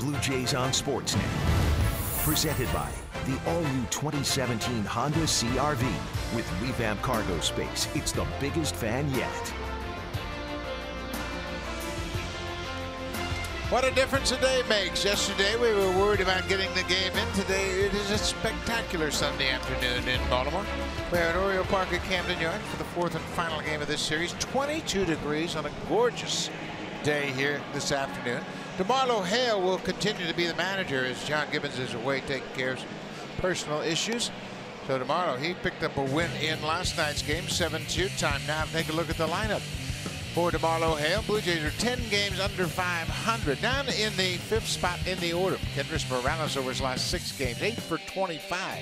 Blue Jays on Sportsnet. Presented by the all-new 2017 Honda CR-V. With revamped cargo space, it's the biggest fan yet. What a difference a day makes. Yesterday we were worried about getting the game in. Today it is a spectacular Sunday afternoon in Baltimore. We're at Oriole Park at Camden Yard for the fourth and final game of this series. 22 degrees on a gorgeous day here this afternoon. DeMarlo Hale will continue to be the manager as John Gibbons is away taking care of some personal issues. So DeMarlo, he picked up a win in last night's game, 7-2. Time now to take a look at the lineup for DeMarlo Hale. Blue Jays are 10 games under 500, down in the 5th spot in the order. Kendrys Morales over his last 6 games, 8 for 25.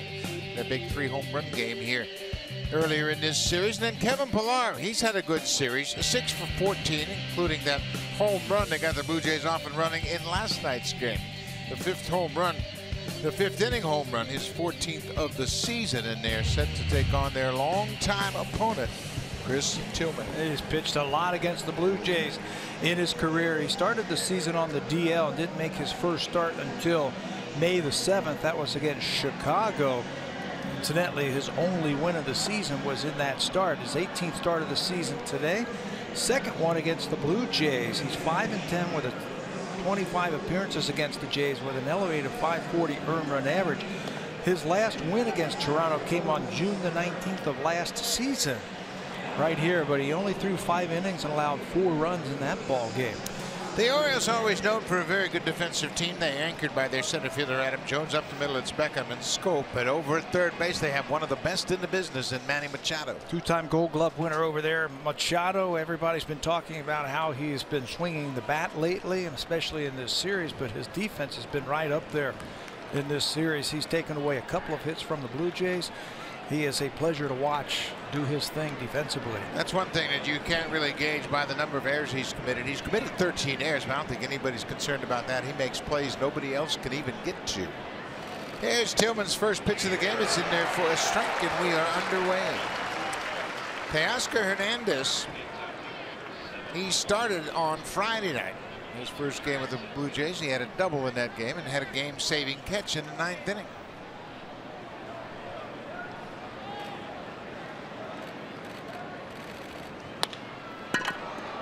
A big 3-home run game here earlier in this series. And then Kevin Pillar, he's had a good series, 6 for 14, including that home run that got the Blue Jays off and running in last night's game. The 5th home run, the 5th inning home run, his 14th of the season, and they're set to take on their longtime opponent, Chris Tillman. He's pitched a lot against the Blue Jays in his career. He started the season on the DL and didn't make his first start until May the 7th. That was against Chicago. Incidentally, his only win of the season was in that start. His 18th start of the season today. Second one against the Blue Jays. He's 5-10 with 25 appearances against the Jays with an elevated 540 earned run average. His last win against Toronto came on June the 19th of last season. Right here, but he only threw 5 innings and allowed 4 runs in that ball game. The Orioles are always known for a very good defensive team. They anchored by their center fielder Adam Jones. Up the middle it's Beckham and Scope, but over at third base they have one of the best in the business in Manny Machado. 2-time Gold Glove winner over there. Machado, everybody's been talking about how he's been swinging the bat lately, and especially in this series, but his defense has been right up there in this series. He's taken away a couple of hits from the Blue Jays. He is a pleasure to watch do his thing defensively. That's one thing that you can't really gauge by the number of errors he's committed. He's committed 13 errors, but I don't think anybody's concerned about that. He makes plays nobody else can even get to. Here's Tillman's first pitch of the game. It's in there for a strike, and we are underway. Teoscar Hernandez, he started on Friday night. His first game with the Blue Jays. He had a double in that game and had a game-saving catch in the 9th inning.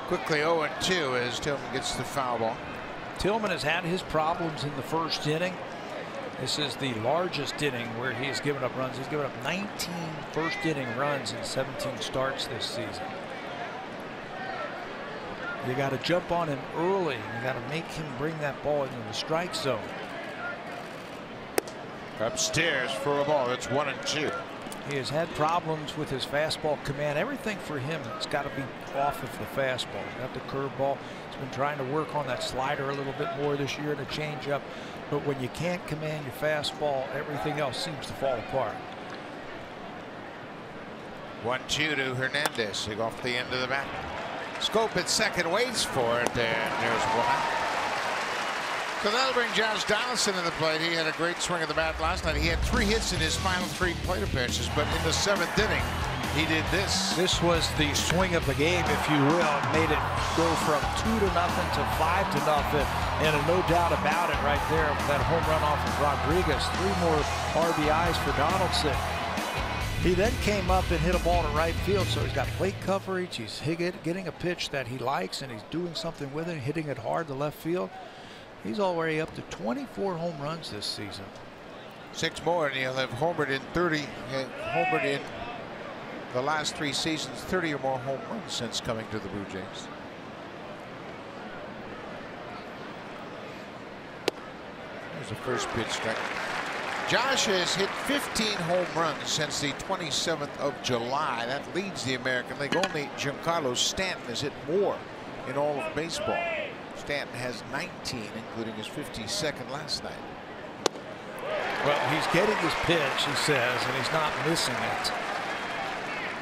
Quickly 0-2 as Tillman gets the foul ball. Tillman has had his problems in the first inning. This is the largest inning where he has given up runs. He's given up 19 first inning runs in 17 starts this season. You got to jump on him early. You got to make him bring that ball into the strike zone. Upstairs for a ball. It's 1-2. He has had problems with his fastball command. Everything for him has got to be off of the fastball. He's got the curveball. He's been trying to work on that slider a little bit more this year and a changeup. But when you can't command your fastball, everything else seems to fall apart. 1-2 to Hernandez. He off the end of the bat. Scope at second, waits for it, and there's one. So that'll bring Josh Donaldson in the plate. He had a great swing of the bat last night. He had 3 hits in his final 3 plate appearances, but in the 7th inning, he did this. This was the swing of the game, if you will. It made it go from 2-0 to 5-0, and no doubt about it right there with that home run off of Rodriguez. 3 more RBIs for Donaldson. He then came up and hit a ball to right field, so he's got plate coverage. He's getting a pitch that he likes, and he's doing something with it, hitting it hard to left field. He's already up to 24 home runs this season. 6 more, and he'll have homered in 30. Homered in the last 3 seasons, 30 or more home runs since coming to the Blue Jays. There's the first pitch strike. Josh has hit 15 home runs since the 27th of July. That leads the American League. Only Giancarlo Stanton has hit more in all of baseball. Stanton has 19, including his 52nd last night. Well, he's getting his pitch, he says, and he's not missing it.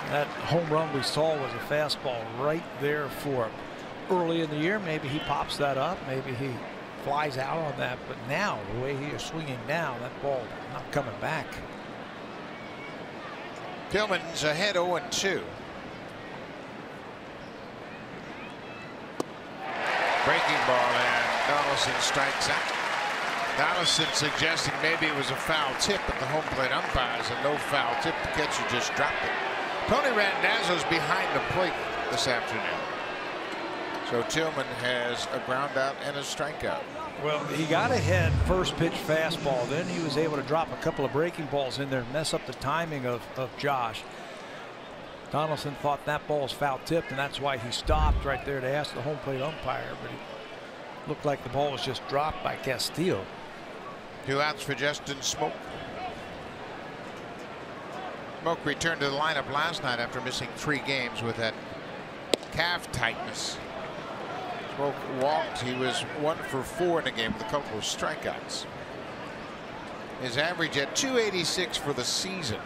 That home run we saw was a fastball right there for him. Early in the year, maybe he pops that up, maybe he flies out on that, but now the way he is swinging down, that ball not coming back. Tillman's ahead 0-2. Breaking ball, and Donaldson strikes out. Allison suggesting maybe it was a foul tip, but the home plate umpire is a no foul tip. The catcher just dropped it. Tony Randazzo's behind the plate this afternoon. So Tillman has a ground out and a strikeout. Well, he got ahead first pitch fastball. Then he was able to drop a couple of breaking balls in there, mess up the timing of Josh. Donaldson thought that ball was foul tipped, and that's why he stopped right there to ask the home plate umpire. But it looked like the ball was just dropped by Castillo. 2 outs for Justin Smoak. Smoak returned to the lineup last night after missing 3 games with that calf tightness. Smoak walked. He was 1 for 4 in the game with a couple of strikeouts. His average at .286 for the season.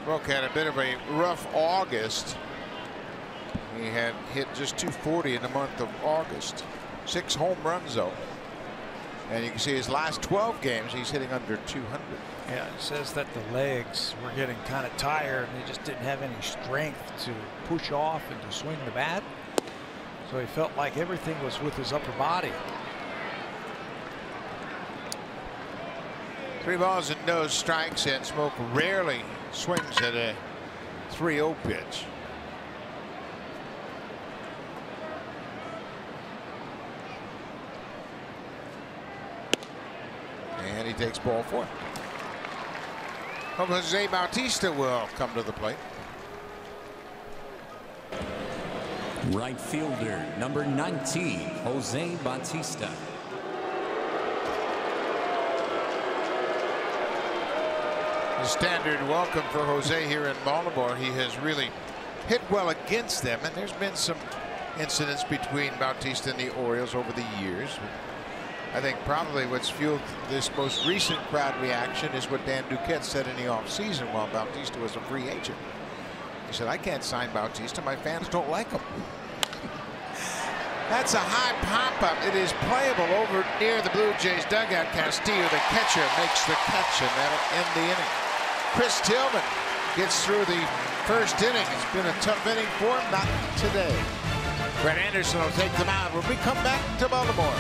Smoak had a bit of a rough August. He had hit just .240 in the month of August. 6 home runs though. And you can see his last 12 games he's hitting under 200. Yeah, it says that the legs were getting kind of tired and he just didn't have any strength to push off and to swing the bat. So he felt like everything was with his upper body. 3 balls and no strikes, and Smoak rarely swings at a 3-0 pitch. And he takes ball 4. Jose Bautista will come to the plate. Right fielder number 19, Jose Bautista. The standard welcome for Jose here in Baltimore. He has really hit well against them, and there's been some incidents between Bautista and the Orioles over the years. I think probably what's fueled this most recent crowd reaction is what Dan Duquette said in the offseason while Bautista was a free agent. He said, I can't sign Bautista. My fans don't like him. That's a high pop-up. It is playable over near the Blue Jays dugout. Castillo, the catcher, makes the catch, and that'll end the inning. Chris Tillman gets through the first inning. It's been a tough inning for him. Not today. Brett Anderson will take them out when we come back to Baltimore.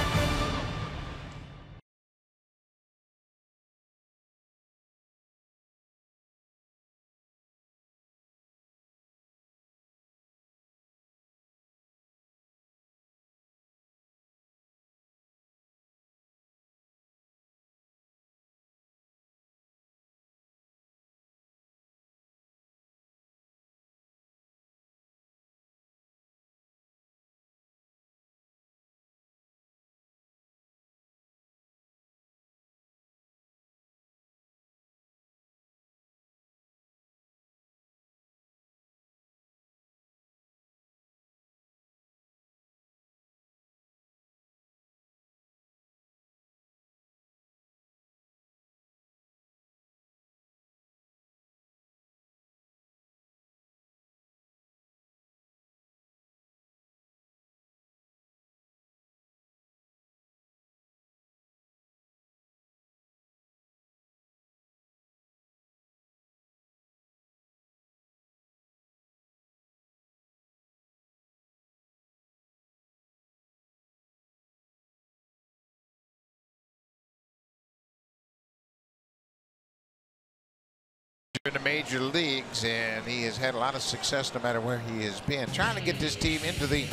In the major leagues, and he has had a lot of success no matter where he has been. Trying to get this team into the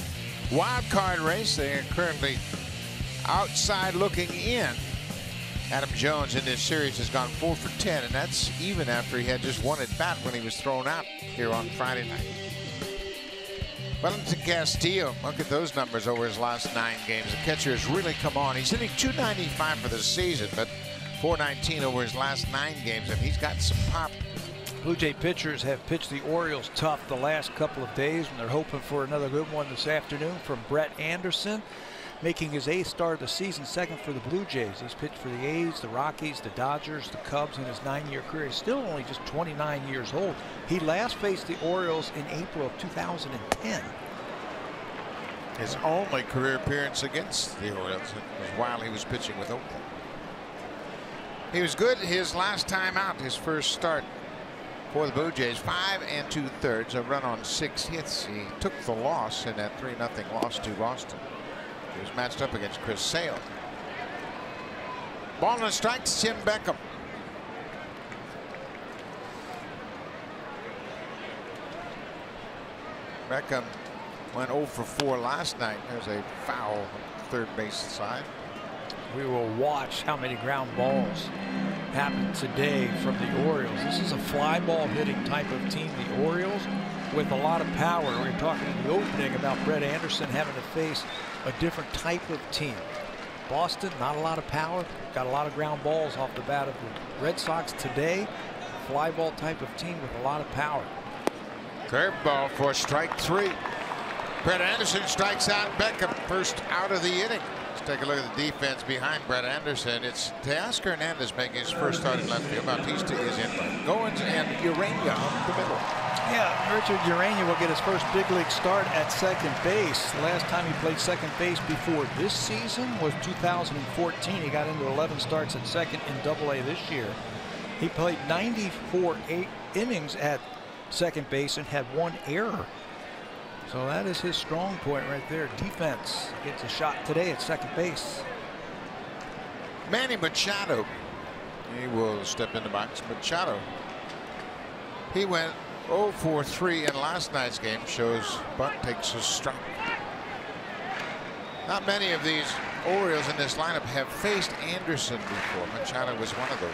wild card race. They are currently outside looking in. Adam Jones in this series has gone 4 for 10, and that's even after he had just 1 at bat when he was thrown out here on Friday night. Wellington Castillo, look at those numbers over his last 9 games. The catcher has really come on. He's hitting .295 for the season, but .419 over his last 9 games, and he's got some pop. Blue Jay pitchers have pitched the Orioles tough the last couple of days, and they're hoping for another good one this afternoon from Brett Anderson, making his 8th start of the season, 2nd for the Blue Jays. He's pitched for the A's, the Rockies, the Dodgers, the Cubs in his 9-year career. He's still only just 29 years old. He last faced the Orioles in April of 2010. His only career appearance against the Orioles was while he was pitching with Oakland. He was good his last time out, his first start for the Blue Jays. 5 2/3, a run on 6 hits. He took the loss in that 3-0 loss to Boston. He was matched up against Chris Sale. Ball and strike to Tim Beckham. Beckham went 0 for 4 last night. There's a foul third base side. We will watch how many ground balls happen today from the Orioles. This is a fly ball hitting type of team, the Orioles, with a lot of power. We were talking in the opening about Brett Anderson having to face a different type of team. Boston, not a lot of power, got a lot of ground balls off the bat of the Red Sox today. Fly ball type of team with a lot of power. Curveball for strike 3. Brett Anderson strikes out Beckham, first out of the inning. Let's take a look at the defense behind Brett Anderson. It's Teoscar Hernandez making his first start in left field. Bautista is in right. Goins and Urania up the middle. Yeah, Richard Urania will get his first big league start at second base. The last time he played second base before this season was 2014. He got into 11 starts at second in Double-A this year. He played 94 innings at second base and had 1 error. So that is his strong point right there. Defense gets a shot today at second base. Manny Machado. He will step in the box. Machado. He went 0 for 3 in last night's game. Shows bunt takes a strike. Not many of these Orioles in this lineup have faced Anderson before. Machado was one of those.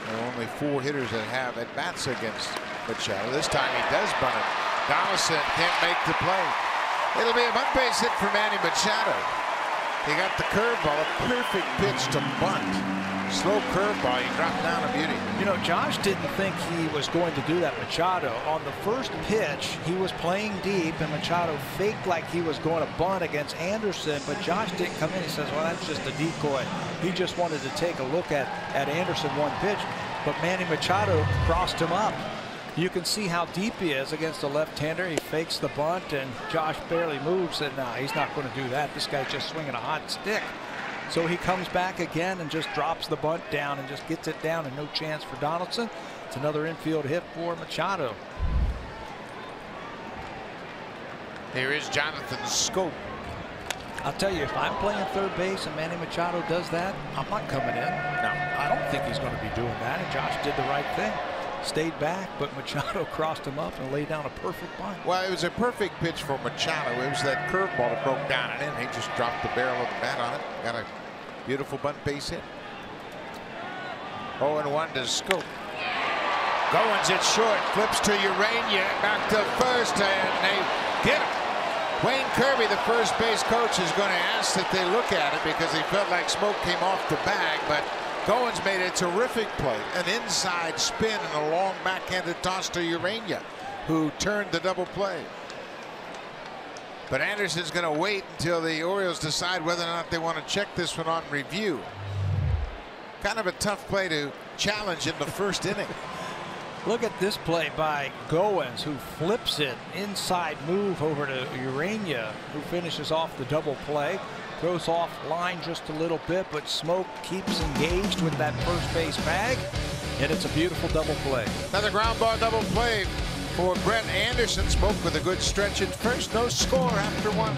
There are only 4 hitters that have at bats against Machado. This time he does bunt it. Donaldson can't make the play. It'll be a bunt base hit for Manny Machado. He got the curveball, a perfect pitch to bunt. Slow curveball, he dropped down a beauty. You know, Josh didn't think he was going to do that, Machado. On the first pitch, he was playing deep, and Machado faked like he was going to bunt against Anderson, but Josh didn't come in. He says, well, that's just a decoy. He just wanted to take a look at Anderson one pitch, but Manny Machado crossed him up. You can see how deep he is against a left-hander. He fakes the bunt, and Josh barely moves, and nah, he's not going to do that. This guy's just swinging a hot stick. So he comes back again and just drops the bunt down and just gets it down, and no chance for Donaldson. It's another infield hit for Machado. Here is Jonathan Scope. I'll tell you, if I'm playing third base and Manny Machado does that, I'm not coming in. No, I don't think he's going to be doing that, and Josh did the right thing. Stayed back, but Machado crossed him up and laid down a perfect bunt. Well, it was a perfect pitch for Machado. It was that curveball that broke down and in. He just dropped the barrel of the bat on it. Got a beautiful bunt base hit. 0-1 to Scope. Goins it short, flips to Urania, back to first, and they get him. Wayne Kirby, the first base coach, is going to ask that they look at it because he felt like smoke came off the bag, but Goins made a terrific play, an inside spin and a long backhanded toss to Urania, who turned the double play. But Anderson's going to wait until the Orioles decide whether or not they want to check this one on review. Kind of a tough play to challenge in the first inning. Look at this play by Goins, who flips it inside move over to Urania, who finishes off the double play. Goes off line just a little bit, but Smoke keeps engaged with that first base bag, and it's a beautiful double play. Another ground ball double play for Brett Anderson. Smoke with a good stretch at first. No score after 1.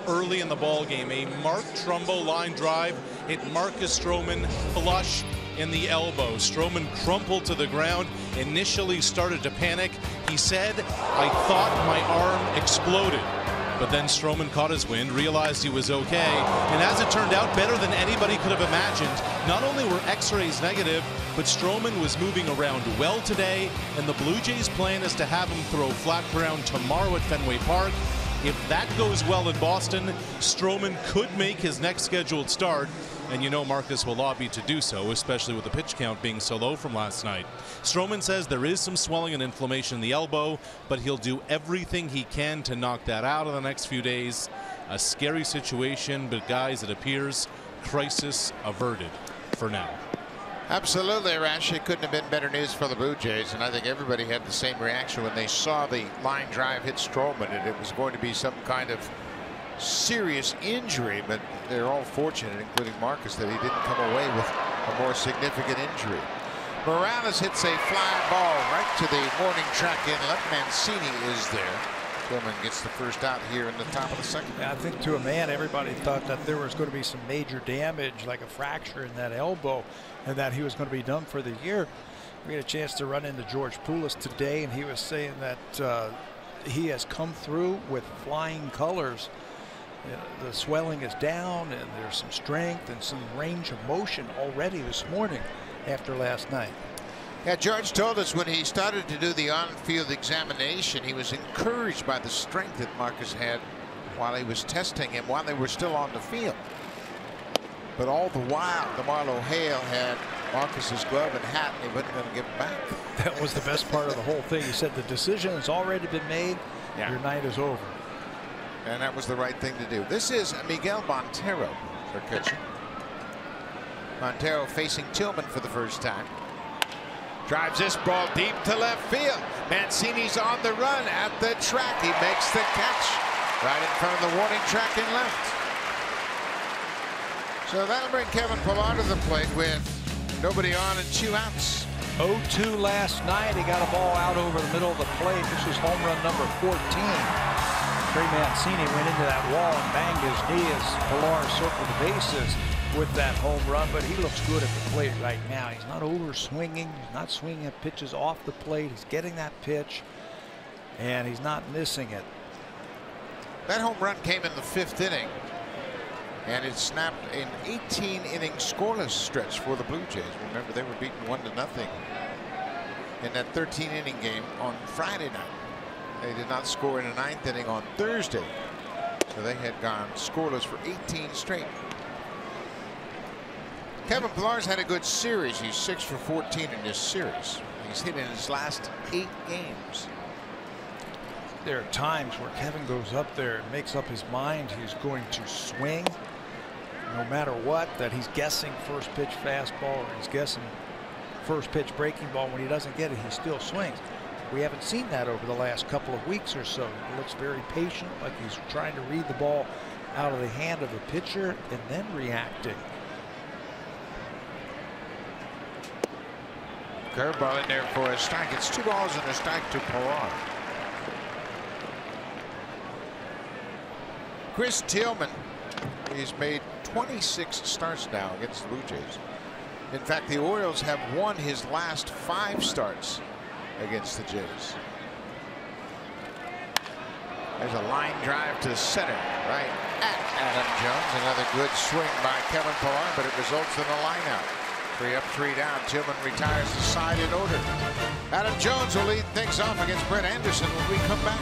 early in the ball game. A Mark Trumbo line drive hit Marcus Stroman flush in the elbow. Stroman crumpled to the ground, initially started to panic. He said, "I thought my arm exploded." But then Stroman caught his wind, realized he was okay, and as it turned out, better than anybody could have imagined. Not only were x-rays negative, but Stroman was moving around well today, and the Blue Jays' plan is to have him throw flat ground tomorrow at Fenway Park. If that goes well in Boston, Stroman could make his next scheduled start, and you know Marcus will lobby to do so, especially with the pitch count being so low from last night. Stroman says there is some swelling and inflammation in the elbow, but he'll do everything he can to knock that out in the next few days. A scary situation, but guys, it appears crisis averted for now. Absolutely, Rash. It couldn't have been better news for the Blue Jays, and I think everybody had the same reaction when they saw the line drive hit Stroman, and it was going to be some kind of serious injury, but they're all fortunate, including Marcus, that he didn't come away with a more significant injury. Morales hits a fly ball right to the warning track inlet. Mancini is there. Tillman gets the first out here in the top of the second. Yeah, I think to a man, everybody thought that there was going to be some major damage, like a fracture in that elbow, and that he was going to be done for the year. We had a chance to run into George Poulos today, and he was saying that he has come through with flying colors. The swelling is down, and there's some strength and some range of motion already this morning after last night. Yeah, George told us when he started to do the on-field examination, he was encouraged by the strength that Marcus had while he was testing him while they were still on the field. But all the while, DeMarlo Hale had Marcus's glove and hat, and he wasn't going to give it back. That was the best part of the whole thing. He said the decision has already been made. Yeah. Your night is over. And that was the right thing to do. This is Miguel Montero, their catcher. Montero facing Tillman for the first time. Drives this ball deep to left field. Mancini's on the run at the track. He makes the catch right in front of the warning track in left. So that'll bring Kevin Pillar to the plate with nobody on and 2 outs. 0-2 last night. He got a ball out over the middle of the plate. This was home run number 14. Trey Mancini went into that wall and banged his knee as Pillar circled the bases with that home run, but he looks good at the plate right now. He's not over swinging. He's not swinging at pitches off the plate. He's getting that pitch, and he's not missing it. That home run came in the 5th inning, and it snapped an 18-inning scoreless stretch for the Blue Jays. Remember, they were beaten 1-0 in that 13-inning game on Friday night. They did not score in the 9th inning on Thursday, so they had gone scoreless for 18 straight. Kevin Pillar's had a good series. He's 6 for 14 in this series. He's hit in his last 8 games. There are times where Kevin goes up there and makes up his mind he's going to swing no matter what, that he's guessing first pitch fastball or he's guessing first pitch breaking ball. When he doesn't get it, he still swings. We haven't seen that over the last couple of weeks or so. He looks very patient, like he's trying to read the ball out of the hand of the pitcher and then reacting. Curveball in there for a strike. It's 2 balls and a strike to Pillar. Chris Tillman, he's made 26 starts now against the Blue Jays. In fact, the Orioles have won his last 5 starts against the Jays. There's a line drive to center right at Adam Jones. Another good swing by Kevin Pillar, but it results in a line out. 3 up, 3 down. Tillman retires the side in order. Adam Jones will lead things off against Brett Anderson when we come back.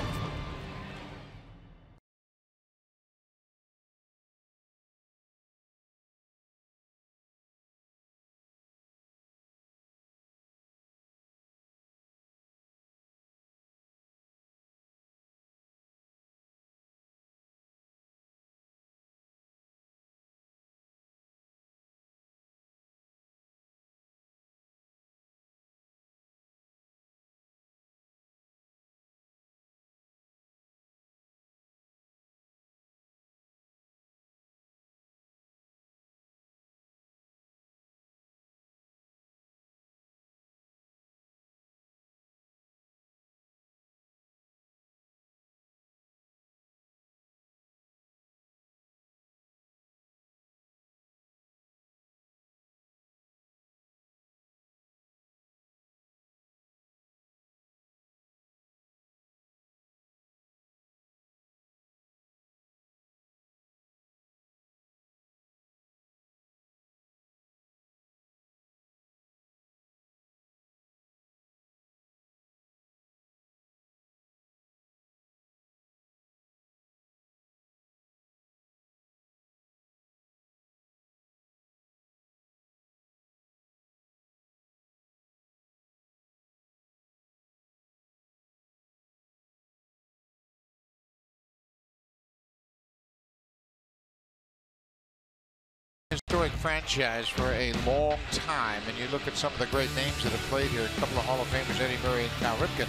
historic franchise for a long time, and you look at some of the great names that have played here, a couple of Hall of Famers, Eddie Murray and Cal Ripken.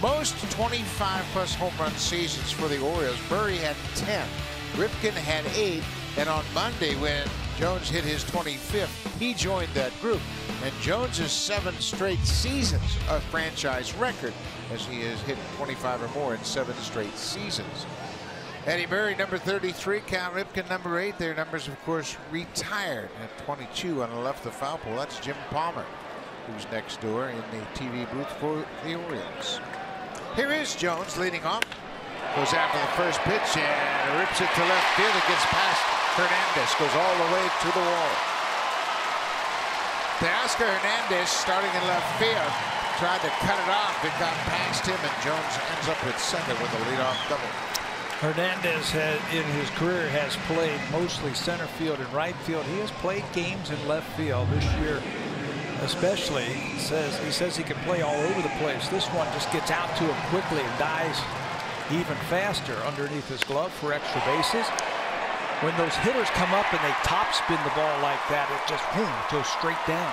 Most 25-plus home run seasons for the Orioles. Murray had 10. Ripken had 8. And on Monday, when Jones hit his 25th, he joined that group. And Jones's 7 straight seasons, a franchise record, as he has hit 25 or more in 7 straight seasons. Eddie Murray, number 33, Cal Ripken, number 8. Their numbers, of course, retired at 22 on the left of the foul pole. That's Jim Palmer, who's next door in the TV booth for the Orioles. Here is Jones leading off. Goes after the first pitch and rips it to left field. It gets past Hernandez, goes all the way to the wall. Teoscar Hernandez, starting in left field, tried to cut it off. It got past him, and Jones ends up at second with a leadoff double. Hernandez in his career has played mostly center field and right field. He has played games in left field this year, especially. He says he can play all over the place. This one just gets out to him quickly and dies even faster underneath his glove for extra bases. When those hitters come up and they top spin the ball like that, it just goes straight down.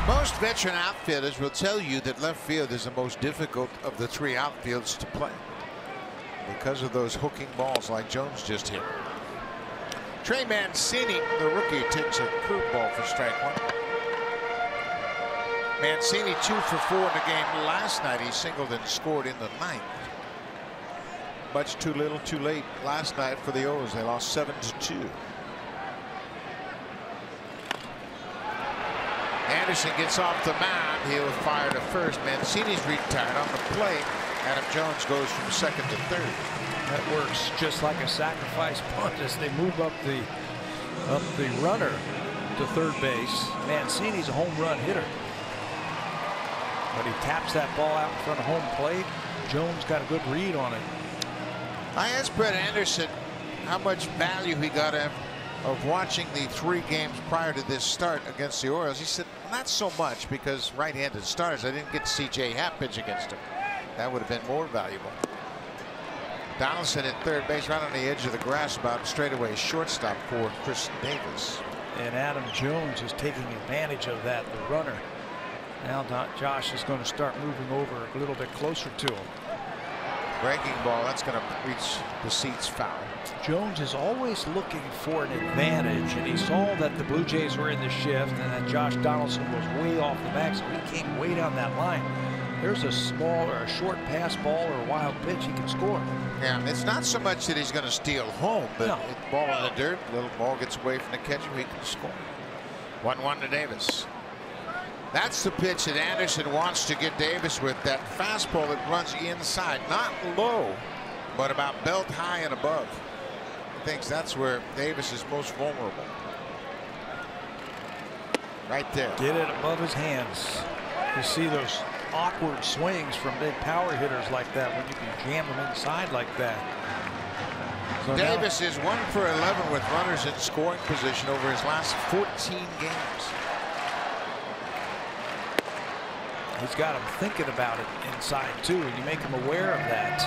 Most veteran outfielders will tell you that left field is the most difficult of the 3 outfields to play because of those hooking balls like Jones just hit. Trey Mancini, the rookie, takes a curveball for strike 1. Mancini 2 for 4 in the game last night. He singled and scored in the 9th. Much too little, too late last night for the O's. They lost 7-2. Anderson gets off the mound. He'll fire to first. Mancini's retired on the plate. Adam Jones goes from second to third. That works just like a sacrifice punt as they move up the runner to third base. Mancini's a home run hitter, but he taps that ball out in front of home plate. Jones got a good read on it. I asked Brett Anderson how much value he got of watching the 3 games prior to this start against the Orioles. He said, not so much, because right-handed starters, I didn't get to see Jay Happ pitch against him. That would have been more valuable. Donaldson at third base, right on the edge of the grass, about straightaway shortstop for Chris Davis. And Adam Jones is taking advantage of that, the runner. Now Josh is going to start moving over a little bit closer to him. Breaking ball, that's going to reach the seats foul. Jones is always looking for an advantage, and he saw that the Blue Jays were in the shift and that Josh Donaldson was way off the back, so he came way down that line. There's a small or a short pass ball or a wild pitch, he can score. Yeah, it's not so much that he's going to steal home, but ball in the dirt, little ball gets away from the catcher, he can score. 1-1 to Davis. That's the pitch that Anderson wants to get Davis with. That fastball that runs inside, not low, but about belt high and above. He thinks that's where Davis is most vulnerable. Right there. Get it above his hands. You see those awkward swings from big power hitters like that when you can jam them inside like that. So Davis is 1 for 11 with runners in scoring position over his last 14 games. He's got him thinking about it inside too, and you make him aware of that.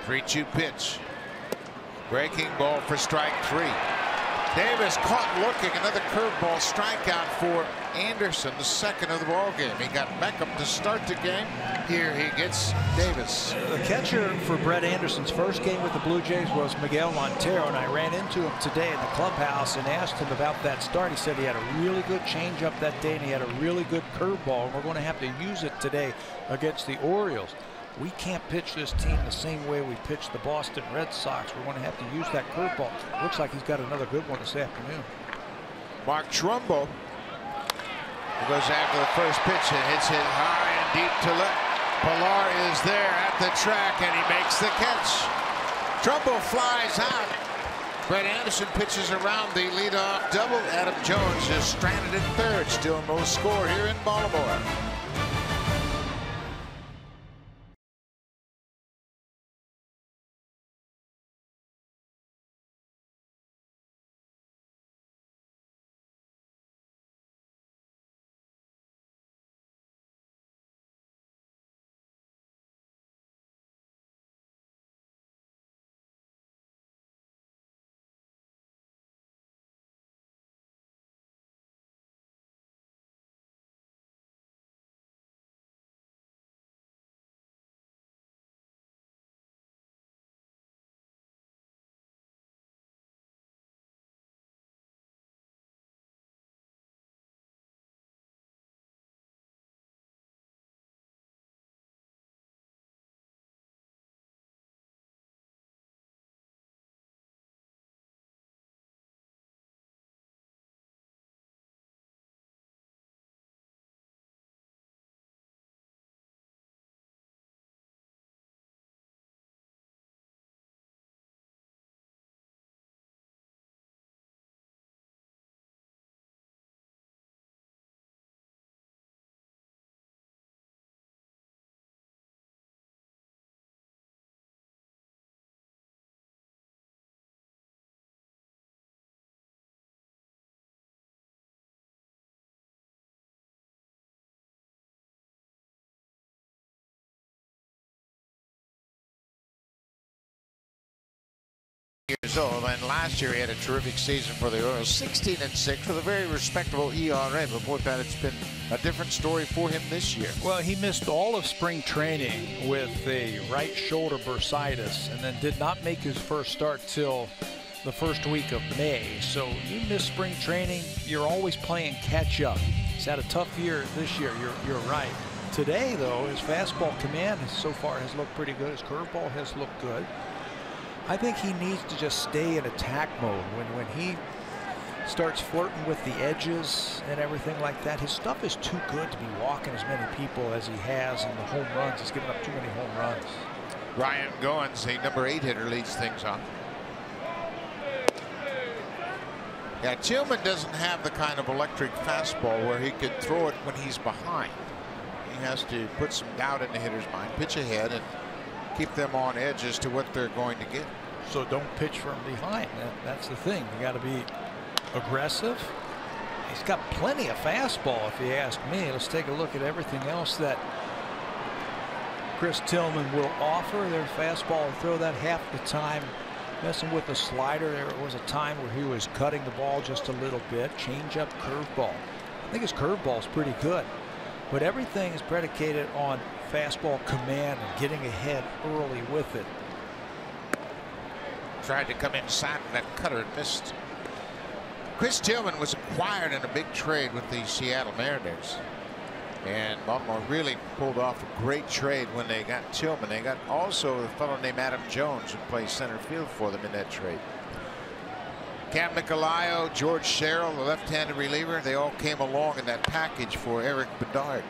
Three-2 pitch. Breaking ball for strike 3. Davis caught looking. Another curveball strikeout for Anderson, the second of the ball game. He got Beckham to start the game. Here he gets Davis. The catcher for Brett Anderson's first game with the Blue Jays was Miguel Montero, and I ran into him today in the clubhouse and asked him about that start. He said he had a really good changeup that day and he had a really good curveball, and we're going to have to use it today against the Orioles. We can't pitch this team the same way we pitched the Boston Red Sox. We're going to have to use that curveball. Looks like he's got another good one this afternoon. Mark Trumbo goes after the first pitch and hits it high and deep to left. Pilar is there at the track and he makes the catch. Trumbo flies out. Brett Anderson pitches around the leadoff double. Adam Jones is stranded at third. Still no score here in Baltimore. years old, and last year he had a terrific season for the Orioles, 16-6 with a very respectable ERA. But boy, Pat, it's been a different story for him this year. Well, he missed all of spring training with a right shoulder bursitis, and then did not make his first start till the first week of May. So you miss spring training, you're always playing catch up. He's had a tough year this year. You're right. Today, though, his fastball command so far has looked pretty good. His curveball has looked good. I think he needs to just stay in attack mode. When he starts flirting with the edges and everything like that, his stuff is too good to be walking as many people as he has in the home runs. He's giving up too many home runs. Ryan Goins, the number 8 hitter, leads things off. Yeah, Tillman doesn't have the kind of electric fastball where he could throw it when he's behind. He has to put some doubt in the hitter's mind, pitch ahead, and keep them on edge as to what they're going to get. So don't pitch from behind. That's the thing. You got to be aggressive. He's got plenty of fastball, if you ask me. Let's take a look at everything else that Chris Tillman will offer. Their fastball will throw that half the time. Messing with the slider, there was a time where he was cutting the ball just a little bit. Changeup, curveball. I think his curveball is pretty good, but everything is predicated on fastball command and getting ahead early with it. Tried to come inside with that cutter and missed. Chris Tillman was acquired in a big trade with the Seattle Mariners, and Baltimore really pulled off a great trade when they got Tillman. They got also a fellow named Adam Jones who plays center field for them in that trade. Cam Nicolaio, George Sherrill, the left-handed reliever, they all came along in that package for Eric Bedard.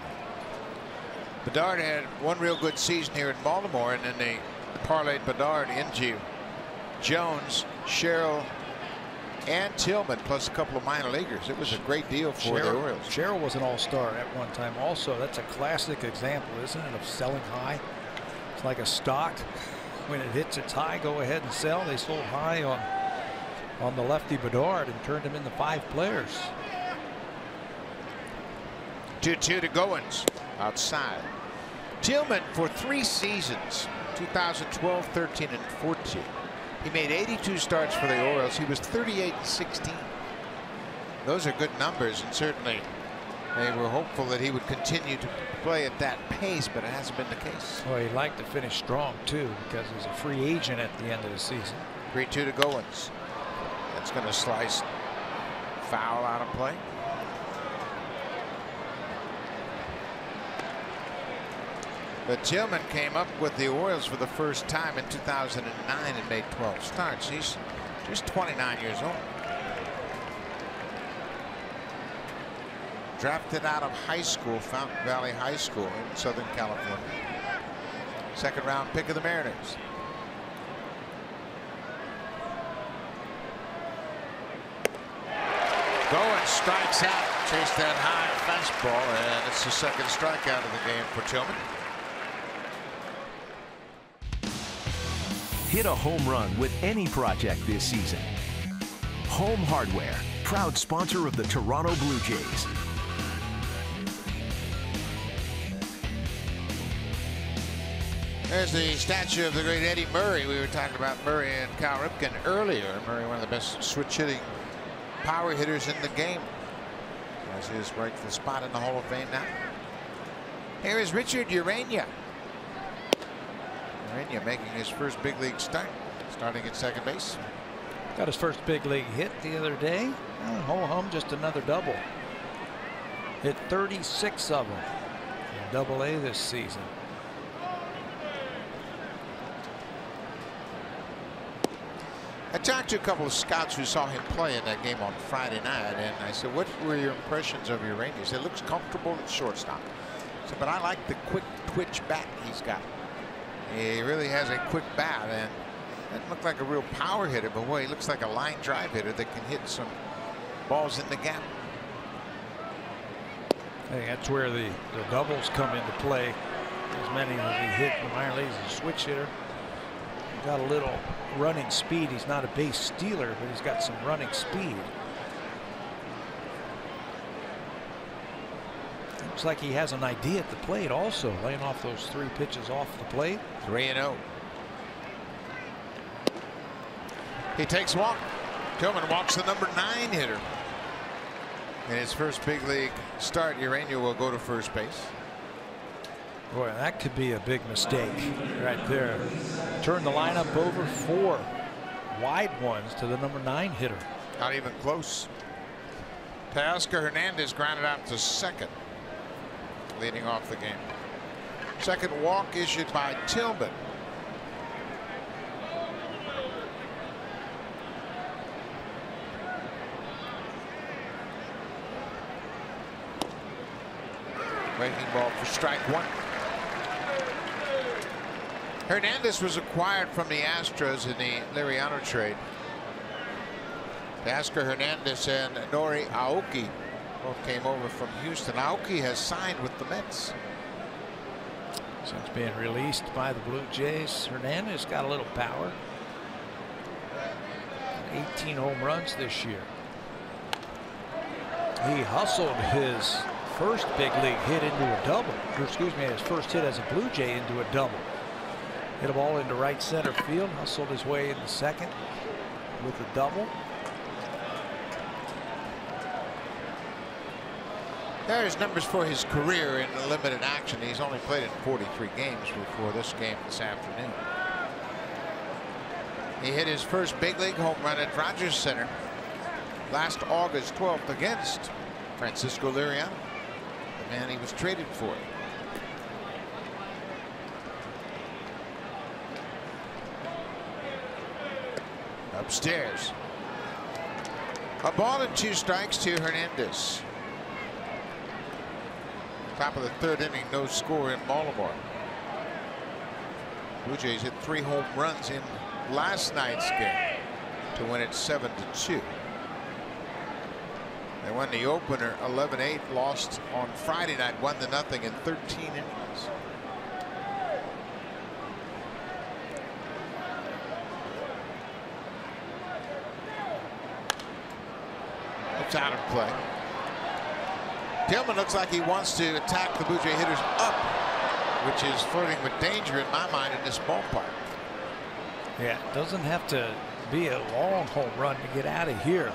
Bedard had one real good season here in Baltimore, and then they parlayed Bedard into Jones, Sherrill, and Tillman, plus a couple of minor leaguers. It was a great deal for the Orioles. Sherrill was an all-star at one time also. That's a classic example, isn't it, of selling high. It's like a stock. When it hits its high, go ahead and sell. They sold high on the lefty Bedard and turned him into 5 players. 2-2 to Goins outside. Tillman for 3 seasons, 2012, 13, and 14. He made 82 starts for the Orioles. He was 38-16. Those are good numbers, and certainly they were hopeful that he would continue to play at that pace, but it hasn't been the case. Well, he'd like to finish strong too, because he's a free agent at the end of the season. 3-2 to Goins. That's going to slice foul out of play. But Tillman came up with the Orioles for the first time in 2009 and made 12 starts. He's just 29 years old. Drafted out of high school, Fountain Valley High School in Southern California. 2nd round pick of the Mariners. Goins strikes out, chased that high fastball, and it's the 2nd strikeout of the game for Tillman. Hit a home run with any project this season. Home Hardware, proud sponsor of the Toronto Blue Jays. There's the statue of the great Eddie Murray. We were talking about Murray and Cal Ripken earlier. Murray, one of the best switch hitting power hitters in the game. As he is right for the spot in the Hall of Fame now. Here is Richard Urania. Urania making his first big league start, starting at 2nd base. Got his first big league hit the other day. Ho hum, just another double. Hit 36 of them in Double-A this season. I talked to a couple of scouts who saw him play in that game on Friday night, and I said, what were your impressions of Urania? He said, looks comfortable at shortstop. I said, but I like the quick twitch bat he's got. He really has a quick bat, and doesn't look like a real power hitter, but boy, he looks like a line drive hitter that can hit some balls in the gap. I think that's where the doubles come into play. As many as he hit in the minor leagues as a switch hitter. Got a little running speed. He's not a base stealer, but he's got some running speed. Looks like he has an idea at the plate also, laying off those 3 pitches off the plate. 3-0. He takes a walk. Tillman walks the number 9 hitter. In his first big league start, Urania will go to first base. Boy, that could be a big mistake right there. Turn the lineup over, 4 wide ones to the number 9 hitter. Not even close. Teoscar Hernandez grounded out to second, leading off the game. Second walk issued by Tillman. Breaking ball for strike 1. Hernandez was acquired from the Astros in the Liriano trade. Teoscar Hernandez and Nori Aoki both came over from Houston. Aoki has signed with the Mets. Since being released by the Blue Jays, Hernandez got a little power. 18 home runs this year. He hustled his first big league hit into a double. Or excuse me, his first hit as a Blue Jay into a double. Hit a ball into right center field, hustled his way into second with a double. There's numbers for his career in limited action. He's only played in 43 games before this game this afternoon. He hit his first big league home run at Rogers Center last August 12th against Francisco Liriano, the man he was traded for. Upstairs. A ball and 2 strikes to Hernandez. Top of the 3rd inning, no score in Baltimore. Blue Jays hit 3 home runs in last night's game to win it 7-2. They won the opener 11-8, lost on Friday night 1-0 in 13 innings. It's out of play. Tillman looks like he wants to attack the Blue Jay hitters up, which is flirting with danger in my mind in this ballpark. Yeah, it doesn't have to be a long home run to get out of here.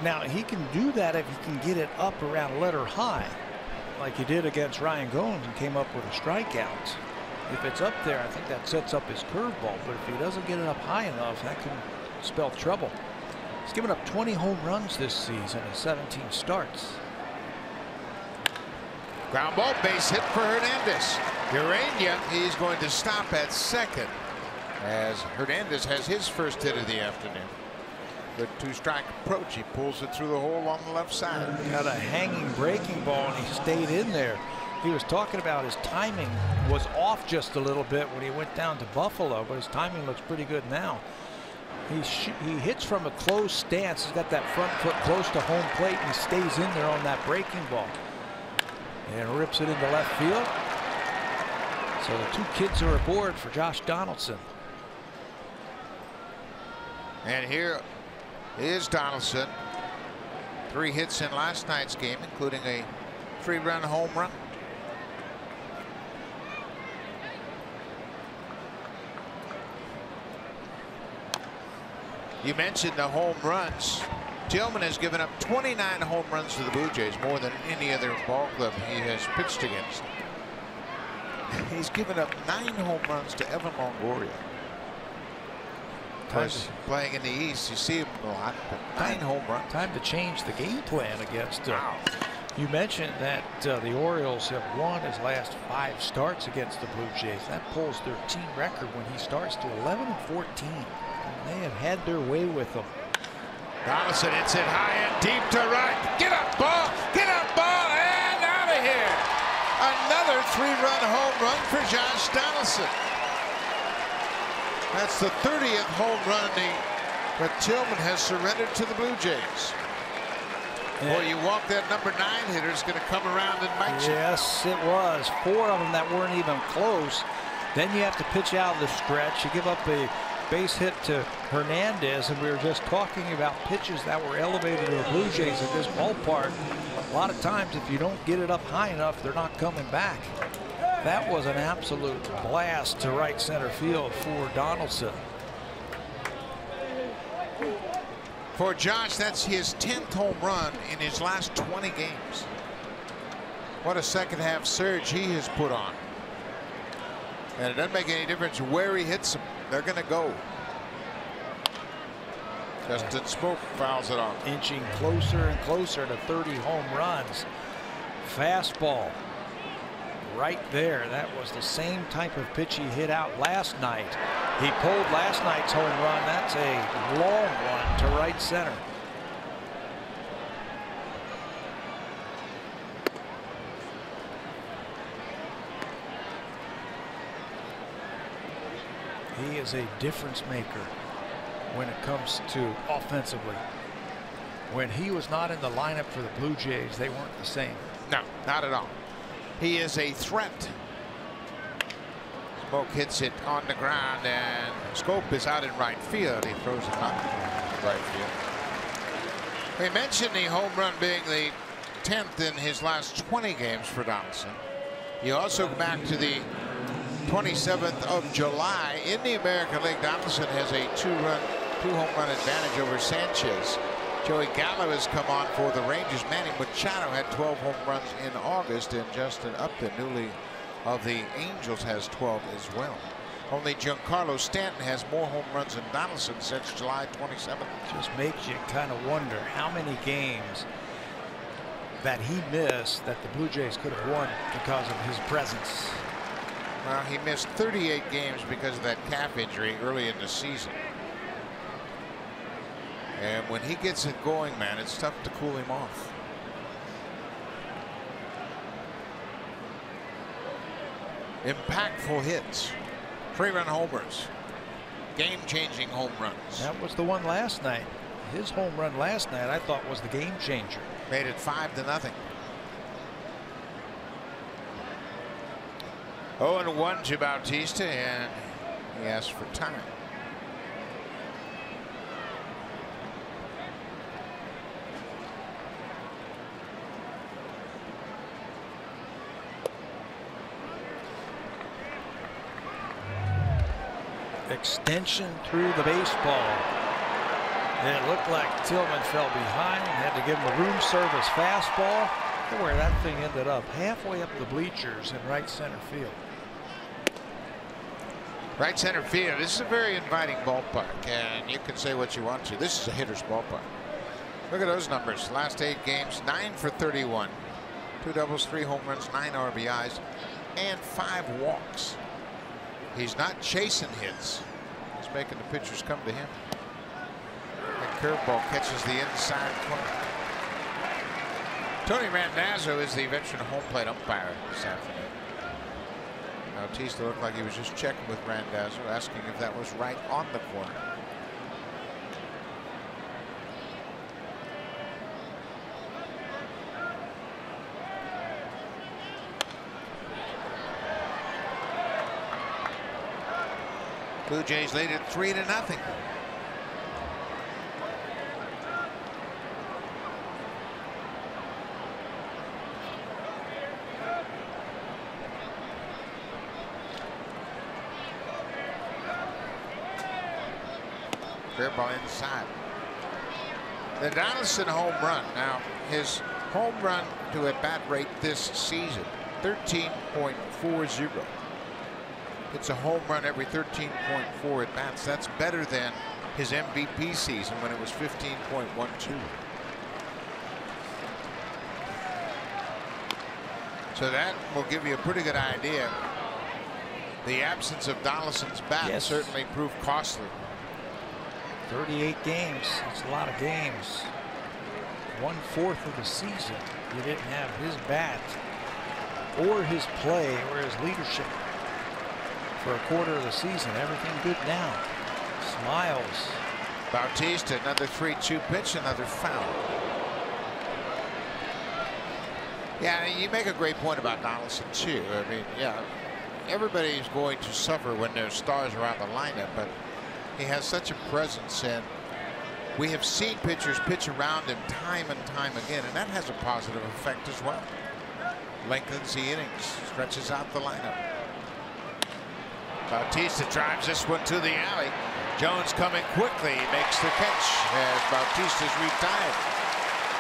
Now, he can do that if he can get it up around letter high, like he did against Ryan Gomes and came up with a strikeout. If it's up there, I think that sets up his curveball. But if he doesn't get it up high enough, that can spell trouble. He's given up 20 home runs this season in 17 starts. Ground ball, base hit for Hernandez. Urania, he's going to stop at second as Hernandez has his first hit of the afternoon. Good 2-strike approach. He pulls it through the hole on the left side. Got a hanging breaking ball, and he stayed in there. He was talking about his timing was off just a little bit when he went down to Buffalo, but his timing looks pretty good now. He hits from a closed stance. He's got that front foot close to home plate, and he stays in there on that breaking ball and rips it into left field. So the 2 kids are aboard for Josh Donaldson. And here is Donaldson. 3 hits in last night's game, including a 3-run home run. You mentioned the home runs. Tillman has given up 29 home runs to the Blue Jays, more than any other ball club he has pitched against. He's given up 9 home runs to Evan Longoria. Playing in the East, you see him a lot, but 9 home runs. Time to change the game plan against him. You mentioned that the Orioles have won his last 5 starts against the Blue Jays. That pulls their team record when he starts to 11-14. They have had their way with him. Donaldson hits it high and deep to right. Get up, ball, and out of here. Another 3-run home run for Josh Donaldson. That's the 30th home run that Tillman has surrendered to the Blue Jays. Boy, you walk that number 9 hitter, is going to come around and bite you. Yes, it was. 4 of them that weren't even close. Then you have to pitch out of the stretch. You give up a base hit to Hernandez, and we were just talking about pitches that were elevated to the Blue Jays at this ballpark. A lot of times, if you don't get it up high enough, they're not coming back. That was an absolute blast to right center field for Donaldson. For Josh, that's his 10th home run in his last 20 games. What a second half surge he has put on. And it doesn't make any difference where he hits them. They're going to go. Justin Smoak fouls it off. Inching closer and closer to 30 home runs. Fastball right there. That was the same type of pitch he hit out last night. He pulled last night's home run. That's a long one to right center. He is a difference maker when it comes to offensively. When he was not in the lineup for the Blue Jays, they weren't the same. No, not at all. He is a threat. Smoak hits it on the ground, and Scope is out in right field. He throws it up right field. We mentioned the home run being the 10th in his last 20 games for Donaldson. You also go back to the 27th of July in the American League. Donaldson has a two home run advantage over Sanchez. Joey Gallo has come on for the Rangers. Manny Machado had 12 home runs in August, and Justin Upton, newly of the Angels, has 12 as well. Only Giancarlo Stanton has more home runs than Donaldson since July 27th. Just makes you kind of wonder how many games that he missed that the Blue Jays could have won because of his presence. Well, he missed 38 games because of that calf injury early in the season. And when he gets it going, man, it's tough to cool him off. Impactful hits, 3-run homers, game-changing home runs. That was the one last night. His home run last night, I thought, was the game changer. Made it 5-0. 0-1 to Bautista, and he asked for time. Extension through the baseball. And it looked like Tillman fell behind, had to give him a room service fastball. Look where that thing ended up, halfway up the bleachers in right center field. Right center field. This is a very inviting ballpark, and you can say what you want to. This is a hitter's ballpark. Look at those numbers. Last 8 games, 9 for 31. 2 doubles, 3 home runs, 9 RBIs, and 5 walks. He's not chasing hits. He's making the pitchers come to him. That curveball catches the inside corner. Tony Randazzo is the veteran home plate umpire this afternoon. Bautista looked like he was just checking with Randazzo, asking if that was right on the corner. Blue Jays lead it 3-0. Fair ball inside. The Donaldson home run. Now, his home run to at bat rate this season, 13.40. It's a home run every 13.4 at bats. That's better than his MVP season when it was 15.12. So that will give you a pretty good idea. The absence of Donaldson's bat certainly proved costly. 38 games. It's a lot of games. 1/4 of the season you didn't have his bat or his play or his leadership for a quarter of the season. Everything good now. Smiles. Bautista, another 3-2 pitch, another foul. Yeah, you make a great point about Donaldson too. I mean, yeah, everybody's going to suffer when there's stars around the lineup, but he has such a presence, and we have seen pitchers pitch around him time and time again, and that has a positive effect as well. Lengthens the innings, stretches out the lineup. Bautista drives this one to the alley. Jones coming quickly, makes the catch as Bautista's retired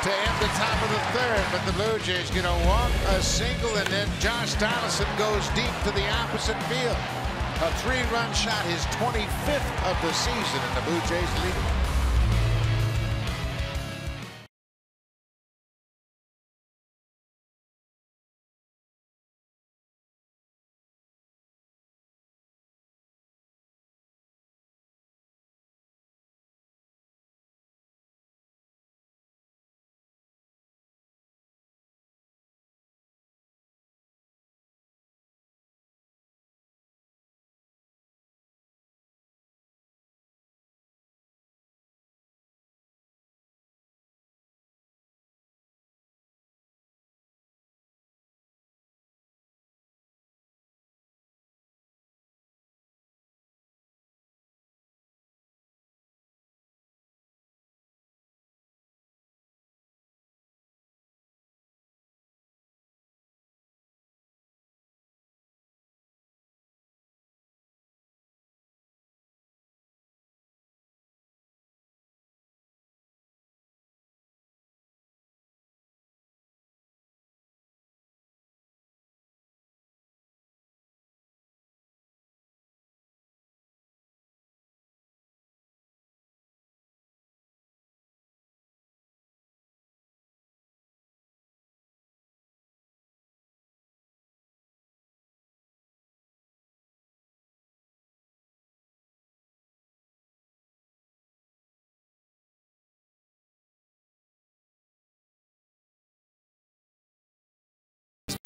to end the top of the third, but the Blue Jays get a walk, a single, and then Josh Donaldson goes deep to the opposite field. A 3-run shot, his 25th of the season, and the Blue Jays lead.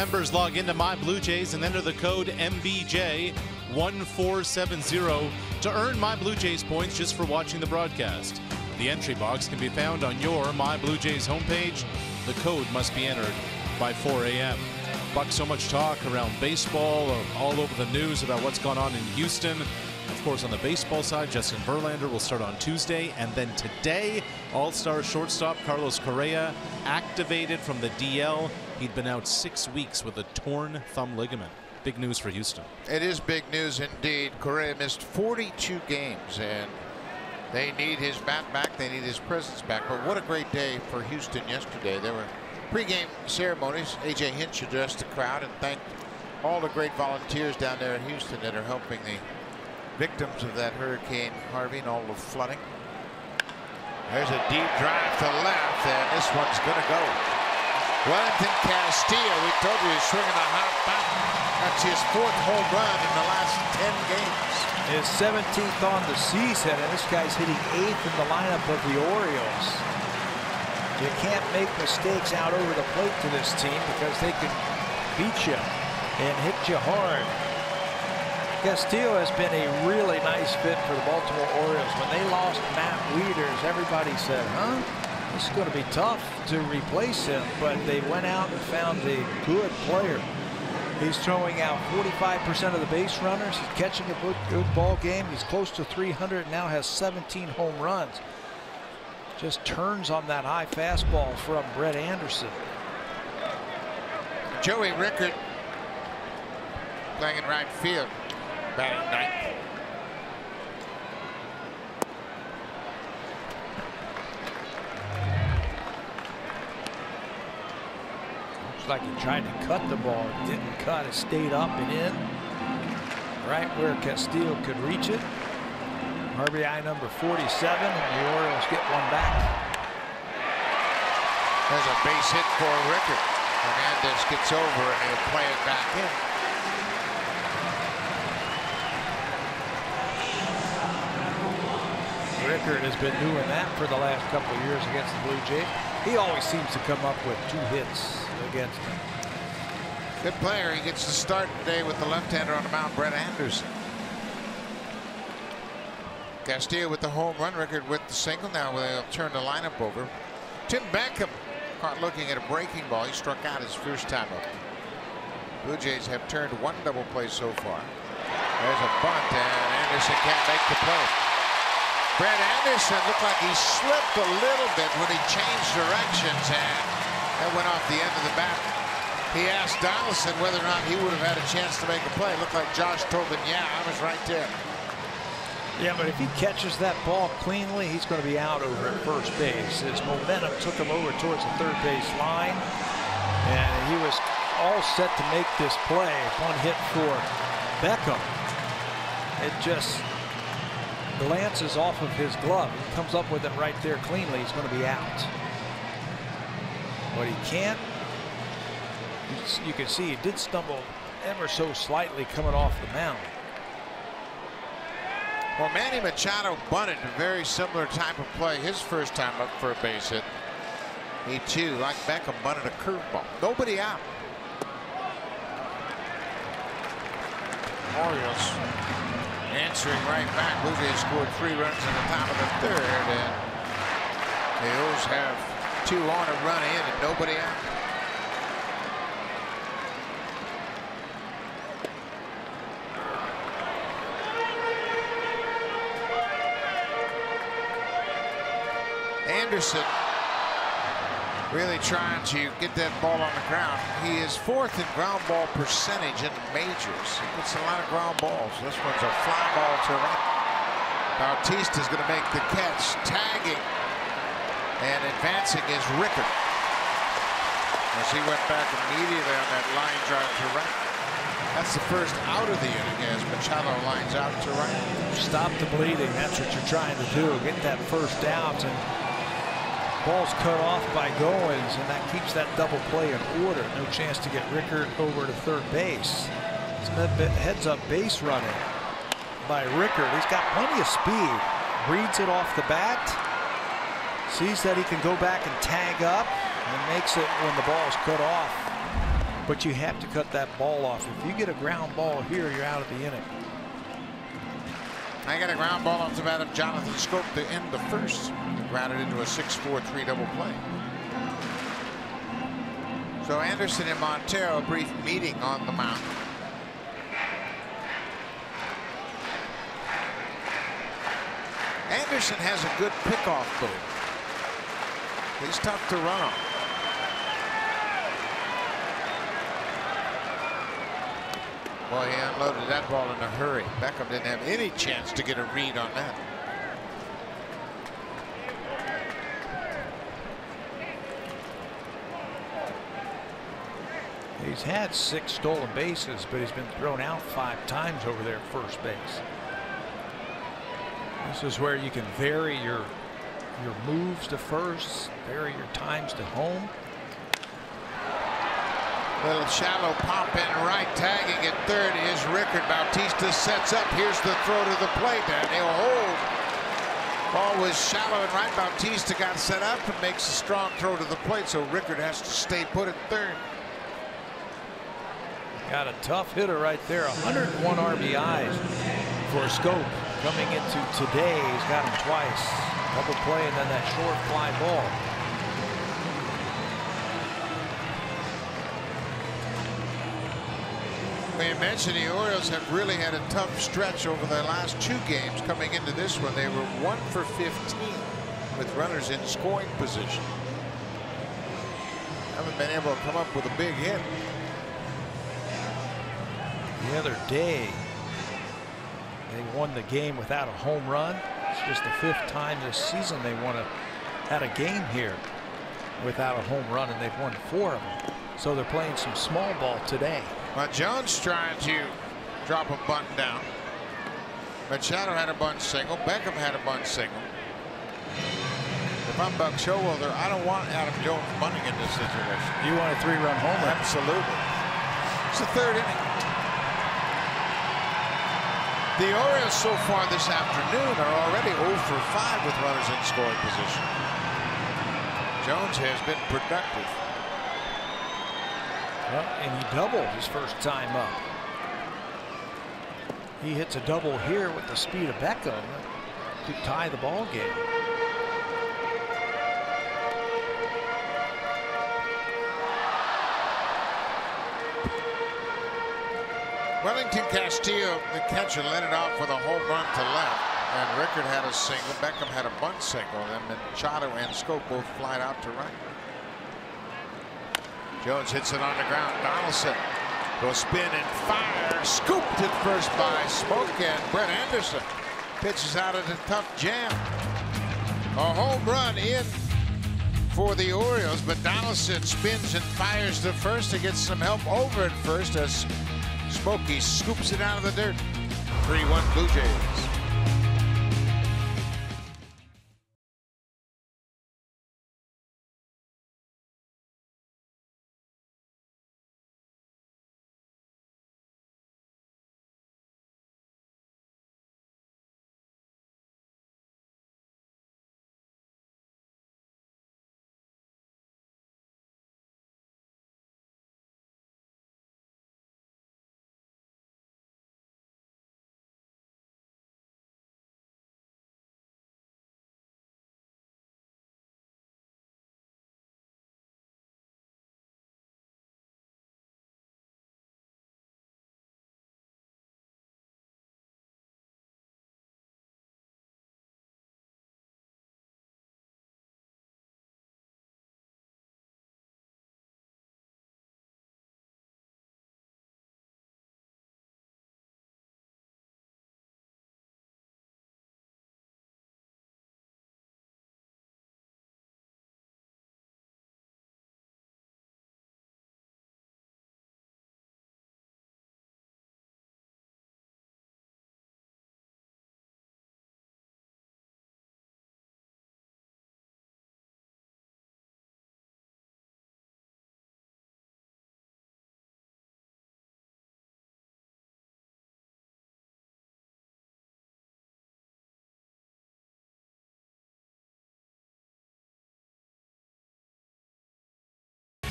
Members log into My Blue Jays and enter the code MBJ1470 to earn My Blue Jays points just for watching the broadcast. The entry box can be found on your My Blue Jays homepage. The code must be entered by 4 a.m. Buck, so much talk around baseball, all over the news about what's gone on in Houston. Of course, on the baseball side, Justin Verlander will start on Tuesday. And then today, all-star shortstop Carlos Correa activated from the DL. He'd been out 6 weeks with a torn thumb ligament. Big news for Houston. It is big news indeed. Correa missed 42 games, and they need his bat back. They need his presence back. But what a great day for Houston yesterday. There were pregame ceremonies. A.J. Hinch addressed the crowd and thanked all the great volunteers down there in Houston that are helping the victims of that Hurricane Harvey and all the flooding. There's a deep drive to left, and this one's going to go. Wellington Castillo, we told you he's swinging a hot bat. That's his 4th home run in the last 10 games. His 17th on the season, and this guy's hitting 8th in the lineup of the Orioles. You can't make mistakes out over the plate to this team because they can beat you and hit you hard. Castillo has been a really nice fit for the Baltimore Orioles. When they lost Matt Wieters, everybody said, huh? This is going to be tough to replace him, but they went out and found a good player. He's throwing out 45% of the base runners. He's catching a good ball game. He's close to 300, now has 17 home runs. Just turns on that high fastball from Brett Anderson. Joey Rickard playing in right field, batting 9th. Like he tried to cut the ball. It didn't cut. It stayed up and in. Right where Castillo could reach it. RBI number 47. And the Orioles get one back. There's a base hit for Rickard. Hernandez gets over and he'll play it back in. Rickard has been doing that for the last couple of years against the Blue Jays. He always seems to come up with 2 hits against him. Good player. He gets to start today with the left-hander on the mound, Brett Anderson. Castillo with the home run, Rickard with the single. Now they'll turn the lineup over. Tim Beckham caught looking at a breaking ball. He struck out his first time up. Blue Jays have turned 1 double play so far. There's a bunt, and Anderson can't make the play. Brett Anderson looked like he slipped a little bit when he changed directions, and that went off the end of the bat. He asked Donaldson whether or not he would have had a chance to make a play. It looked like Josh told him, yeah, I was right there. Yeah, but if he catches that ball cleanly, he's going to be out over at first base. His momentum took him over towards the third base line, and he was all set to make this play. One hit for Beckham. It just glances off of his glove. He comes up with it right there cleanly. He's going to be out. But he can't. You can see he did stumble ever so slightly coming off the mound. Well, Manny Machado bunted a very similar type of play his first time up for a base hit. He too, like Beckham, bunted a curveball. Nobody out. Orioles answering right back. Blue Jays scored 3 runs in the top of the third, and the O's have 2 on a run in and nobody out. Anderson really trying to get that ball on the ground. He is 4th in ground ball percentage in the majors. He gets a lot of ground balls. This one's a fly ball to right. Bautista's going to make the catch. Tagging and advancing is Rickard, as he went back immediately on that line drive to right. That's the first out of the inning as Machado lines out to right. Stop the bleeding. That's what you're trying to do. Get that first out, and ball's cut off by Goins, and that keeps that double play in order. No chance to get Rickard over to third base. It's a heads up base running by Rickard. He's got plenty of speed. Reads it off the bat. Sees that he can go back and tag up, and makes it when the ball is cut off. But you have to cut that ball off. If you get a ground ball here, you're out of the inning. I got a ground ball off the bat of Jonathan Scope to end the first. Grounded into a 6-4-3 double play. So Anderson and Montero, a brief meeting on the mound. Anderson has a good pickoff move. He's tough to run on. Boy, he unloaded that ball in a hurry. Beckham didn't have any chance to get a read on that. He's had 6 stolen bases, but he's been thrown out 5 times over there at first base. This is where you can vary your moves to first, vary your times to home. Little shallow pop in right, tagging at third is Rickard. Bautista sets up. Here's the throw to the plate, and he'll hold. Ball was shallow and right. Bautista got set up and makes a strong throw to the plate, so Rickard has to stay put at third. Got a tough hitter right there. 101 RBIs for Scope coming into today. He's got him twice. Double play and then that short fly ball. We mentioned the Orioles have really had a tough stretch over their last 2 games. Coming into this one, they were 1 for 15 with runners in scoring position. Haven't been able to come up with a big hit. The other day, they won the game without a home run. It's just the 5th time this season they had a game here without a home run, and they've won 4 of them. So they're playing some small ball today. Well, Jones trying to drop a bunt down. Machado had a bunt single. Beckham had a bunt single. If I'm Buck Showalter, I don't want Adam Jones bunting in this situation. You want a 3-run homer? Absolutely. It's the 3rd inning. The Orioles so far this afternoon are already 0 for 5 with runners in scoring position. Jones has been productive. Well, and he doubled his first time up. He hits a double here with the speed of Beckham to tie the ball game. Wellington Castillo, the catcher, led it off with a home run to left, and Rickard had a single. Beckham had a bunt single, and Machado and Scope both flied out to right. Jones hits it on the ground. Donaldson will spin and fire. Scooped at first by Smoke, and Brett Anderson Pitches out at a tough jam. A home run in for the Orioles, but Donaldson spins and fires to first to get some help over at first as Smokey scoops it out of the dirt. 3-1 Blue Jays.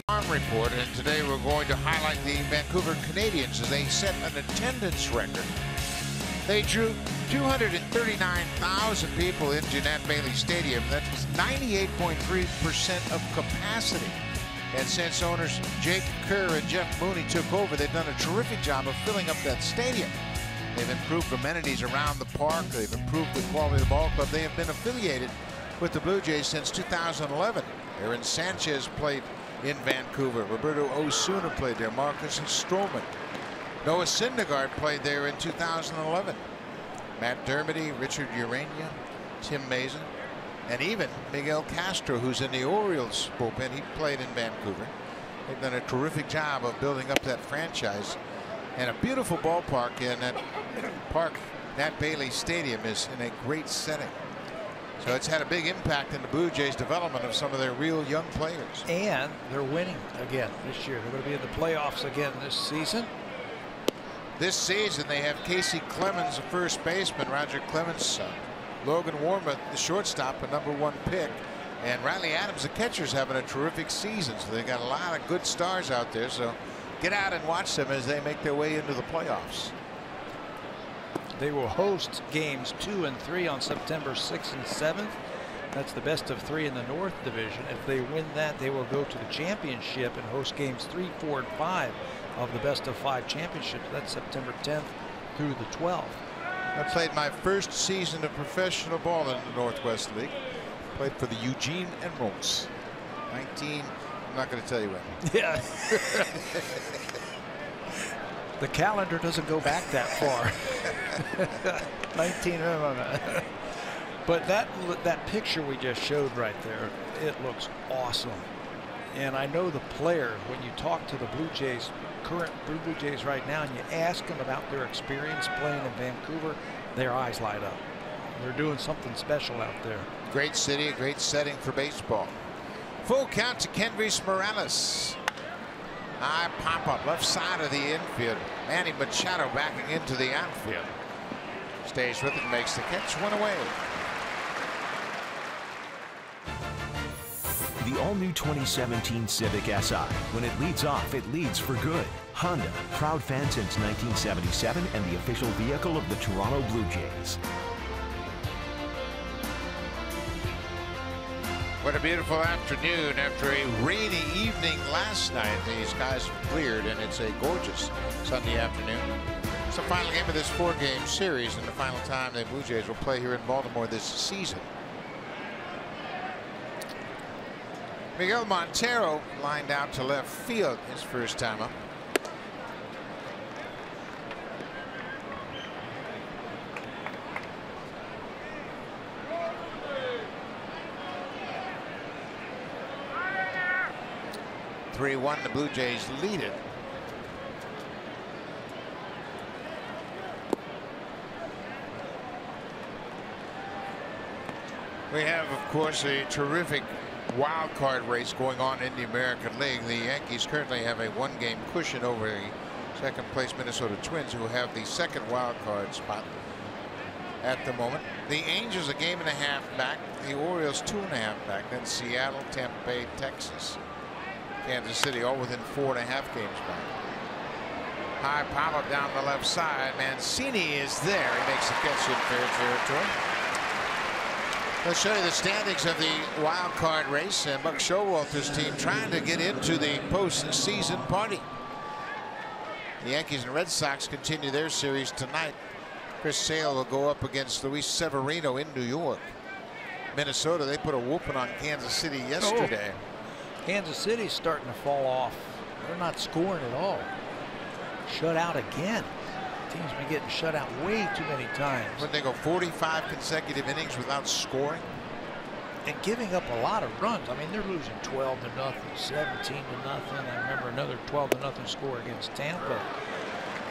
Farm report, and today we're going to highlight the Vancouver Canadians as they set an attendance record. They drew 239,000 people into Nat Bailey Stadium. That's 98.3% of capacity. And since owners Jake Kerr and Jeff Mooney took over, they've done a terrific job of filling up that stadium. They've improved amenities around the park. They've improved the quality of the ball club. They have been affiliated with the Blue Jays since 2011. Aaron Sanchez played in Vancouver. Roberto Osuna played there. Marcus Stroman. Noah Syndergaard played there in 2011. Matt Dermody, Richard Urania, Tim Mason, and even Miguel Castro, who's in the Orioles bullpen. He played in Vancouver. They've done a terrific job of building up that franchise. And a beautiful ballpark in that park. Nat Bailey Stadium is in a great setting. So it's had a big impact in the Blue Jays' development of some of their real young players. And they're winning again this year. They're going to be in the playoffs again this season. This season they have Casey Clemens, the first baseman, Roger Clemens, Logan Warmoth, the shortstop, a #1 pick, and Riley Adams, the catcher's having a terrific season. So they got a lot of good stars out there. So get out and watch them as they make their way into the playoffs. They will host games 2 and 3 on September 6th and 7th. That's the best of 3 in the North Division. If they win that, they will go to the championship and host games 3, 4, and 5 of the best of 5 championships. That's September 10th through the 12th. I played my first season of professional ball in the Northwest League. Played for the Eugene Emeralds. I'm not going to tell you when. Yeah. The calendar doesn't go back that far. 19. But that picture we just showed right there, it looks awesome. And I know the player, when you talk to the Blue Jays, current Blue Jays right now, and you ask them about their experience playing in Vancouver, their eyes light up. They're doing something special out there. Great city, a great setting for baseball. Full count to Kendrys Morales. High pop-up left side of the infield. Manny Machado backing into the outfield. Stays with it, makes the catch, 1 away. The all-new 2017 Civic Si. When it leads off, it leads for good. Honda, proud fan since 1977 and the official vehicle of the Toronto Blue Jays. What a beautiful afternoon after a rainy evening last night. The skies have cleared and it's a gorgeous Sunday afternoon. It's the final game of this 4-game series and the final time the Blue Jays will play here in Baltimore this season. Miguel Montero lined out to left field his first time up. 3-1. The Blue Jays lead it. We have, of course, a terrific wild card race going on in the American League. The Yankees currently have a 1-game cushion over the second place Minnesota Twins, who have the second wild card spot at the moment. The Angels a 1.5 games back. The Orioles 2.5 back. Then Seattle, Tampa Bay, Texas, Kansas City, all within 4.5 games back. High power down the left side. Mancini is there. He makes the catch in fair territory. Let's show you the standings of the wild card race, and Buck Showalter's team trying to get into the postseason party. The Yankees and Red Sox continue their series tonight. Chris Sale will go up against Luis Severino in New York. Minnesota, they put a whooping on Kansas City yesterday. Oh. Kansas City's starting to fall off. They're not scoring at all. Shut out again. Team's been getting shut out way too many times. When they go 45 consecutive innings without scoring and giving up a lot of runs. I mean, they're losing 12-0, 17-0. I remember another 12-0 score against Tampa.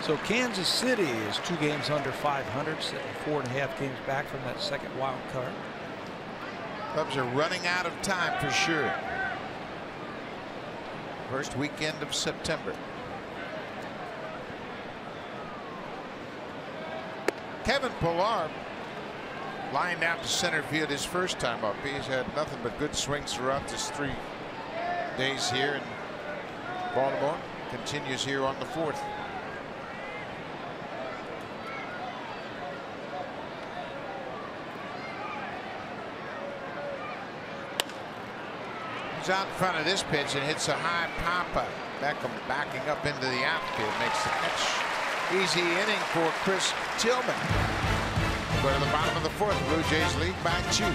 So Kansas City is 2 games under 500, sitting 4.5 games back from that second wild card. Cubs are running out of time for sure. First weekend of September. Kevin Pillar lined out to center field his first time up. He's had nothing but good swings throughout his 3 days here in Baltimore. Continues here on the 4th. He's out in front of this pitch and hits a high pop-up. Beckham backing up into the outfield, makes the catch. Easy inning for Chris Tillman. Go to the bottom of the 4th. Blue Jays lead by 2.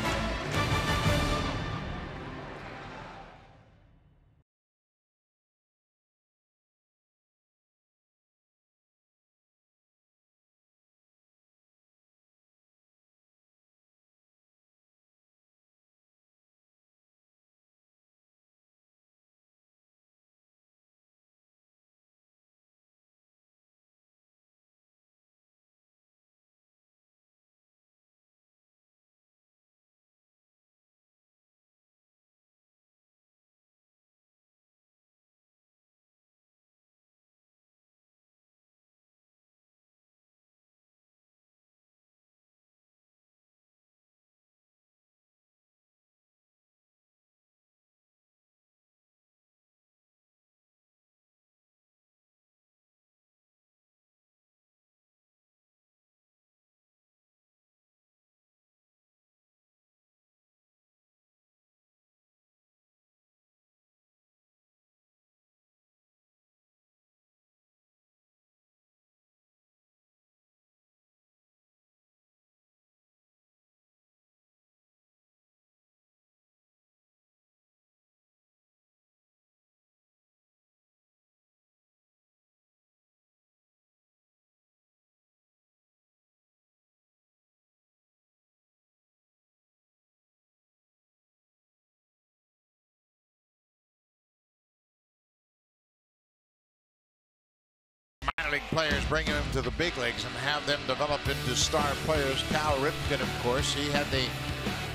Minor league players, bringing them to the big leagues and have them develop into star players. Cal Ripken, of course, he had the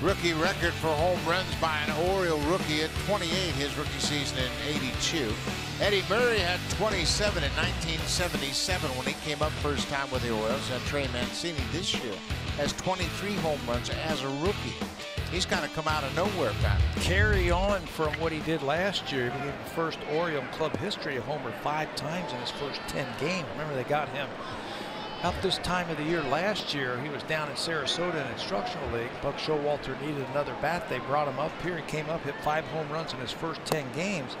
rookie record for home runs by an Oriole rookie at 28 his rookie season in '82. Eddie Murray had 27 in 1977 when he came up first time with the Orioles. And Trey Mancini this year has 23 home runs as a rookie. He's kind of come out of nowhere, Pat. Carry on from what he did last year. He became the first Oriole in club history to homer 5 times in his first 10 games. Remember, they got him about this time of the year last year. He was down in Sarasota in instructional league. Buck Showalter needed another bat. They brought him up here. He came up, hit 5 home runs in his first 10 games.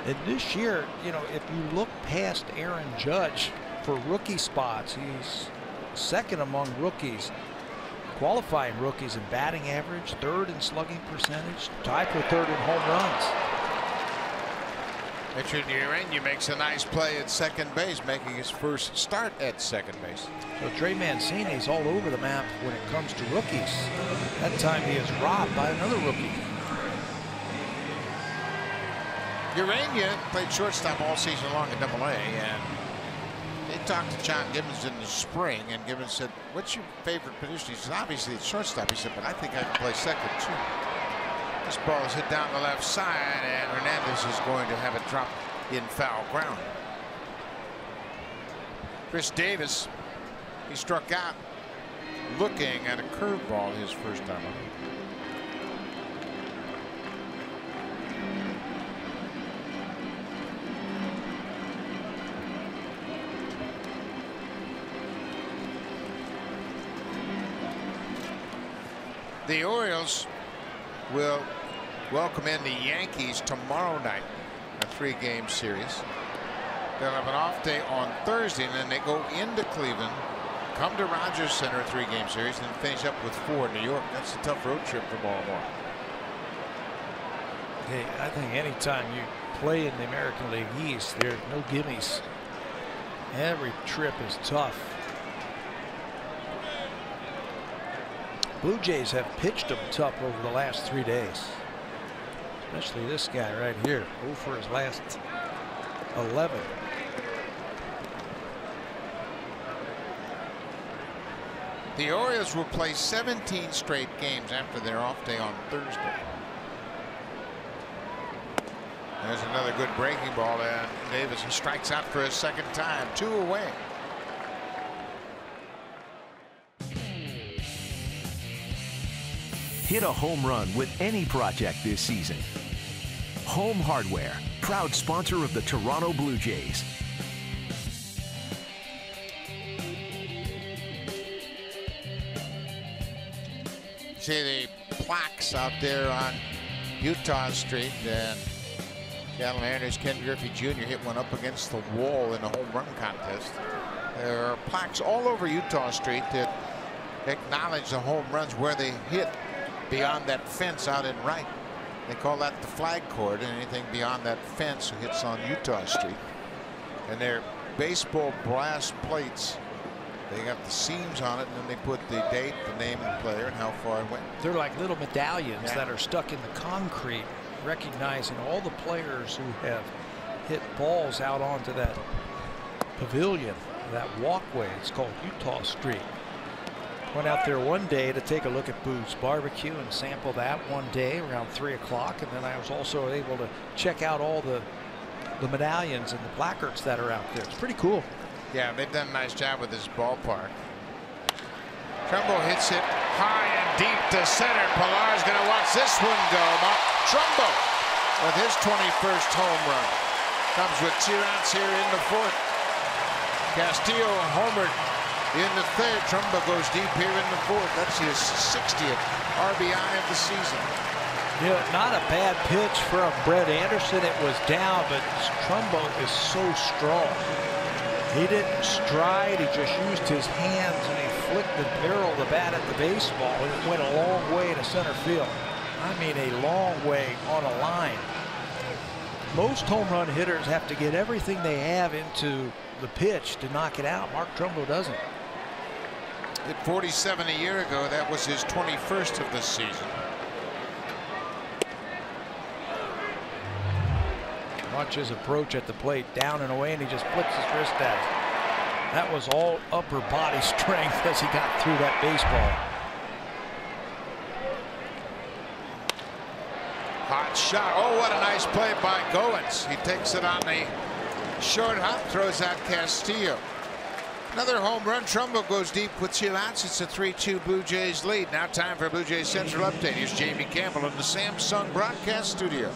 And this year, you know, if you look past Aaron Judge for rookie spots, he's second among rookies, qualifying rookies in batting average, 3rd in slugging percentage, tied for 3rd in home runs. Richard Urania makes a nice play at second base, making his first start at second base. So Trey Mancini's all over the map when it comes to rookies. That time he is robbed by another rookie. Urania played shortstop all season long in Double-A, and they talked to John Gibbons in the spring, and Gibbons said, "What's your favorite position?" He said, "Obviously it's shortstop." He said, "But I think I can play second too." This ball is hit down the left side, and Hernandez is going to have it drop in foul ground. Chris Davis, he struck out looking at a curveball his first time up. The Orioles will welcome in the Yankees tomorrow night, a 3-game series. They'll have an off day on Thursday, and then they go into Cleveland, come to Rogers Center, a 3-game series, and then finish up with 4 in New York. That's a tough road trip for Baltimore. Hey, I think anytime you play in the American League East, there are no gimmies. Every trip is tough. Blue Jays have pitched them tough over the last 3 days. Especially this guy right here. 0 for his last 11. The Orioles will play 17 straight games after their off day on Thursday. There's another good breaking ball, and Davis strikes out for a second time. 2 away. Hit a home run with any project this season. Home Hardware, proud sponsor of the Toronto Blue Jays. See the plaques out there on Utah Street, and Seattle Mariners Ken Griffey Jr. hit one up against the wall in a home run contest. There are plaques all over Utah Street that acknowledge the home runs where they hit beyond that fence out in right. They call that the flag court, and anything beyond that fence hits on Utah Street. And they're baseball brass plates. They got the seams on it, and then they put the date, the name of the player, and how far it went. They're like little medallions that are stuck in the concrete, recognizing all the players who have hit balls out onto that pavilion, that walkway. It's called Utah Street. Went out there one day to take a look at Boo's Barbecue and sample that one day around 3 o'clock, and then I was also able to check out all the medallions and the placards that are out there. It's pretty cool. Yeah, they've done a nice job with this ballpark. Trumbo hits it high and deep to center. Pilar's going to watch this one go. Trumbo with his 21st home run. Comes with 2 outs here in the 4th. Castillo homered in the 3rd. Trumbo goes deep here in the 4th. That's his 60th RBI of the season. You know, not a bad pitch from Brett Anderson. It was down, but Trumbo is so strong. He didn't stride. He just used his hands, and he flicked the barrel of the bat at the baseball, and it went a long way to center field. I mean, a long way on a line. Most home run hitters have to get everything they have into the pitch to knock it out. Mark Trumbo doesn't. Hit 47 a year ago. That was his 21st of the season. Watch his approach at the plate, down and away, and he just flips his wrist at it. That was all upper body strength as he got through that baseball. Hot shot. Oh, what a nice play by Goins. He takes it on the short hop, throws out Castillo. Another home run. Trumbo goes deep with 2 outs. It's a 3-2 Blue Jays lead. Now time for Blue Jays Central Update. Here's Jamie Campbell in the Samsung broadcast studio.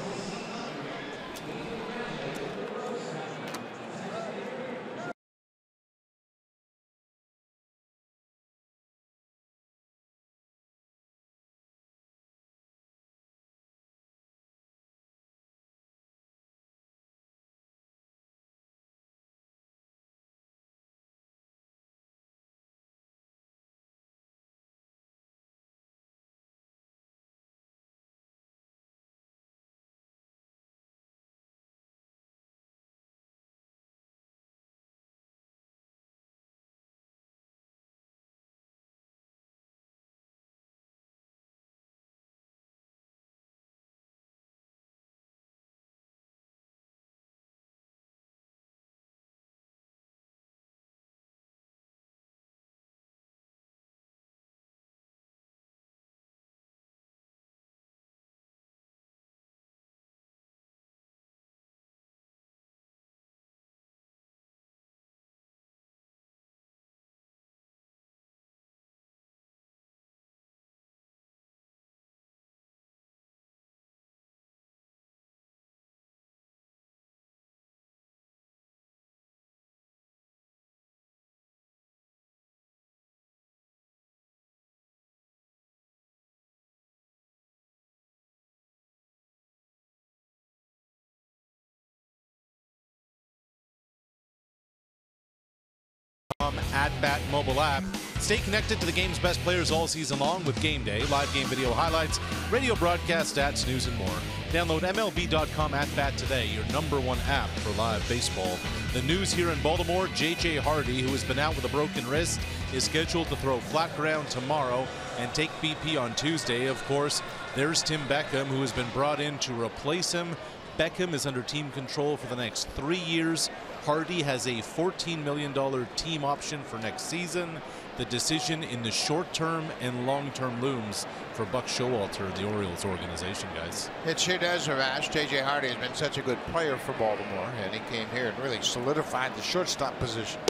At Bat mobile app. Stay connected to the game's best players all season long with Game Day, live game video highlights, radio broadcast, stats, news, and more. Download MLB.com At Bat today, your #1 app for live baseball. The news here in Baltimore, J.J. Hardy, who has been out with a broken wrist, is scheduled to throw flat ground tomorrow and take BP on Tuesday. Of course, there's Tim Beckham, who has been brought in to replace him. Beckham is under team control for the next 3 years. Hardy has a $14 million team option for next season. The decision in the short term and long term looms for Buck Showalter, the Orioles organization, guys. It sure does, Ravash. J.J. Hardy has been such a good player for Baltimore, and he came here and really solidified the shortstop position.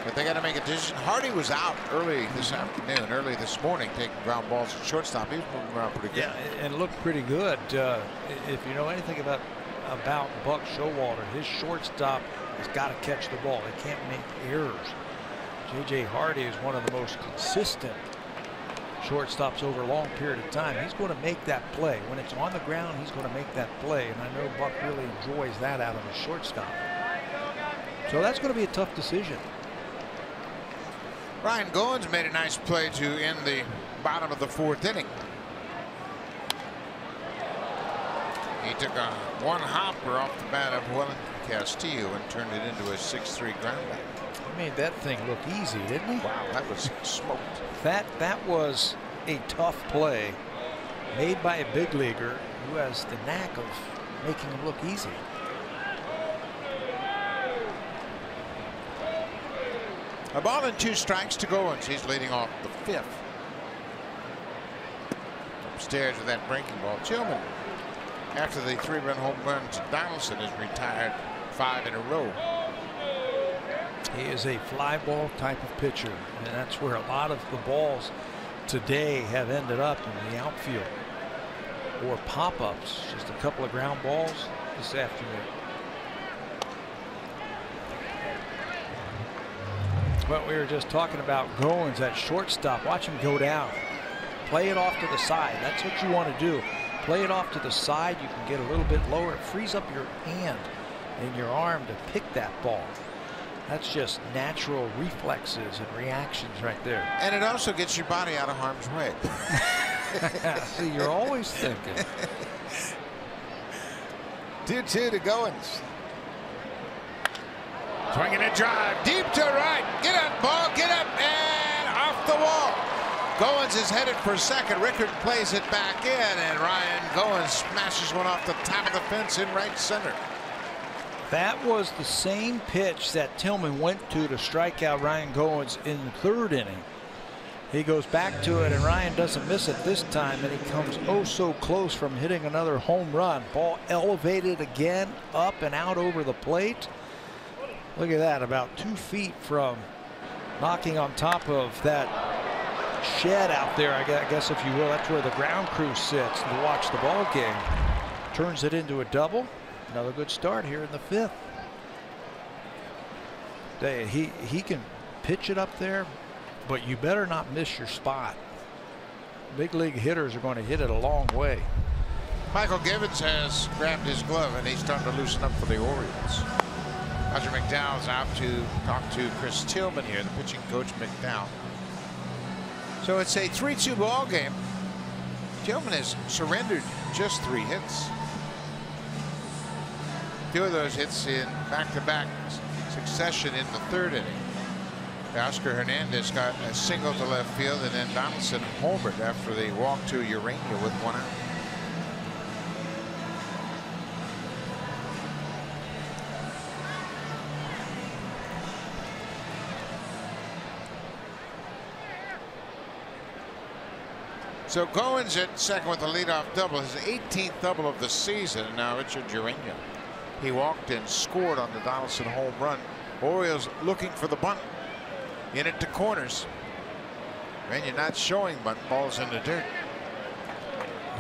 But they got to make a decision. Hardy was out early this afternoon, early this morning, taking ground balls at shortstop. He was moving around pretty good. Yeah, and looked pretty good. If you know anything about Buck Showalter, his shortstop has got to catch the ball. They can't make errors. J.J. Hardy is one of the most consistent shortstops over a long period of time. He's going to make that play. When it's on the ground, he's going to make that play. And I know Buck really enjoys that out of his shortstop. So that's going to be a tough decision. Ryan Goins made a nice play to end the bottom of the 4th inning. He took a one-hopper off the bat of Wellington Castillo and turned it into a 6-3 ground ball. He made that thing look easy, didn't he? Wow, that was smoked. That was a tough play made by a big leaguer who has the knack of making him look easy. A ball and 2 strikes to Goins. He's leading off the 5th. Upstairs with that breaking ball. Tillman, after the 3-run home run to Donaldson, has retired 5 in a row. He is a fly ball type of pitcher, and that's where a lot of the balls today have ended up in the outfield, or pop-ups. Just a couple of ground balls this afternoon. But we were just talking about Goins at shortstop. Watch him go down. Play it off to the side. That's what you want to do. Play it off to the side. You can get a little bit lower. It frees up your hand and your arm to pick that ball. That's just natural reflexes and reactions right there. And it also gets your body out of harm's way. See, you're always thinking. 2-2 to Goins. Swinging a drive deep to right. Get up, ball, get up, and off the wall. Goins is headed for second. Rickard plays it back in, and Ryan Goins smashes one off the top of the fence in right center. That was the same pitch that Tillman went to strike out Ryan Goins in the 3rd inning. He goes back to it, and Ryan doesn't miss it this time, and he comes oh so close from hitting another home run. Ball elevated again, up and out over the plate. Look at that, about 2 feet from knocking on top of that shed out there, I guess, if you will. That's where the ground crew sits to watch the ball game. Turns it into a double. Another good start here in the 5th. He can pitch it up there, but you better not miss your spot. Big league hitters are going to hit it a long way. Michael Gibbons has grabbed his glove, and he's starting to loosen up for the Orioles. Roger McDowell's out to talk to Chris Tillman here, the pitching coach McDowell. So it's a 3-2 ball game. Tillman has surrendered just 3 hits. 2 of those hits in back-to-back succession in the 3rd inning. Oscar Hernandez got a single to left field, and then Donaldson homered after they walked to Urania with 1 out. So Goins at second with a leadoff double, his 18th double of the season. Now Richard Urania. He walked and scored on the Donaldson home run. Orioles looking for the bunt. In it to corners. Urania not showing, but balls in the dirt.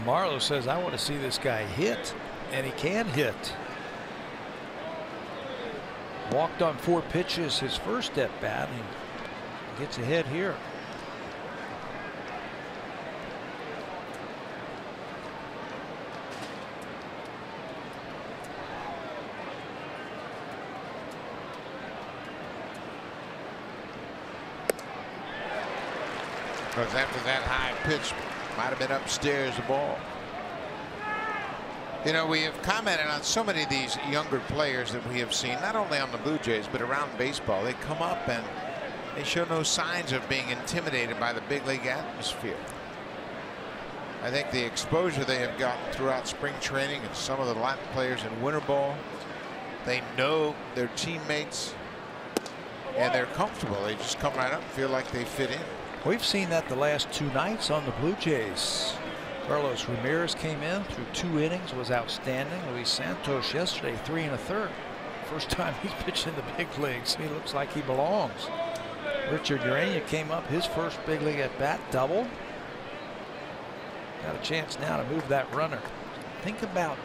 Marlo says, I want to see this guy hit, and he can hit. Walked on 4 pitches his first at bat. He gets ahead here. Because after that high pitch, might have been upstairs the ball. You know, we have commented on so many of these younger players that we have seen, not only on the Blue Jays, but around baseball. They come up and they show no signs of being intimidated by the big league atmosphere. I think the exposure they have gotten throughout spring training and some of the Latin players in winter ball, they know their teammates and they're comfortable. They just come right up and feel like they fit in. We've seen that the last 2 nights on the Blue Jays. Carlos Ramirez came in through 2 innings, was outstanding. Luis Santos yesterday 3 1/3. First time he's pitched in the big leagues. He looks like he belongs. Richard Urania came up his first big league at bat, double. Got a chance now to move that runner. Think about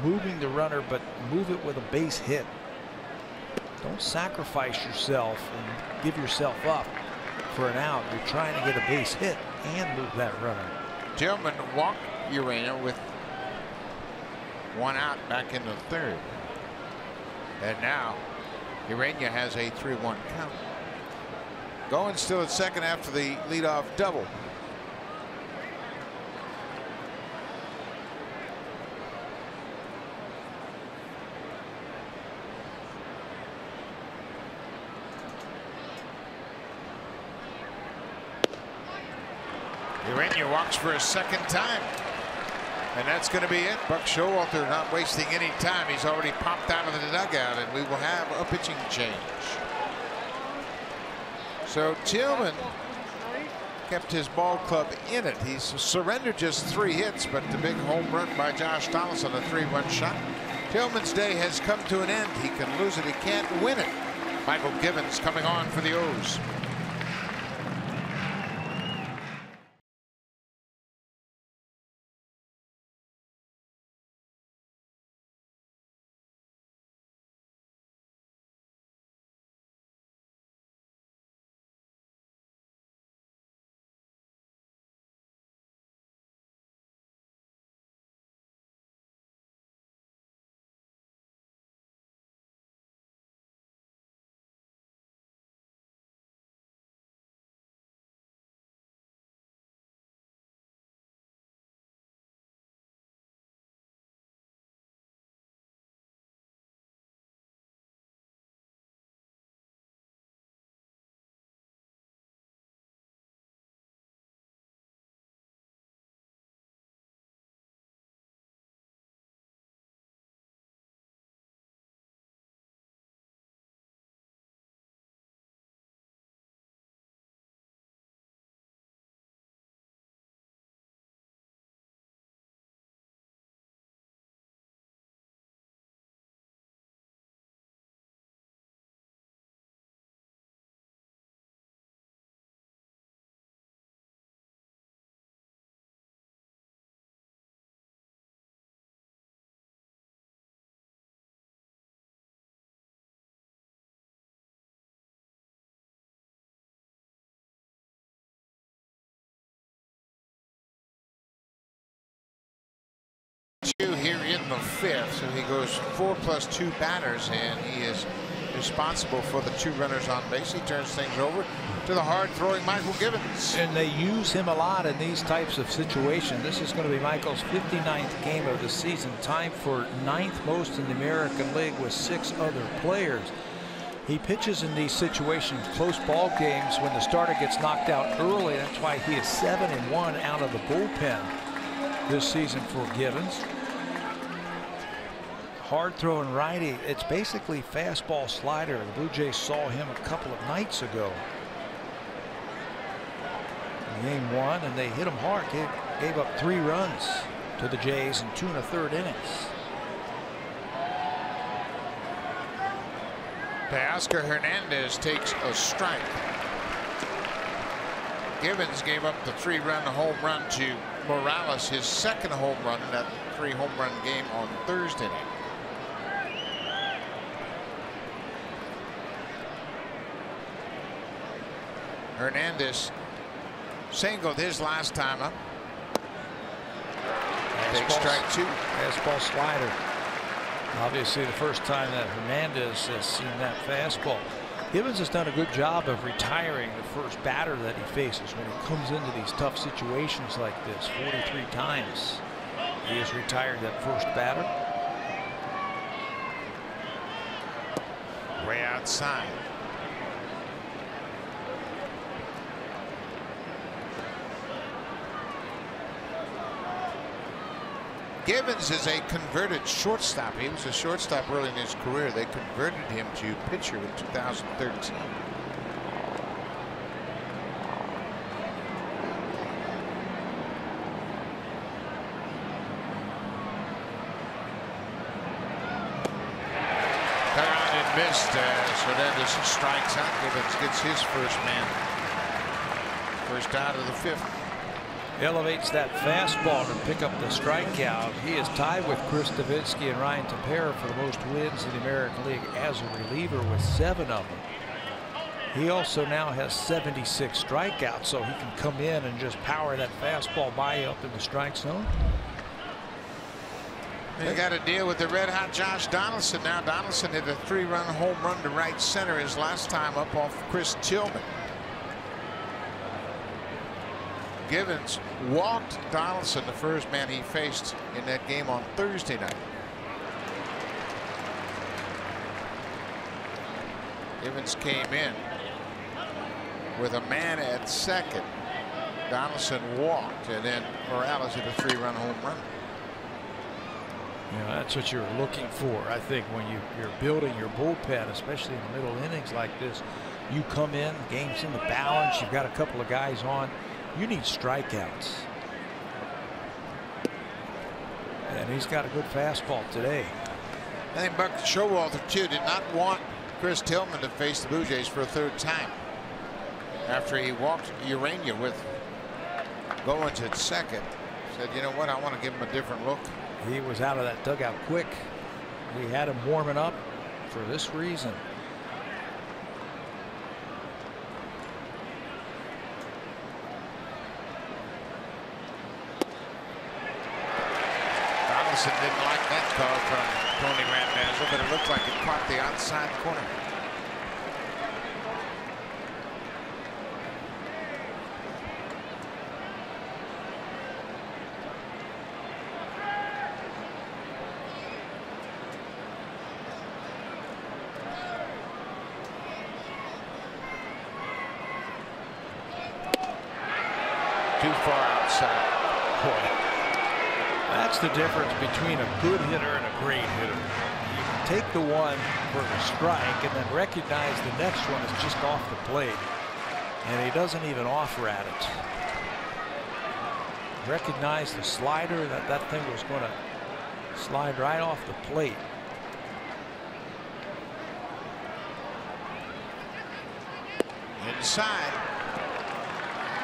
moving the runner, but move it with a base hit. Don't sacrifice yourself and give yourself up for an out. You're trying to get a base hit and move that runner. Tillman walked Urania with 1 out back in the 3rd. And now Urania has a 3-1 count. Going still at second after the leadoff double. Urania walks for a 2nd time. And that's going to be it. Buck Showalter not wasting any time. He's already popped out of the dugout, and we will have a pitching change. So Tillman kept his ball club in it. He's surrendered just 3 hits, but the big home run by Josh Donaldson, a 3-1 shot. Tillman's day has come to an end. He can lose it. He can't win it. Michael Givens coming on for the O's. Here in the 5th, so he goes 4+2 batters, and he is responsible for the 2 runners on base. He turns things over to the hard-throwing Michael Givens. And they use him a lot in these types of situations. This is going to be Michael's 59th game of the season, tied for 9th most in the American League with 6 other players. He pitches in these situations, close ball games, when the starter gets knocked out early. That's why he is 7-1 out of the bullpen this season for Givens. Hard throwing righty. It's basically fastball slider. The Blue Jays saw him a couple of nights ago. Game 1, and they hit him hard. Gave up 3 runs to the Jays in 2 1/3 innings. Teoscar Hernandez takes a strike. Givens gave up the 3-run home run to Morales, his 2nd home run in that 3-home run game on Thursday night. Hernandez singled his last time up. Takes strike 2. Fastball slider. Obviously the first time that Hernandez has seen that fastball. Gibbons has done a good job of retiring the first batter that he faces when he comes into these tough situations like this. 43 times he has retired that first batter. Way outside. Gibbons is a converted shortstop. He was a shortstop early in his career. They converted him to pitcher in 2013. Cut out and missed, so then as he strikes out, Gibbons gets his first out of the 5th. Elevates that fastball to pick up the strikeout. He is tied with Chris Davidsky and Ryan Tepera for the most wins in the American League as a reliever with 7 of them. He also now has 76 strikeouts, so he can come in and just power that fastball by you up in the strike zone. You got to deal with the red-hot Josh Donaldson now. Donaldson hit a 3-run home run to right center his last time up off Chris Tillman. Gibbons walked Donaldson, the first man he faced in that game on Thursday night. Gibbons came in with a man at second. Donaldson walked, and then Morales hit a 3-run home run. You know, that's what you're looking for, I think, when you're building your bullpen, especially in the middle innings like this. You come in, the game's in the balance, you've got a couple of guys on. You need strikeouts. And he's got a good fastball today. I think Buck Showalter, too, did not want Chris Tillman to face the Blue Jays for a 3rd time. After he walked Urania with Goins at second. Said, you know what, I want to give him a different look. He was out of that dugout quick. We had him warming up for this reason. Didn't like that call from Tony Randazzo, but it looked like it caught the outside corner. Too far outside. Boy. That's the difference between a good hitter and a great hitter. You can take the one for the strike and then recognize the next one is just off the plate. And he doesn't even offer at it. Recognize the slider, that thing was going to slide right off the plate. Inside.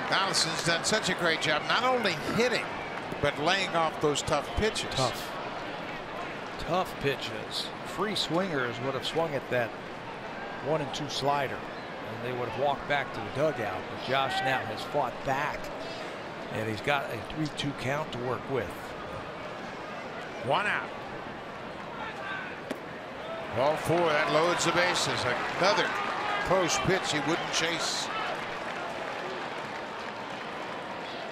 Donaldson's done such a great job not only hitting but laying off those tough pitches. Tough pitches. Free swingers would have swung at that 1 and 2 slider and they would have walked back to the dugout, but Josh now has fought back and he's got a 3-2 count to work with. 1 out. Ball 4, that loads the bases. Another close pitch he wouldn't chase.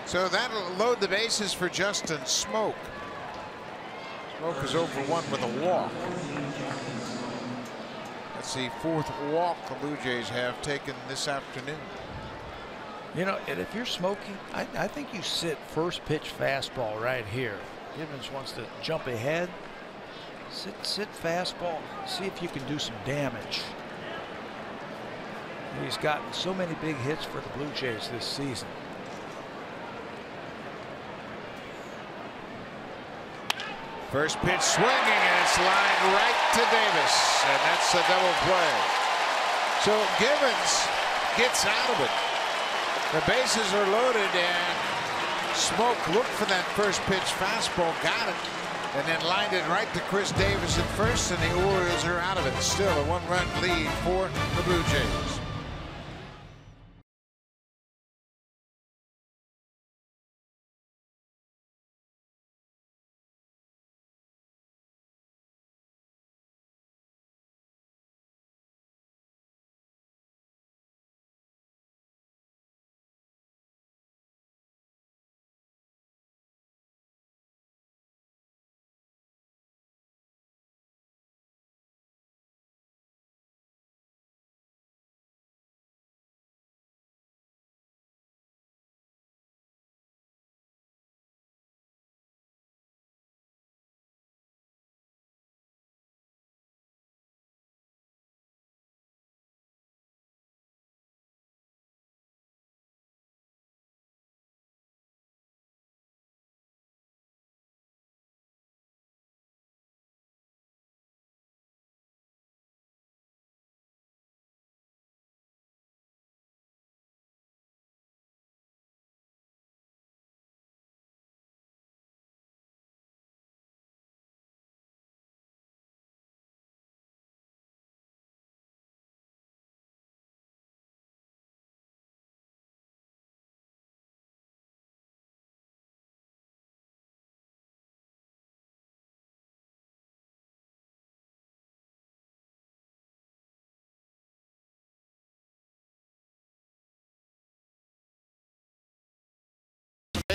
So that'll load the bases for Justin Smoke. Smoke is 0 for 1 with a walk. That's the 4th walk the Blue Jays have taken this afternoon. You know, and if you're Smokey, I think you sit first pitch fastball right here. Gibbons wants to jump ahead. Sit fastball. See if you can do some damage. He's gotten so many big hits for the Blue Jays this season. First pitch swinging, and it's lined right to Davis, and that's a double play. So Gibbons gets out of it. The bases are loaded, and Smoke looked for that first pitch fastball, got it, and then lined it right to Chris Davis at first, and the Orioles are out of it. Still a 1-run lead for the Blue Jays.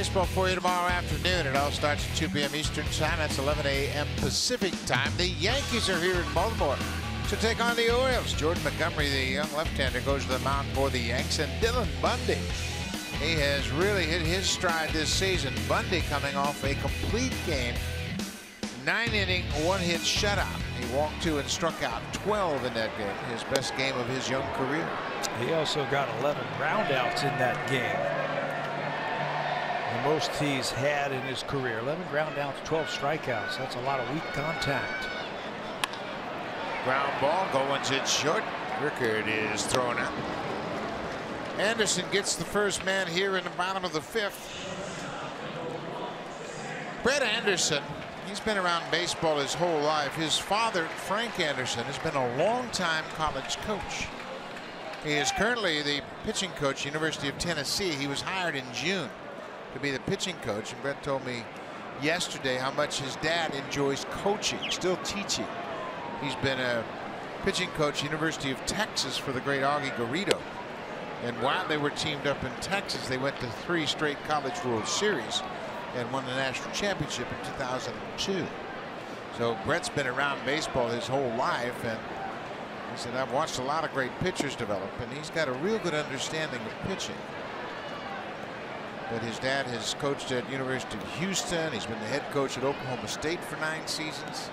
baseball for you tomorrow afternoon. It all starts at 2 p.m. Eastern Time. That's 11 a.m. Pacific Time. The Yankees are here in Baltimore to take on the Orioles. Jordan Montgomery, the young left-hander, goes to the mound for the Yanks. And Dylan Bundy, he has really hit his stride this season. Bundy coming off a complete game, 9-inning, one-hit shutout. He walked 2 and struck out 12 in that game. His best game of his young career. He also got 11 groundouts in that game. The most he's had in his career. 11 groundouts, 12 strikeouts. That's a lot of weak contact. Ground ball, Goins hit short. Rickard is thrown out. Anderson gets the first man here in the bottom of the 5th. Brett Anderson, he's been around baseball his whole life. His father, Frank Anderson, has been a long-time college coach. He is currently the pitching coach, University of Tennessee. He was hired in June to be the pitching coach, and Brett told me yesterday how much his dad enjoys coaching, still teaching. He's been a pitching coach, University of Texas, for the great Augie Garrido. And while they were teamed up in Texas, they went to 3 straight College World Series and won the national championship in 2002. So Brett's been around baseball his whole life, and he said, I've watched a lot of great pitchers develop, and he's got a real good understanding of pitching. But his dad has coached at University of Houston. He's been the head coach at Oklahoma State for 9 seasons.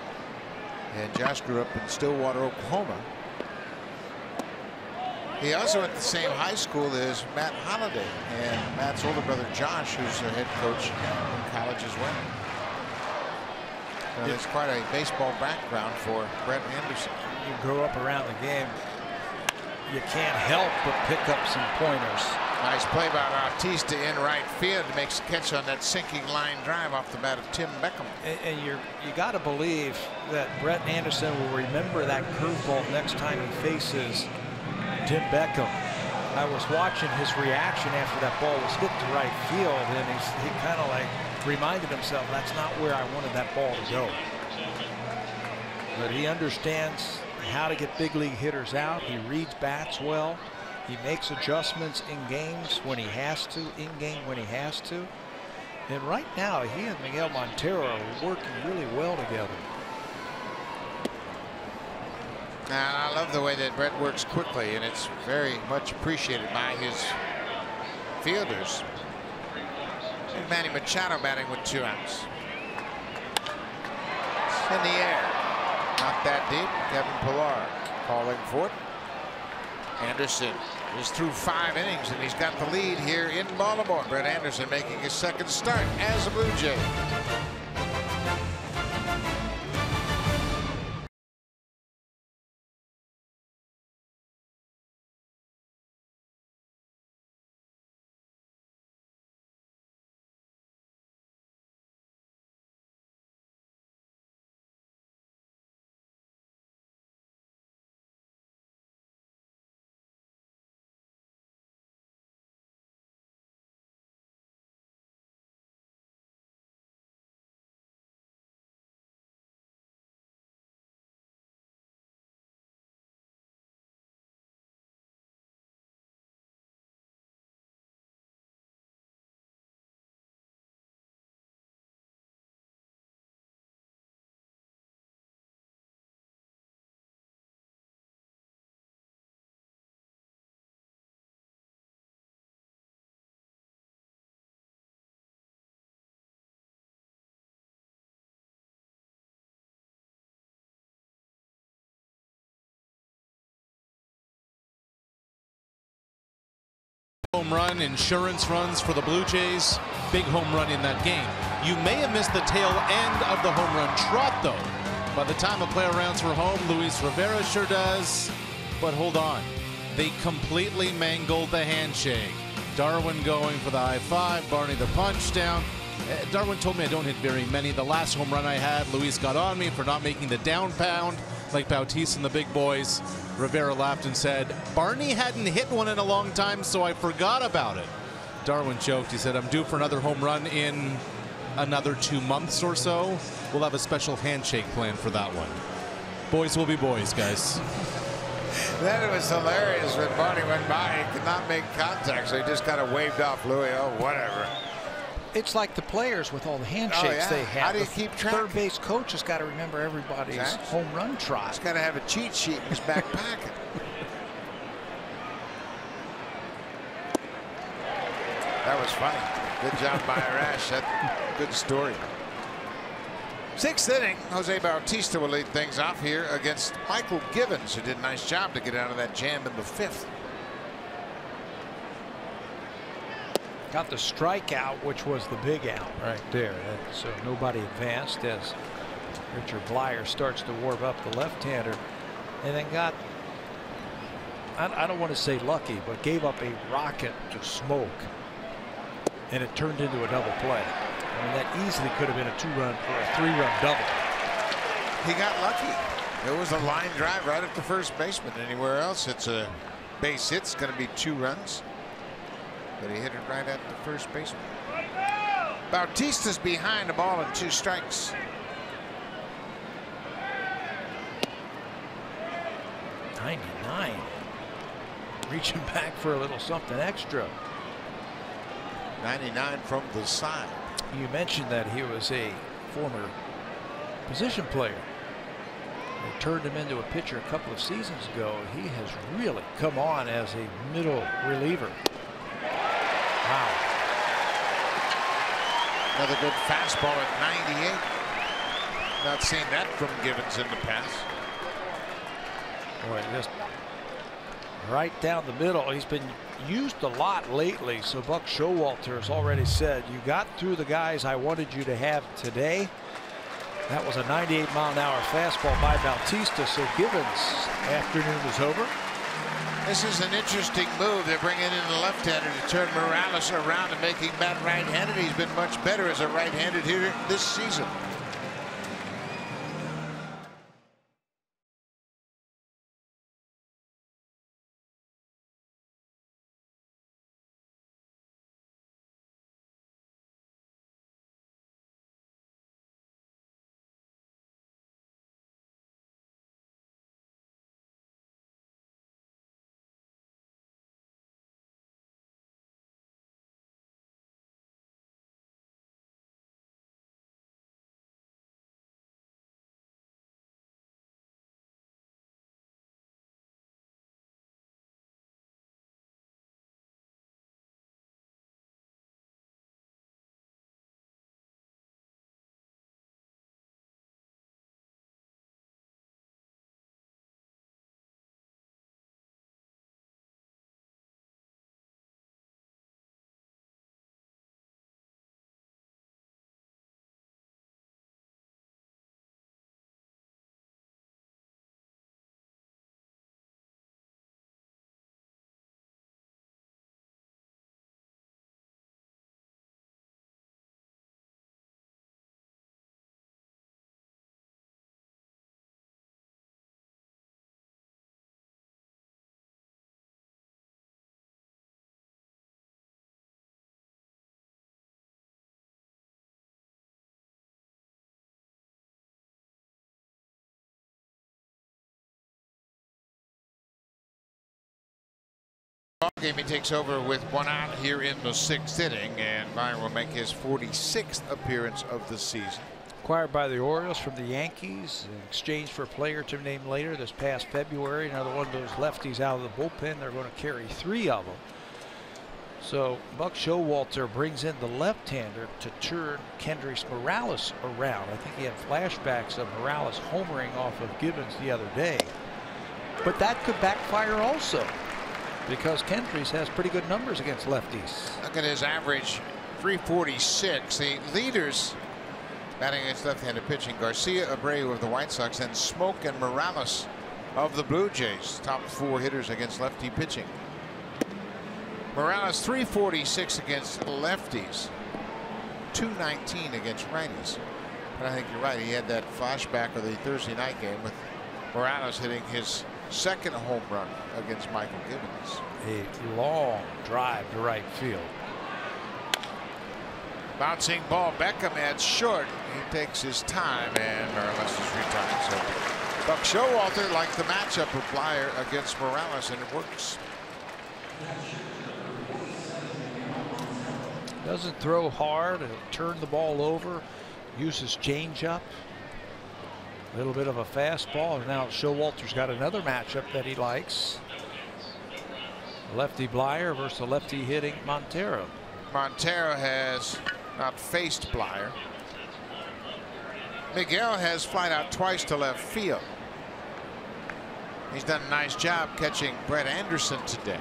And Josh grew up in Stillwater, Oklahoma. He also went to the same high school as Matt Holliday and Matt's older brother Josh, who's their head coach in college as well. So there's quite a baseball background for Brett Anderson. You grow up around the game, you can't help but pick up some pointers. Nice play by Bautista in right field. Makes a catch on that sinking line drive off the bat of Tim Beckham. And you got to believe that Brett Anderson will remember that curveball next time he faces Tim Beckham. I was watching his reaction after that ball was hit to right field, and he kind of like reminded himself, that's not where I wanted that ball to go. But he understands how to get big league hitters out. He reads bats well. He makes adjustments in games when he has to, in game when he has to. And right now, he and Miguel Montero are working really well together. And I love the way that Brett works quickly, and it's very much appreciated by his fielders. And Manny Machado batting with 2 outs. It's in the air. Not that deep. Kevin Pillar calling for it. Anderson is through 5 innings, and he's got the lead here in Baltimore. Brett Anderson making his second start as a Blue Jay. Home run, insurance runs for the Blue Jays. Big home run in that game. You may have missed the tail end of the home run trot, though. By the time a player rounds for home, Luis Rivera sure does. But hold on. They completely mangled the handshake. Darwin going for the high five, Barney the punch down. Darwin told me I don't hit very many. The last home run I had, Luis got on me for not making the down pound like Bautista and the big boys. Rivera laughed and said, Barney hadn't hit one in a long time, so I forgot about it. Darwin joked. He said, I'm due for another home run in another 2 months or so. We'll have a special handshake plan for that one. Boys will be boys, guys. Then it was hilarious when Barney went by. He could not make contact, so he just kind of waved off Louis. Oh, whatever. It's like the players with all the handshakes they have. How do you keep track? Third base coach has got to remember everybody's home run trot. He's got to have a cheat sheet in his back pocket. That was funny. Good job by Arash. That's a good story. Sixth inning, Jose Bautista will lead things off here against Michael Givens, who did a nice job to get out of that jam in the fifth. Got the strikeout, which was the big out right there. So nobody advanced as Richard Blyer starts to warm up the left-hander, and then got, I don't want to say lucky, but gave up a rocket to Smoke, and it turned into a double play. I mean, that easily could have been a 2-run or a 3-run double. He got lucky. There was a line drive right at the first baseman. Anywhere else, it's a base hit. It's going to be 2 runs. But he hit it right at the first baseman. Bautista's behind the ball and 2 strikes. '99. Reaching back for a little something extra. 99 from the side. You mentioned that he was a former position player. They turned him into a pitcher a couple of seasons ago. He has really come on as a middle reliever. Wow. Another good fastball at 98. Not seen that from Givens in the past. Boy, just right down the middle. He's been used a lot lately. So Buck Showalter has already said, you got through the guys I wanted you to have today. That was a 98-mile-an-hour fastball by Bautista. So Givens' afternoon is over. This is an interesting move. They're bringing in the left-hander to turn Morales around and make him bat right-handed. He's been much better as a right-handed hitter this season. Game, he takes over with 1 out here in the 6th inning, and Byron will make his 46th appearance of the season. Acquired by the Orioles from the Yankees in exchange for a player to name later this past February. Another one of those lefties out of the bullpen. They're going to carry 3 of them. So Buck Showalter brings in the left-hander to turn Kendrys Morales around. I think he had flashbacks of Morales homering off of Givens the other day. But that could backfire also, because Kendrys has pretty good numbers against lefties. Look at his average, 346. The leaders batting against left-handed pitching, Garcia, Abreu of the White Sox, and Smoke and Morales of the Blue Jays. Top 4 hitters against lefty pitching. Morales 346 against lefties, 219 against righties. But I think you're right. He had that flashback of the Thursday night game with Morales hitting his 2nd home run against Michael Givens. A long drive to right field. Bouncing ball, Beckham at short. He takes his time, and Morales is retired. So Buck Showalter liked the matchup of Blyer against Morales, and it works. Doesn't throw hard. He'll turn the ball over. Uses changeup. A little bit of a fastball. And now Showalter's got another matchup that he likes. Lefty Blyer versus a lefty hitting Montero. Montero has not faced Blyer. Miguel has flied out twice to left field. He's done a nice job catching Brett Anderson today.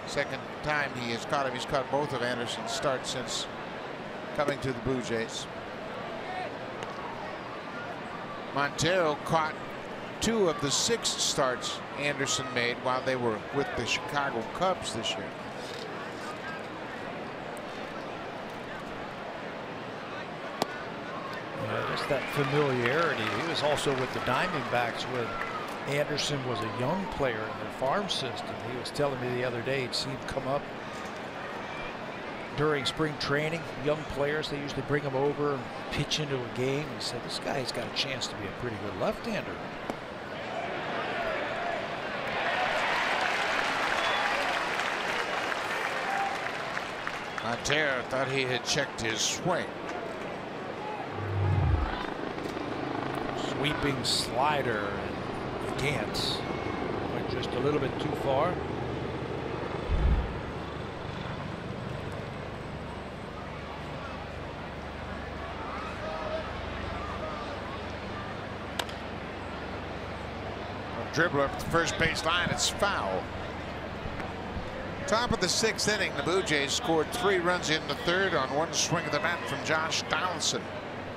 Second time he has caught him. He's caught both of Anderson's starts since coming to the Blue Jays. Montero caught 2 of the 6 starts Anderson made while they were with the Chicago Cubs this year. Just that familiarity. He was also with the Diamondbacks when Anderson was a young player in their farm system. He was telling me the other day he'd seen him come up during spring training. Young players, they usually bring him over and pitch into a game. He said, this guy's got a chance to be a pretty good left-hander. Montero thought he had checked his swing. Sweeping slider. He can't. Went just a little bit too far. Dribbler up the first base line. It's foul. Top of the 6th inning, the Blue Jays scored 3 runs in the 3rd on one swing of the bat from Josh Donaldson.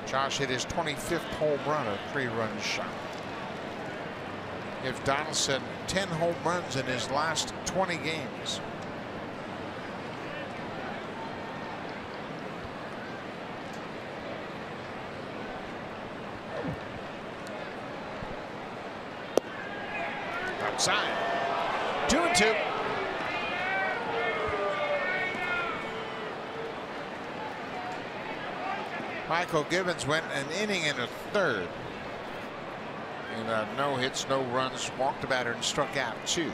Josh hit his 25th home run, a 3-run shot. Give Donaldson 10 home runs in his last 20 games. Outside. 2-2. Michael Gibbons went an inning and a 3rd. And no hits, no runs, walked the batter and struck out 2.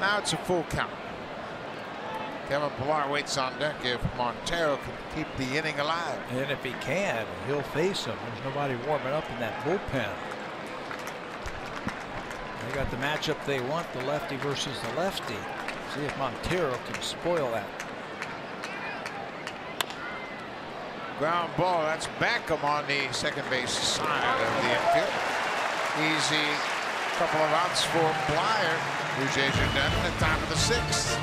Now it's a full count. Kevin Pillar waits on deck if Montero can keep the inning alive. And if he can, he'll face him. There's nobody warming up in that bullpen. They got the matchup they want, the lefty versus the lefty. See if Montero can spoil that. Ground ball. That's Beckham on the second base side of the infield. Easy couple of outs for Blyer. Blue Jays are done at the top of the 6th.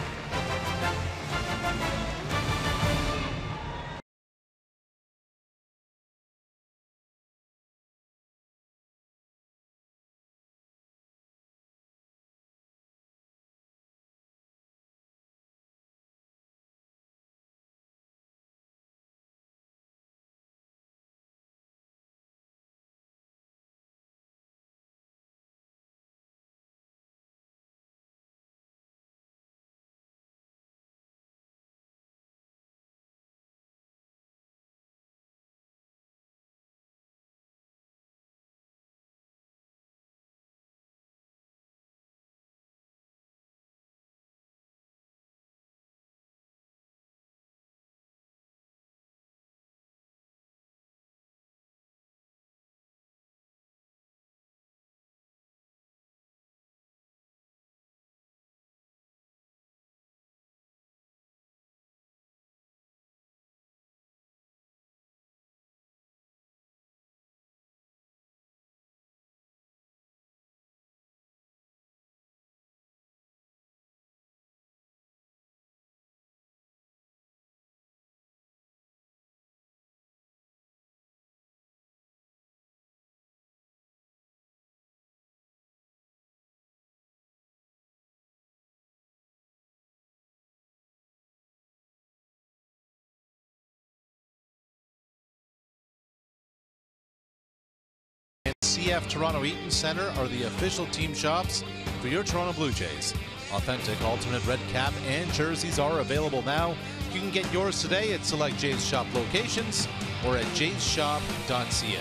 CF Toronto Eaton Center are the official team shops for your Toronto Blue Jays. Authentic alternate red cap and jerseys are available now. You can get yours today at select Jays Shop locations or at jaysshop.ca.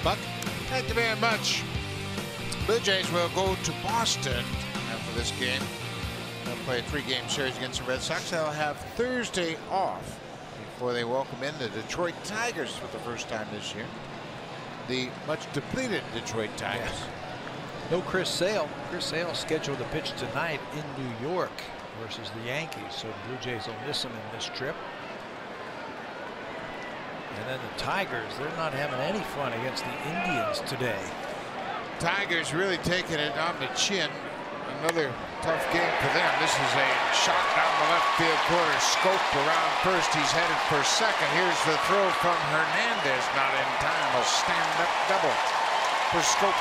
Buck? Thank you very much. Blue Jays will go to Boston after this game. They'll play a 3-game series against the Red Sox. They'll have Thursday off before they welcome in the Detroit Tigers for the first time this year. The much depleted Detroit Tigers. Yes. No Chris Sale. Chris Sale scheduled to pitch tonight in New York versus the Yankees, so the Blue Jays will miss him in this trip. And then the Tigers, they're not having any fun against the Indians today. Tigers really taking it on the chin. Another tough game for them. This is a shot down the left field corner. Scope around first. He's headed for second. Here's the throw from Hernandez. Not in time. A stand-up double for Scope.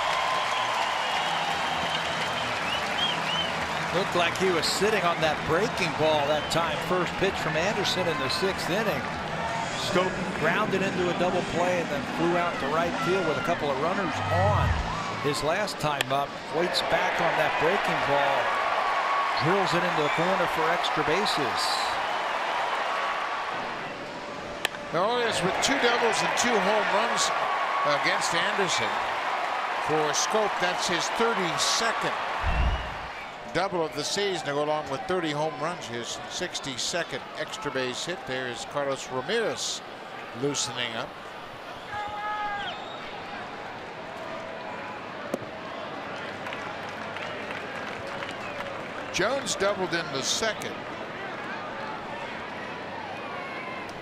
Looked like he was sitting on that breaking ball that time. First pitch from Anderson in the 6th inning. Scope grounded into a double play and then flew out to right field with a couple of runners on. His last time up, waits back on that breaking ball, drills it into the corner for extra bases. The Orioles with 2 doubles and 2 home runs against Anderson. For Scope, that's his 32nd double of the season to go along with 30 home runs. His 62nd extra base hit. There is Carlos Ramirez loosening up. Jones doubled in the 2nd.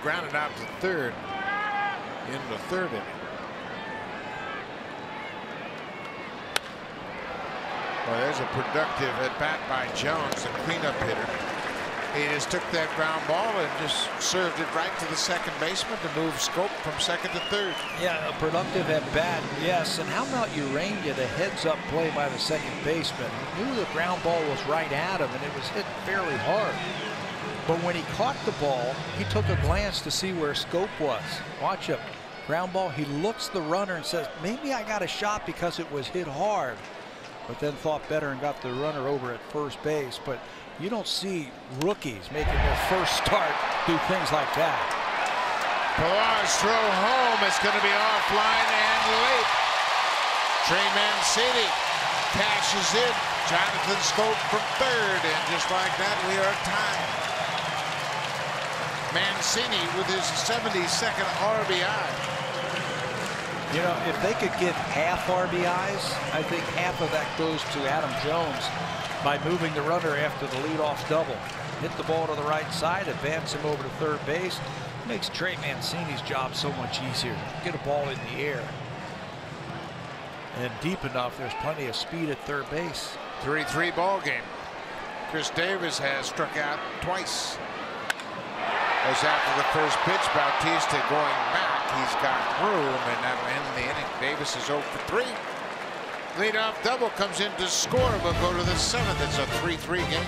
Grounded out to 3rd in the 3rd inning. Well, there's a productive at bat by Jones, the cleanup hitter. He just took that ground ball and just served it right to the second baseman to move Scope from 2nd to 3rd. Yeah, a productive at bat, yes. And how about Urania, the heads-up play by the second baseman? He knew the ground ball was right at him, and it was hit fairly hard. But when he caught the ball, he took a glance to see where Scope was. Watch him. Ground ball, he looks the runner and says, maybe I got a shot because it was hit hard. But then thought better and got the runner over at first base. But you don't see rookies making their first start do things like that. Pilar's throw home. It's going to be offline and late. Trey Mancini cashes in. Jonathan Scope from 3rd, and just like that, we are tied. Mancini with his 72nd RBI. You know, if they could get half RBIs, I think half of that goes to Adam Jones by moving the runner after the leadoff double. Hit the ball to the right side, advance him over to 3rd base. Makes Trey Mancini's job so much easier. Get a ball in the air. And deep enough, there's plenty of speed at 3rd base. 3-3 ball game. Chris Davis has struck out twice. As after the first pitch, Bautista going back. He's got room, and that'll end the inning. Davis is 0 for 3. Leadoff double comes in to score. We'll go to the 7th. It's a 3-3 game.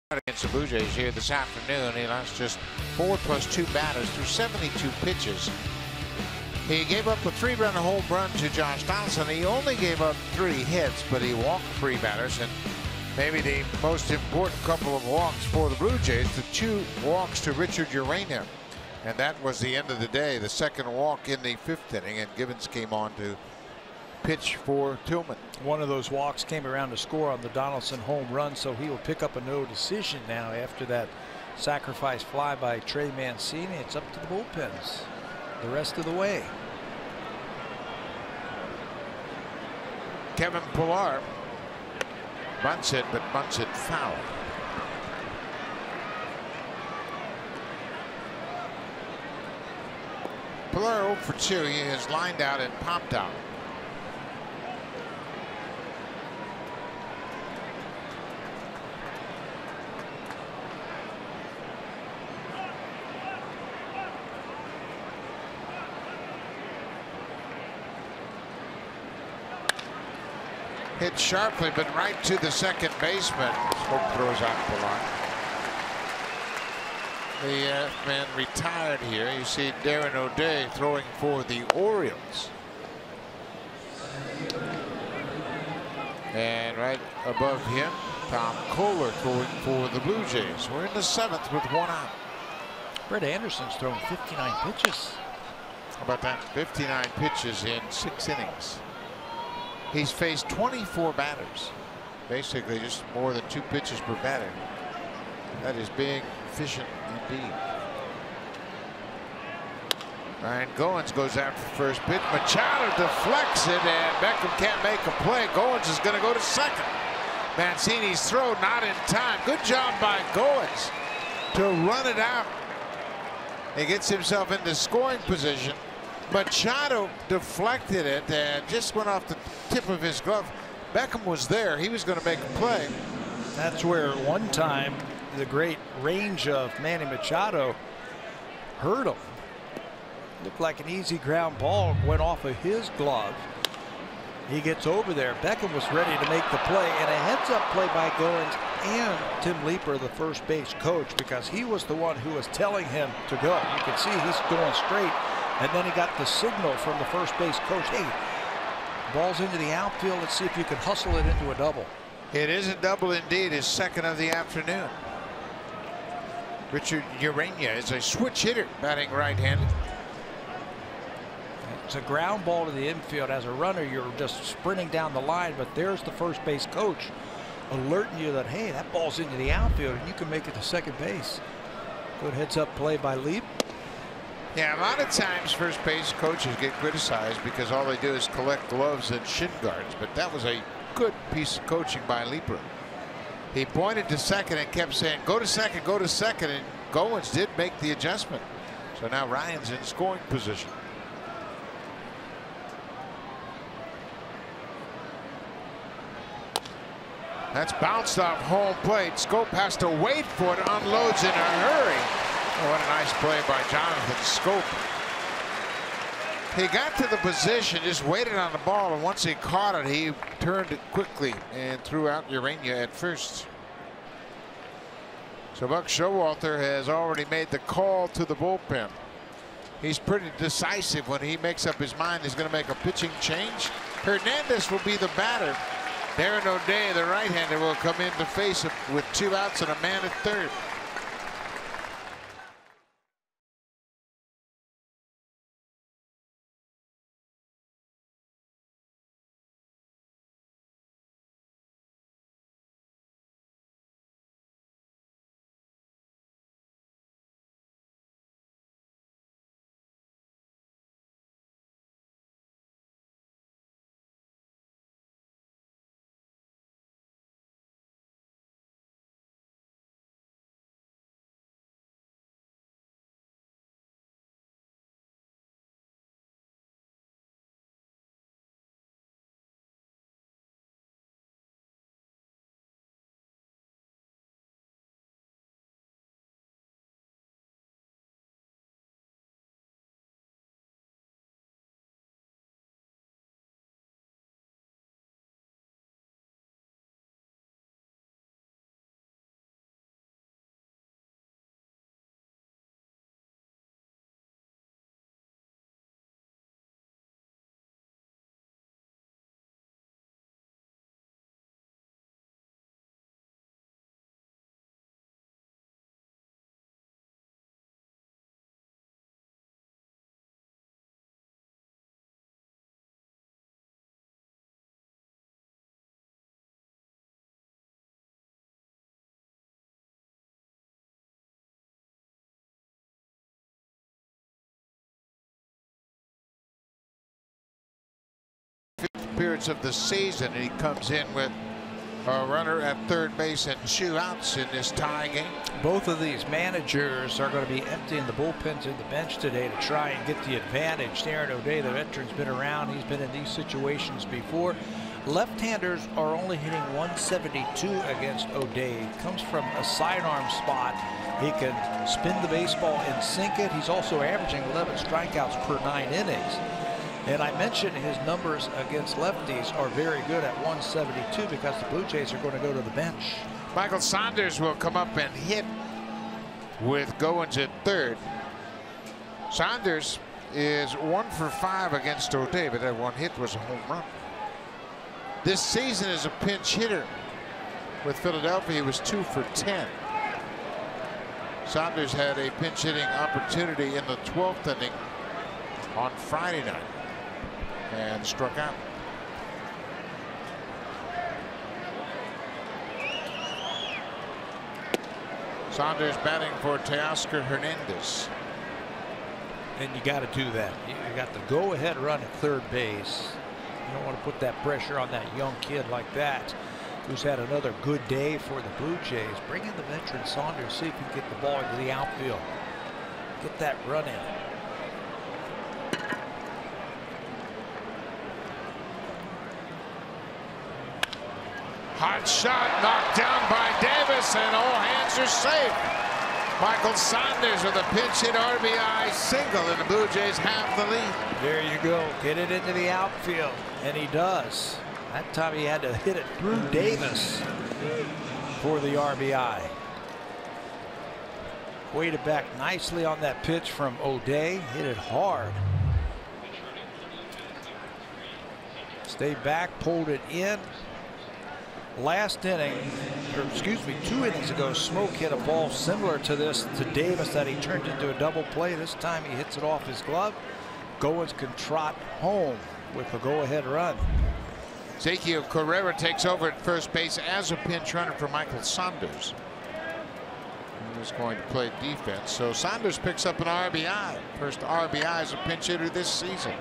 against the Blue Jays here this afternoon. He lost just 4 + 2 batters through 72 pitches. He gave up a 3-run home run to Josh Donaldson. He only gave up 3 hits, but he walked 3 batters, and maybe the most important couple of walks for the Blue Jays, the 2 walks to Richard Urania. And that was the end of the day, the second walk in the 5th inning, and Givens came on to pitch for Tillman. One of those walks came around to score on the Donaldson home run, so he will pick up a no decision now after that sacrifice fly by Trey Mancini. It's up to the bullpens the rest of the way. Kevin Pillar bunts it, but bunts it foul. Pillar 0 for 2. He has lined out and popped out. Hit sharply, but right to the second baseman. Smoke throws out Pillar. The man retired here. You see Darren O'Day throwing for the Orioles. And right above him, Tom Kohler throwing for the Blue Jays. We're in the 7th with 1 out. Brett Anderson's thrown 59 pitches. How about that? 59 pitches in 6 innings. He's faced 24 batters. Basically just more than 2 pitches per batter. That is being efficient indeed. Ryan Goins goes after the first pitch. Machado deflects it, and Beckham can't make a play. Goins is going to go to second. Mancini's throw not in time. Good job by Goins to run it out. He gets himself into scoring position. Machado deflected it and just went off the tip of his glove. Beckham was there. He was going to make a play. That's where one time the great range of Manny Machado hurt him. Looked like an easy ground ball, went off of his glove. He gets over there. Beckham was ready to make the play, and a heads-up play by Goins and Tim Leeper, the first base coach, because he was the one who was telling him to go. You can see he's going straight. And then he got the signal from the first base coach. Hey, ball's into the outfield. Let's see if you can hustle it into a double. It is a double indeed. His second of the afternoon. Richard Urania is a switch hitter, batting right-handed. It's a ground ball to the infield. As a runner, you're just sprinting down the line. But there's the first base coach alerting you that, hey, that ball's into the outfield and you can make it to second base. Good heads-up play by Leap. Yeah, a lot of times first base coaches get criticized because all they do is collect gloves and shin guards, but that was a good piece of coaching by Leeper. He pointed to second and kept saying, go to second, and Goins did make the adjustment. So now Ryan's in scoring position. That's bounced off home plate. Scope has to wait for it, unloads in a hurry. Oh, what a nice play by Jonathan Scope. He got to the position, just waited on the ball, and once he caught it, he turned it quickly and threw out Urania at first. So Buck Showalter has already made the call to the bullpen. He's pretty decisive when he makes up his mind he's going to make a pitching change. Hernandez will be the batter. Darren O'Day, the right-hander, will come in to face him with 2 outs and a man at third. appearance of the season, and he comes in with a runner at third base and 2 outs in this tie game. Both of these managers are going to be emptying the bullpens in the bench today to try and get the advantage. Aaron O'Day, the veteran's been around. He's been in these situations before. Left-handers are only hitting 172 against O'Day. He comes from a sidearm spot. He can spin the baseball and sink it. He's also averaging 11 strikeouts per 9 innings. And I mentioned his numbers against lefties are very good at 172 because the Blue Jays are going to go to the bench. Michael Saunders will come up and hit with Goins at third. Saunders is 1 for 5 against O'Day, but that one hit was a home run. This season as a pinch hitter with Philadelphia, he was 2 for 10. Saunders had a pinch hitting opportunity in the 12th inning on Friday night and struck out. Saunders batting for Teoscar Hernandez. And you got to do that. You got the go-ahead run at third base. You don't want to put that pressure on that young kid like that, who's had another good day for the Blue Jays. Bring in the veteran Saunders, see if he can get the ball into the outfield. Get that run in. Hot shot knocked down by Davis, and all hands are safe. Michael Saunders with a pinch hit RBI single, and the Blue Jays have the lead. There you go. Get it into the outfield, and he does. That time he had to hit it through Davis for the RBI. Waited back nicely on that pitch from O'Day. Hit it hard. Stayed back, pulled it in. Last inning, or excuse me, 2 innings ago, Smoke hit a ball similar to this to Davis that he turned into a double play. This time he hits it off his glove. Goins can trot home with a go-ahead run. Ezequiel Carrera takes over at first base as a pinch runner for Michael Saunders. He was going to play defense, so Saunders picks up an RBI. First RBI as a pinch hitter this season.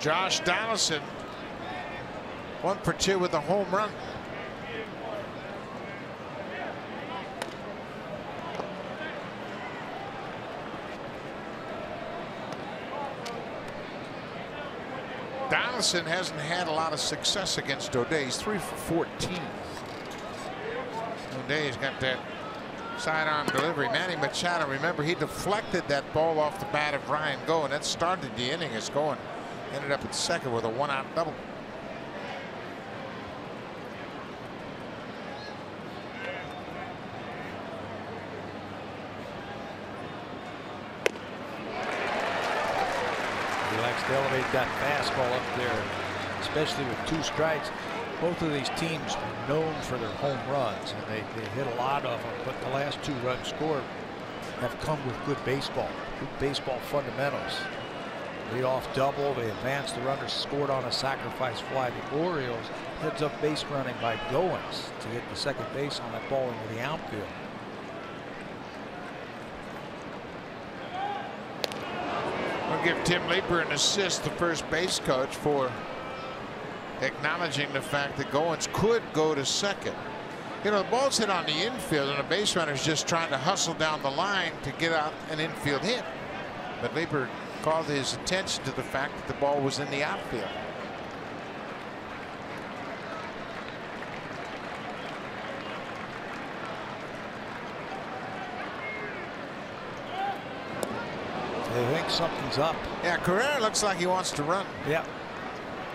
Josh Donaldson 1 for 2 with a home run. Donaldson hasn't had a lot of success against O'Day. He's 3 for 14. O'Day's got that sidearm delivery. Manny Machado, remember, he deflected that ball off the bat of Ryan Goins, and that started the inning as Goins ended up at second with a 1-out double. He likes to elevate that fastball up there, especially with 2 strikes. Both of these teams are known for their home runs, and they hit a lot of them, but the last 2 runs scored have come with good baseball fundamentals. Leadoff double, they advanced, the runner scored on a sacrifice fly. The Orioles heads up base running by Goins to hit the second base on that ball into the outfield. We'll give Tim Leeper an assist, the first base coach, for acknowledging the fact that Goins could go to second. You know, the ball's hit on the infield, and a base runner's just trying to hustle down the line to get out an infield hit. But Leeper called his attention to the fact that the ball was in the outfield. They think something's up. Yeah, Carrera looks like he wants to run. Yeah,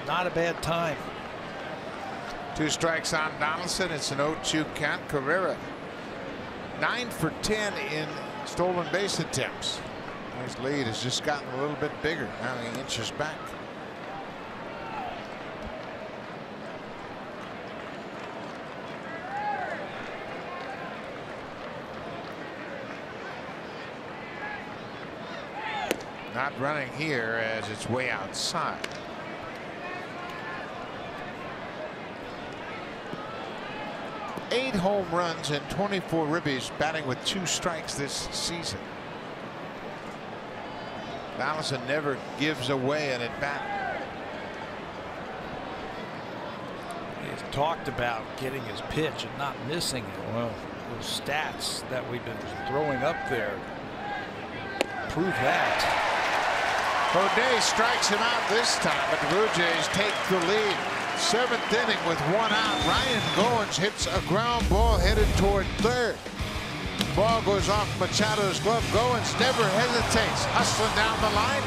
not a bad time. 2 strikes on Donaldson. It's an 0-2 count. Carrera 9 for 10 in stolen base attempts. His lead has just gotten a little bit bigger. Now he inches back. Not running here as it's way outside. Eight home runs and 24 ribbies, batting with 2 strikes this season. Allison never gives away an at-bat. He's talked about getting his pitch and not missing it. Well, those stats that we've been throwing up there prove that. O'Day strikes him out this time, but the Blue Jays take the lead. 7th inning with 1 out. Ryan Goins hits a ground ball headed toward third. Ball goes off Machado's glove. Goins never hesitates, hustling down the line.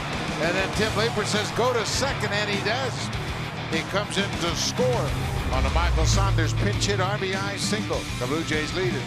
And then Tim Leipert says, go to second, and he does. He comes in to score on a Michael Saunders pinch hit RBI single. The Blue Jays lead it.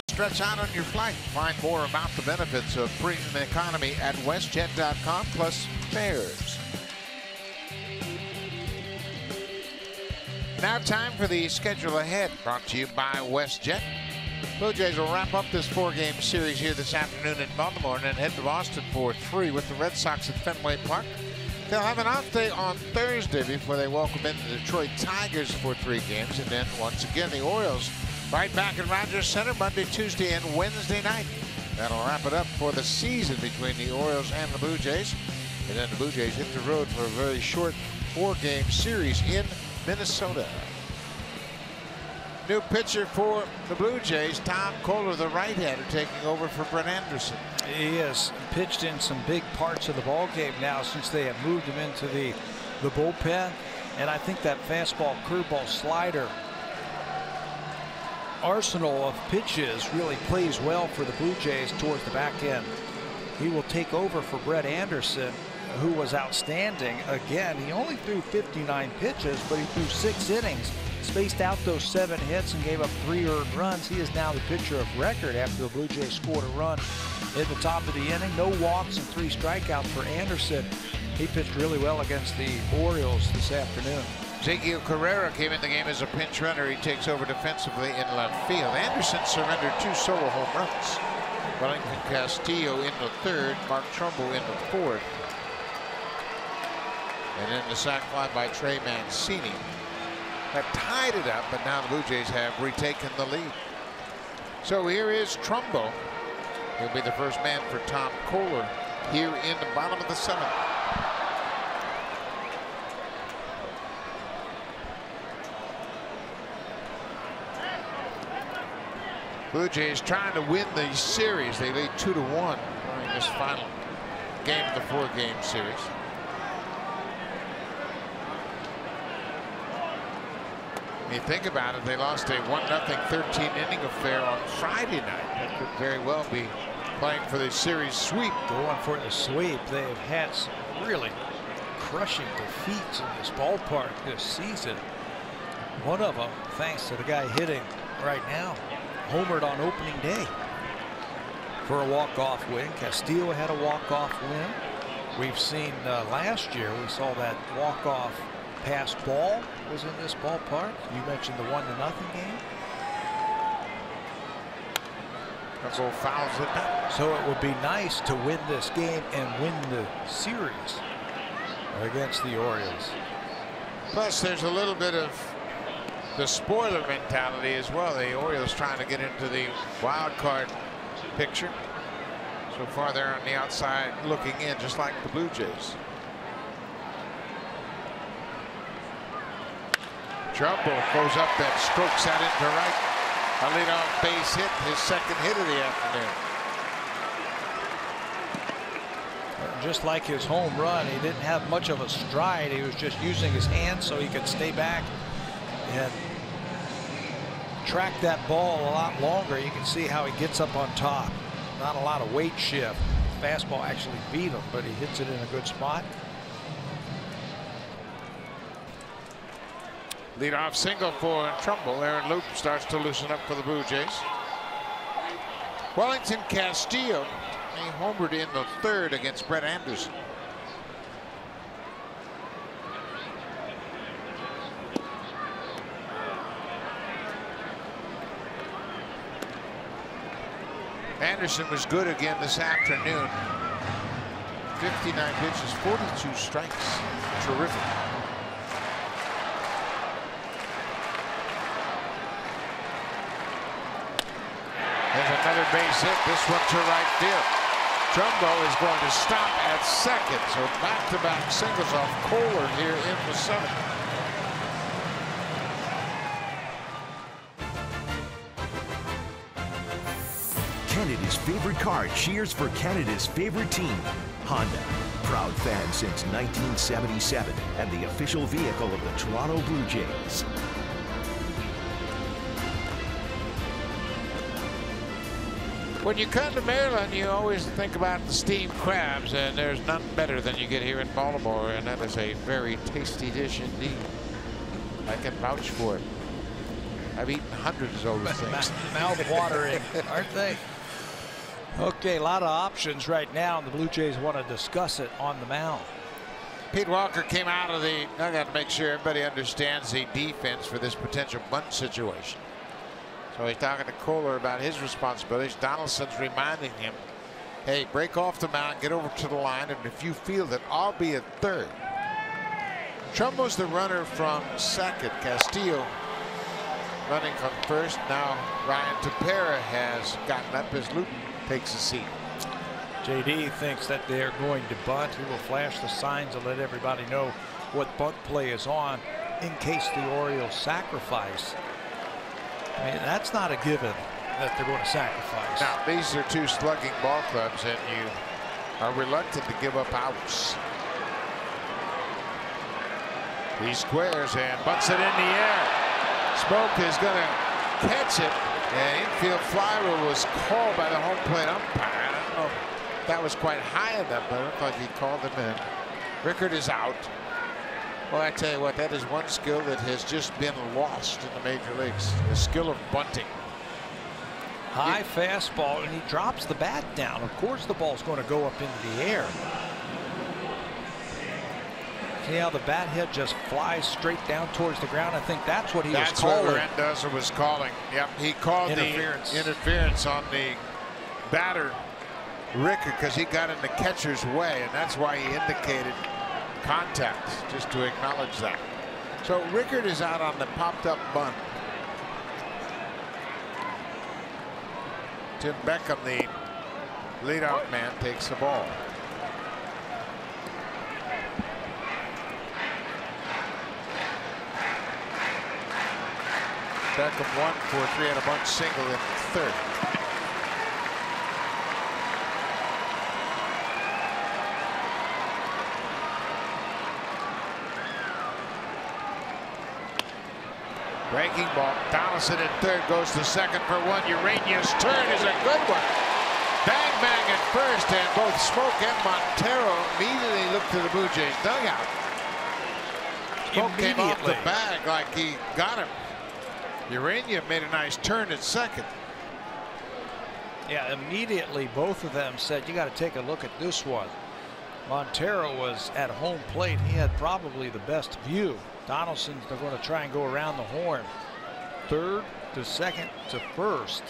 Stretch out on your flight. Find more about the benefits of premium economy at WestJet.com plus fares. Now time for the schedule ahead, brought to you by WestJet. Blue Jays will wrap up this 4-game series here this afternoon in Baltimore and then head to Boston for 3 with the Red Sox at Fenway Park. They'll have an off day on Thursday before they welcome in the Detroit Tigers for 3 games, and then once again the Orioles right back at Rogers Center Monday, Tuesday, and Wednesday night. That'll wrap it up for the season between the Orioles and the Blue Jays. And then the Blue Jays hit the road for a very short 4-game series in Minnesota. New pitcher for the Blue Jays, Tom Kohler, the right-hander, taking over for Brett Anderson. He has pitched in some big parts of the ball game now since they have moved him into the bullpen. And I think that fastball, curveball, slider arsenal of pitches really plays well for the Blue Jays towards the back end. He will take over for Brett Anderson, who was outstanding. Again, he only threw 59 pitches, but he threw 6 innings, spaced out those 7 hits, and gave up 3 earned runs. He is now the pitcher of record after the Blue Jays scored a run in the top of the inning. No walks and 3 strikeouts for Anderson. He pitched really well against the Orioles this afternoon. Ezequiel Carrera came in the game as a pinch runner. He takes over defensively in left field. Anderson surrendered 2 solo home runs. Wellington Castillo in the 3rd, Mark Trumbull in the 4th. And then the sac fly by Trey Mancini. That tied it up, but now the Blue Jays have retaken the lead. So here is Trumbull. He'll be the first man for Tom Kohler here in the bottom of the 7th. Blue Jays trying to win the series. They lead 2-1 during this final game of the 4-game series. When you think about it, they lost a 1-0 13-inning affair on Friday night. They could very well be playing for the series sweep. Going for the sweep. They have had some really crushing defeats in this ballpark this season. One of them, thanks to the guy hitting right now, homered on opening day for a walk-off win. Castillo had a walk-off win. We've seen last year, we saw that walk-off pass ball was in this ballpark. You mentioned the 1-0 game. Russell fouls it down. So it would be nice to win this game and win the series against the Orioles. Plus, there's a little bit of the spoiler mentality as well. The Orioles trying to get into the wild card picture. So far, they're on the outside looking in, just like the Blue Jays. Trumbo goes up and strokes that into right. A leadoff base hit, his second hit of the afternoon. Just like his home run, he didn't have much of a stride. He was just using his hands so he could stay back and track that ball a lot longer. You can see how he gets up on top. Not a lot of weight shift. Fastball actually beat him, but he hits it in a good spot. Leadoff single for Trumbull. Aaron Loup starts to loosen up for the Blue Jays. Wellington Castillo, he homered in the third against Brett Anderson. Anderson was good again this afternoon. 59 pitches, 42 strikes. Terrific. There's another base hit. This one to right field. Trumbo is going to stop at second. So back-to-back singles off Kohler here in the seventh. Canada's favorite car cheers for Canada's favorite team, Honda. Proud fan since 1977 and the official vehicle of the Toronto Blue Jays. When you come to Maryland, you always think about the steamed crabs, and there's none better than you get here in Baltimore, and that is a very tasty dish indeed. I can vouch for it. I've eaten hundreds of those things. Mouth-watering, aren't they? Okay, a lot of options right now, and the Blue Jays want to discuss it on the mound. Pete Walker came out of the dugout to make sure everybody understands the defense for this potential bunt situation. So he's talking to Kohler about his responsibilities. Donaldson's reminding him, hey, break off the mound, get over to the line, and if you feel that, I'll be at third. Trumbo's the runner from second. Castillo running from first. Now Ryan Tepera has gotten up as Luton takes a seat. JD thinks that they're going to bunt. He will flash the signs and let everybody know what bunt play is on in case the Orioles sacrifice. I mean, that's not a given that they're going to sacrifice. Now, these are two slugging ball clubs, and you are reluctant to give up outs. He squares and bunts it in the air. Smoke is going to catch it, and infield fly rule was called by the home plate umpire. I don't know if that was quite high enough, but it looked like he called him in. Rickard is out. Well, I tell you what, that is one skill that has just been lost in the major leagues, the skill of bunting. High fastball, and he drops the bat down. Of course the ball's going to go up into the air. See how the bat head just flies straight down towards the ground? I think that's what he was calling. That's what Rendazzo was calling. Yep, he called the interference on the batter, Rickard, because he got in the catcher's way, and that's why he indicated contact, just to acknowledge that. So Rickard is out on the popped-up bunt. Tim Beckham, the leadoff man, takes the ball. Beckham 1 for 3 and a bunt single in the third. Breaking ball. Donaldson at third, goes to second for one. Urania's turn is a good one. Bang, bang at first, and both Smoke and Montero immediately look to the Blue Jays dugout. Smoke came off the bag like he got him. Urania made a nice turn at second. Yeah, immediately both of them said, you got to take a look at this one. Montero was at home plate. He had probably the best view. Donaldson's, they're going to try and go around the horn. Third to second to first.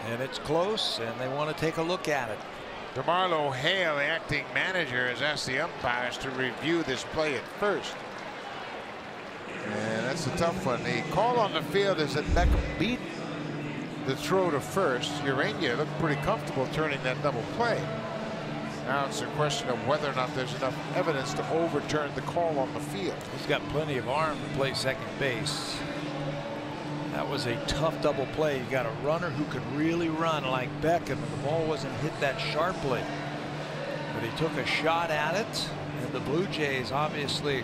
And it's close, and they want to take a look at it. DeMarlo Hale, the acting manager, has asked the umpires to review this play at first. And that's a tough one. The call on the field is that Beckham beat the throw to first. Urania looked pretty comfortable turning that double play. Now it's a question of whether or not there's enough evidence to overturn the call on the field. He's got plenty of arm to play second base. That was a tough double play. You got a runner who can really run like Beckham, and the ball wasn't hit that sharply. But he took a shot at it, and the Blue Jays obviously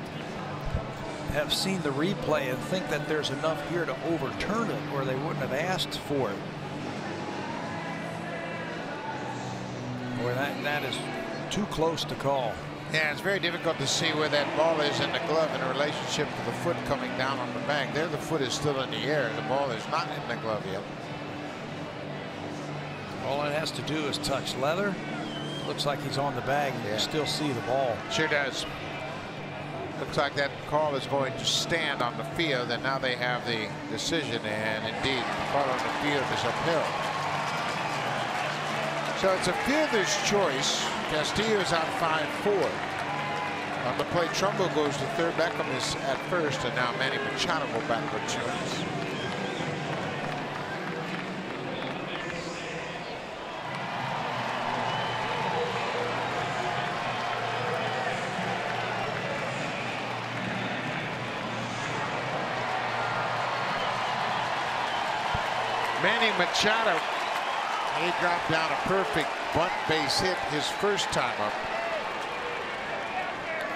have seen the replay and think that there's enough here to overturn it, or they wouldn't have asked for it. Boy, that is too close to call. Yeah, it's very difficult to see where that ball is in the glove in relationship to the foot coming down on the bag. There, the foot is still in the air. The ball is not in the glove yet. All it has to do is touch leather. Looks like he's on the bag, and you can still see the ball. Sure does. Looks like that call is going to stand on the field, and now they have the decision, and indeed, the call on the field is uphill. So it's a fielder's choice. Castillo's out 5-4. On the play, Trumbo goes to third. Beckham is at first, and now Manny Machado will backward choice. Manny Machado, he dropped down a perfect bunt base hit his first time up.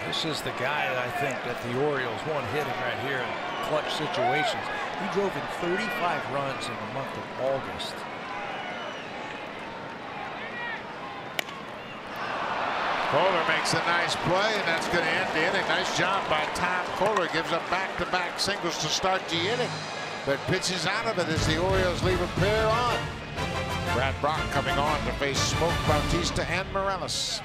This is the guy that I think that the Orioles want hitting right here in clutch situations. He drove in 35 runs in the month of August. Kohler makes a nice play, and that's going to end the inning. Nice job by Tom Kohler. Gives up back-to-back singles to start the inning, but pitches out of it as the Orioles leave a pair on. Brad Brock coming on to face Smoke Bautista and Morales.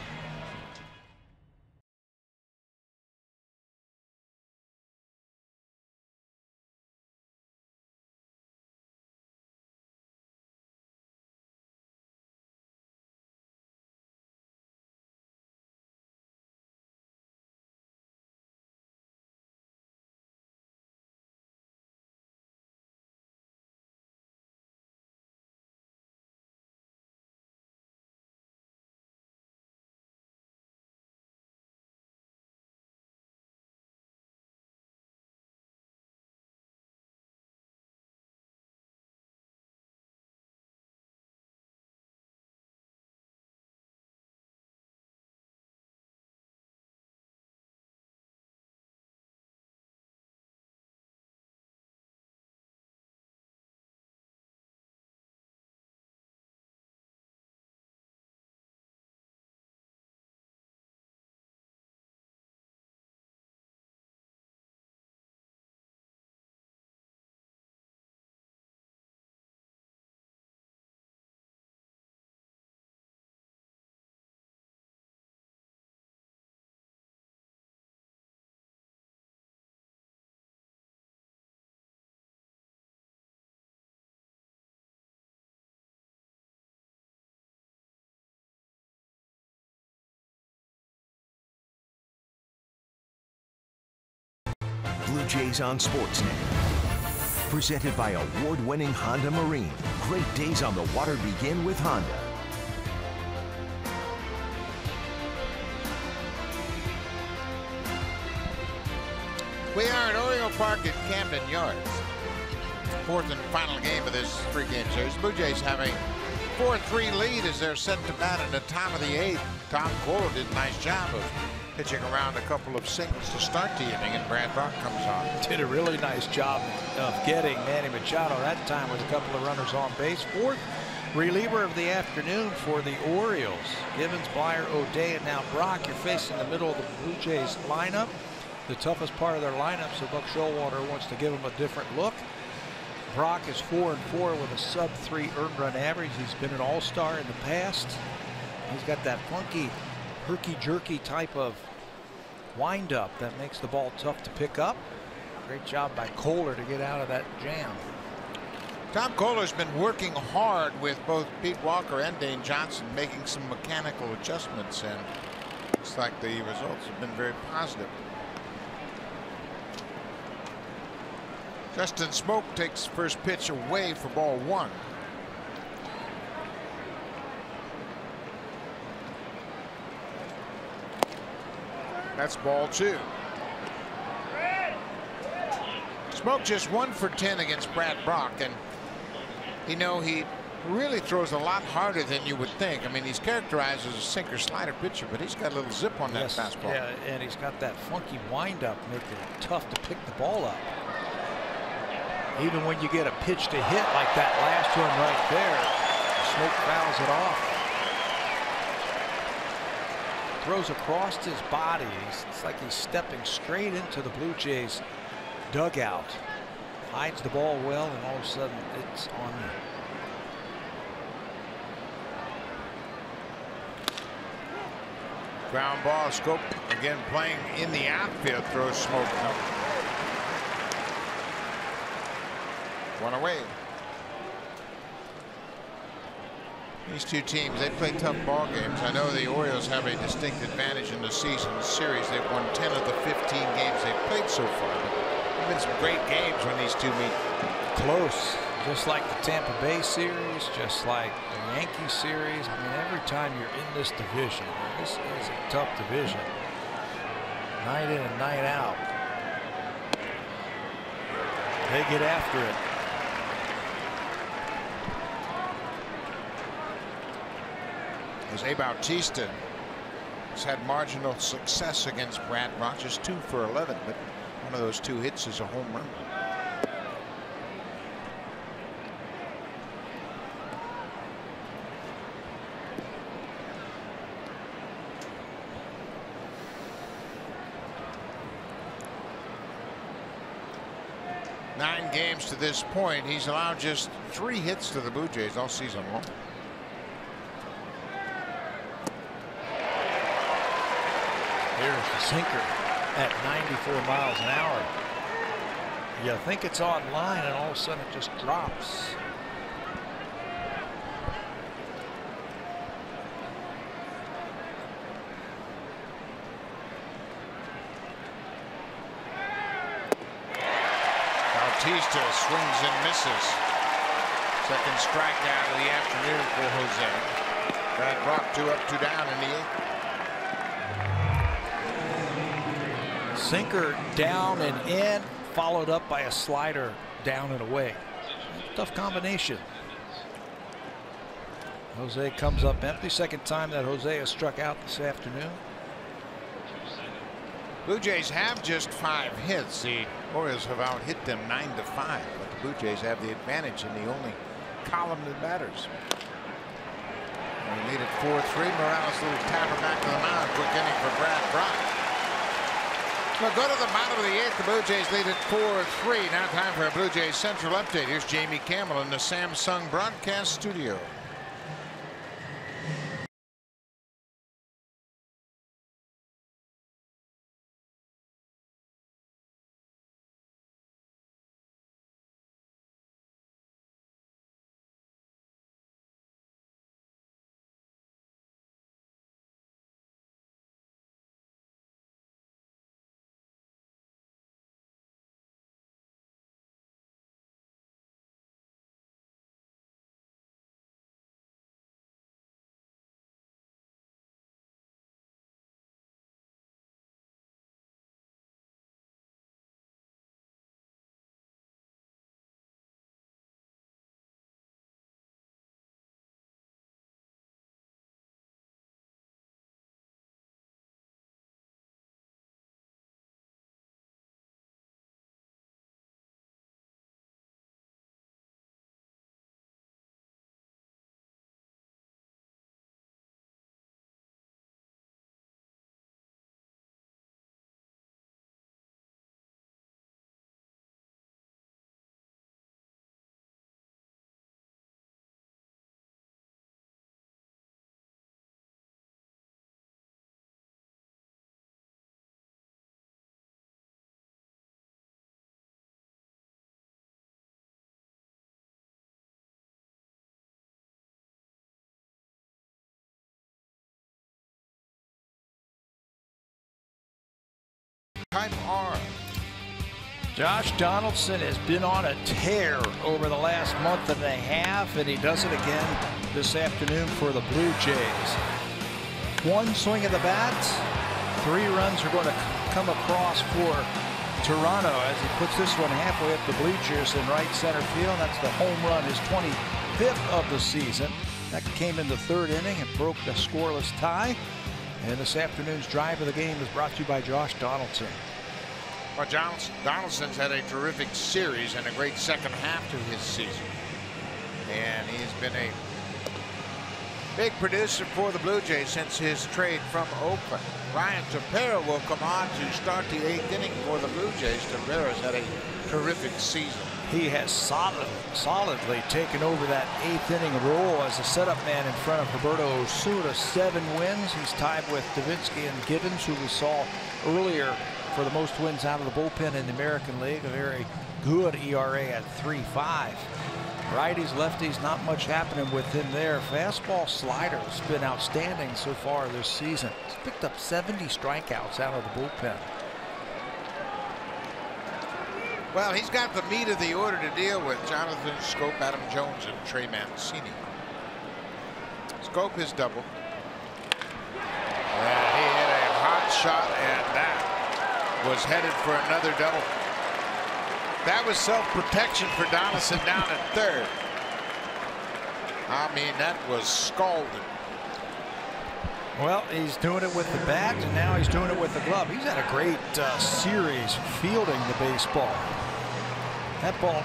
Blue Jays on Sportsnet. Presented by award-winning Honda Marine. Great days on the water begin with Honda. We are at Oriole Park at Camden Yards. Fourth and final game of this three-game series. Blue Jays have a 4-3 lead as they're set to bat in the top of the eighth. Tom Kohler did a nice job of pitching around a couple of singles to start the inning, and Brad Brock comes on. Did a really nice job of getting Manny Machado that time with a couple of runners on base. Fourth reliever of the afternoon for the Orioles. Givens, Blyer, O'Day, and now Brock. You're facing the middle of the Blue Jays lineup, the toughest part of their lineup, so Buck Showalter wants to give them a different look. Brock is 4-4 with a sub-3 earned run average. He's been an all-star in the past. He's got that funky herky-jerky type of windup that makes the ball tough to pick up. Great job by Kohler to get out of that jam. Tom Kohler's been working hard with both Pete Walker and Dane Johnson, making some mechanical adjustments, and looks like the results have been very positive. Justin Smoak takes first pitch away for ball 1. That's ball 2. Smoak just 1 for 10 against Brad Brock, and you know, he really throws a lot harder than you would think. I mean, he's characterized as a sinker slider pitcher, but he's got a little zip on that fastball. Yeah, and he's got that funky windup, making it tough to pick the ball up. Even when you get a pitch to hit like that last one right there, Smoak fouls it off. Throws across his body. It's like he's stepping straight into the Blue Jays dugout. Hides the ball well, and all of a sudden it's on you. Ground ball. Scope again playing in the outfield. Throws Smoak. No. 1 away. These two teams, they play tough ball games. I know the Orioles have a distinct advantage in the season series. They've won 10 of the 15 games they've played so far. There have been some great games when these two meet. Close, just like the Tampa Bay series, just like the Yankees series. I mean, every time you're in this division, this is a tough division. Night in and night out. They get after it. Jose Bautista has had marginal success against Brad Brock, just 2 for 11, but one of those 2 hits is a home run. Nine games to this point, he's allowed just 3 hits to the Blue Jays all season long. Here's the sinker at 94 miles an hour. You think it's on line, and all of a sudden it just drops. Bautista swings and misses. Second strikeout of the afternoon for Jose. Brad Brock 2 up, 2 down in the 8th. Sinker down and in, followed up by a slider down and away. Tough combination. Jose comes up empty. Second time that Jose has struck out this afternoon. Blue Jays have just 5 hits. The Orioles have out-hit them 9-5, but the Blue Jays have the advantage in the only column that matters. They lead at 4-3. Morales, little tapper back to the mound. Quick inning for Brad Brock. We'll go to the bottom of the 8th. The Blue Jays lead at 4-3. Now time for a Blue Jays Central update. Here's Jamie Campbell in the Samsung broadcast studio. Type R. Josh Donaldson has been on a tear over the last month and a half, and he does it again this afternoon for the Blue Jays. One swing of the bat, 3 runs are going to come across for Toronto as he puts this one halfway up the bleachers in right center field. That's the home run, his 25th of the season. That came in the 3rd inning and broke the scoreless tie. And this afternoon's drive of the game is brought to you by Josh Donaldson. Well, Donaldson's had a terrific series and a great second half to his season. And he's been a big producer for the Blue Jays since his trade from Oakland. Ryan Tepera will come on to start the 8th inning for the Blue Jays. Tepera's had a terrific season. He has solidly taken over that 8th inning role as a setup man in front of Roberto Osuna. 7 wins. He's tied with Davinsky and Gibbons, who we saw earlier for the most wins out of the bullpen in the American League. A very good ERA at 3.5. Righties, lefties, not much happening with him there. Fastball slider has been outstanding so far this season. He's picked up 70 strikeouts out of the bullpen. Well, he's got the meat of the order to deal with. Jonathan Schoop, Adam Jones, and Trey Mancini. Schoop is double. And he hit a hot shot, and that was headed for another double. That was self-protection for Donaldson down at 3rd. I mean, that was scalding. Well, he's doing it with the bat, and now he's doing it with the glove. He's had a great series fielding the baseball. That ball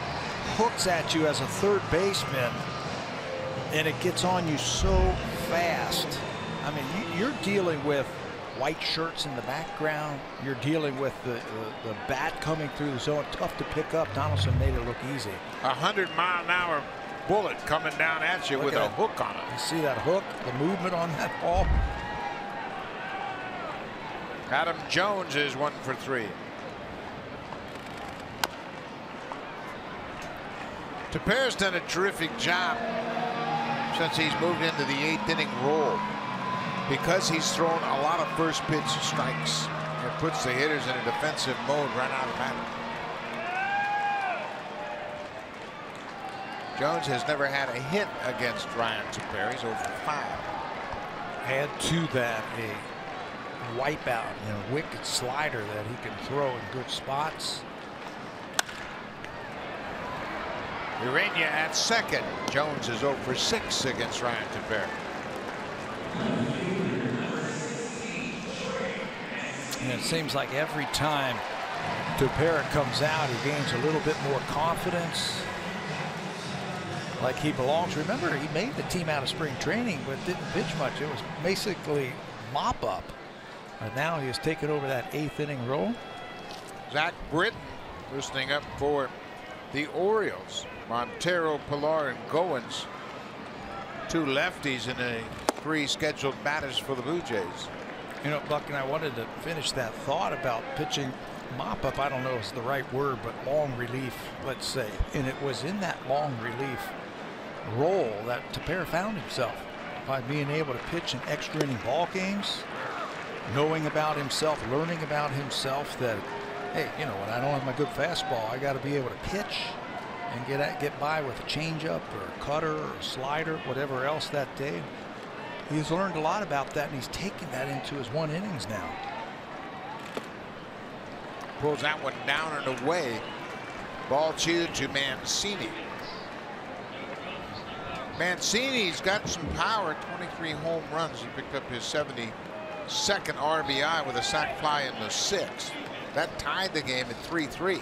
hooks at you as a 3rd baseman, and it gets on you so fast. I mean, you're dealing with white shirts in the background. You're dealing with the bat coming through the zone. Tough to pick up. Donaldson made it look easy. 100-mile-an-hour bullet coming down at you with a hook on it. You see that hook, the movement on that ball? Adam Jones is 1 for 3. Tepera's done a terrific job since he's moved into the 8th inning role, because he's thrown a lot of first pitch strikes and puts the hitters in a defensive mode right out of the bat. Jones has never had a hit against Ryan Tepera. He's over 5. Add to that a wipeout, wicked slider that he can throw in good spots. Urania at 2nd. Jones is 0 for 6 against Ryan Tepera. And it seems like every time Tepera comes out, he gains a little bit more confidence, like he belongs. Remember, he made the team out of spring training, but didn't pitch much. It was basically mop up. And now he has taken over that 8th inning role. Zach Britton listening up for the Orioles. Montero, Pilar, and Goins, 2 lefties in a 3 scheduled batters for the Blue Jays. You know, Buck, and I wanted to finish that thought about pitching mop-up. I don't know if it's the right word, but long relief, let's say. And it was in that long relief role that Tepera found himself by being able to pitch in extra inning ball games, knowing about himself, learning about himself that, hey, when I don't have my good fastball, I got to be able to pitch and get by with a changeup or a cutter or a slider, whatever else that day. He's learned a lot about that, and he's taking that into his 1 innings now. Pulls that one down and away. Ball 2 to Mancini. Mancini's got some power. 23 home runs. He picked up his 72nd RBI with a sac fly in the 6th. That tied the game at 3-3.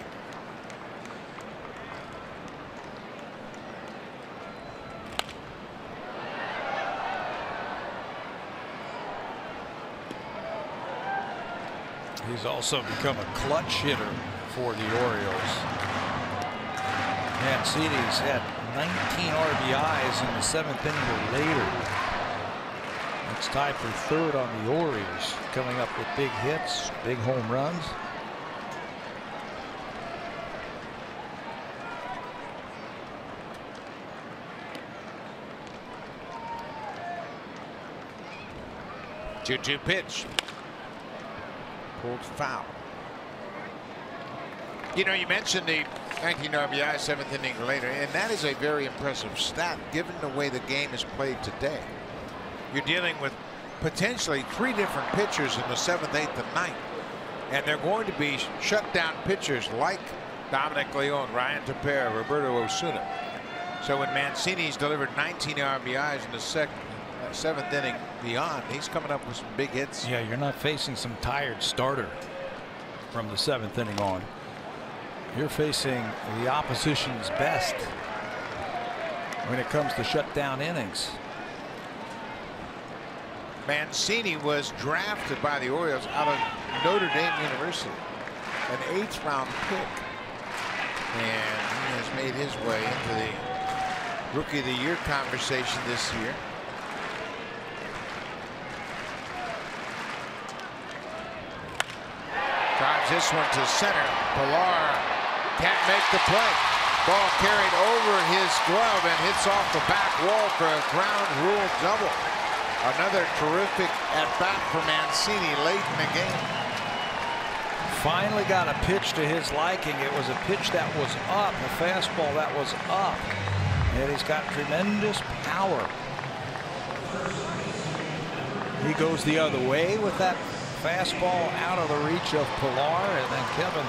He's also become a clutch hitter for the Orioles. Mancini's had 19 RBIs in the 7th inning or later. It's tied for 3rd on the Orioles, coming up with big hits, big home runs. Two-two pitch. Pulled foul. You know, you mentioned the 19 RBI, 7th inning later, and that is a very impressive stat given the way the game is played today. You're dealing with potentially 3 different pitchers in the 7th, 8th, and 9th, and they're going to be shutdown pitchers like Dominic Leone, Ryan Tepera, Roberto Osuna. So when Mancini's delivered 19 RBIs in the 7th inning beyond, he's coming up with some big hits. Yeah, you're not facing some tired starter from the 7th inning on. You're facing the opposition's best when it comes to shutdown innings. Mancini was drafted by the Orioles out of Notre Dame University, an 8th round pick, and he has made his way into the Rookie of the Year conversation this year. Drives this one to center. Pilar can't make the play. Ball carried over his glove and hits off the back wall for a ground rule double. Another terrific at bat for Mancini late in the game. Finally got a pitch to his liking. It was a pitch that was up, a fastball that was up, and he's got tremendous power. He goes the other way with that fastball out of the reach of Pilar, and then Kevin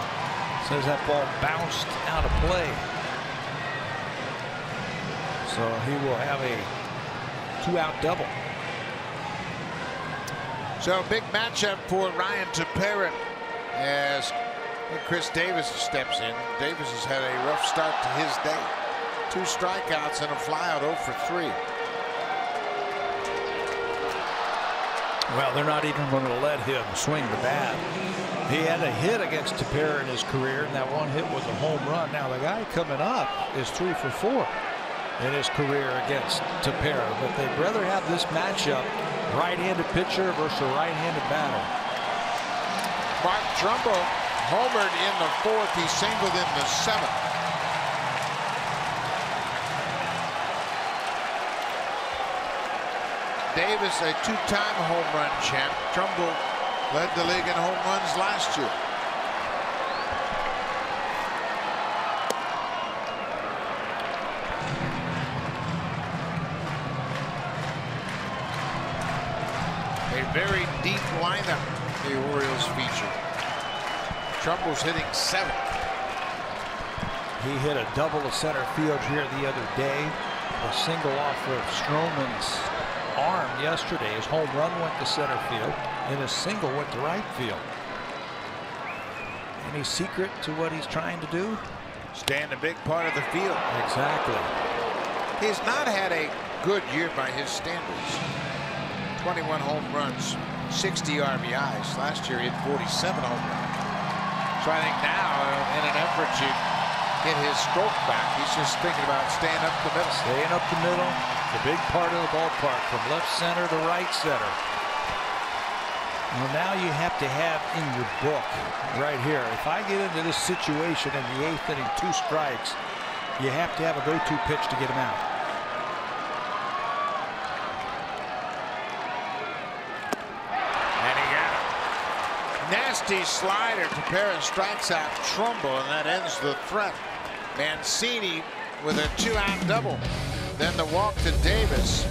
says that ball bounced out of play. So he will have a 2-out double. So big matchup for Ryan Tepera as Chris Davis steps in. Davis has had a rough start to his day. 2 strikeouts and a flyout, 0 for 3. Well, they're not even going to let him swing the bat. He had a hit against Tepera in his career, and that one hit was a home run. Now the guy coming up is 3 for 4 in his career against Tepera, but they'd rather have this matchup, right-handed pitcher versus a right-handed batter. Mark Trumbo homered in the 4th. He singled in the 7th. Davis, a 2-time home run champ. Trumbo led the league in home runs last year. A very deep lineup the Orioles feature. Trumbo's hitting 7th. He hit a double to center field here the other day. A single off of Stroman's arm yesterday. His home run went to center field, and his single went to right field. Any secret to what he's trying to do? Stay in a big part of the field. Exactly. He's not had a good year by his standards. 21 home runs, 60 RBIs. Last year he had 47 home runs. So I think now, in an effort to get his stroke back, he's just thinking about staying up the middle. Staying up the middle, the big part of the ballpark, from left center to right center. Well, now you have to have in your book right here, if I get into this situation in the 8th inning, 2 strikes, you have to have a go-to pitch to get him out. And he got it. Nasty slider. Tepera strikes out Trumbo, and that ends the threat. Mancini with a 2-out double. Then the walk to Davis.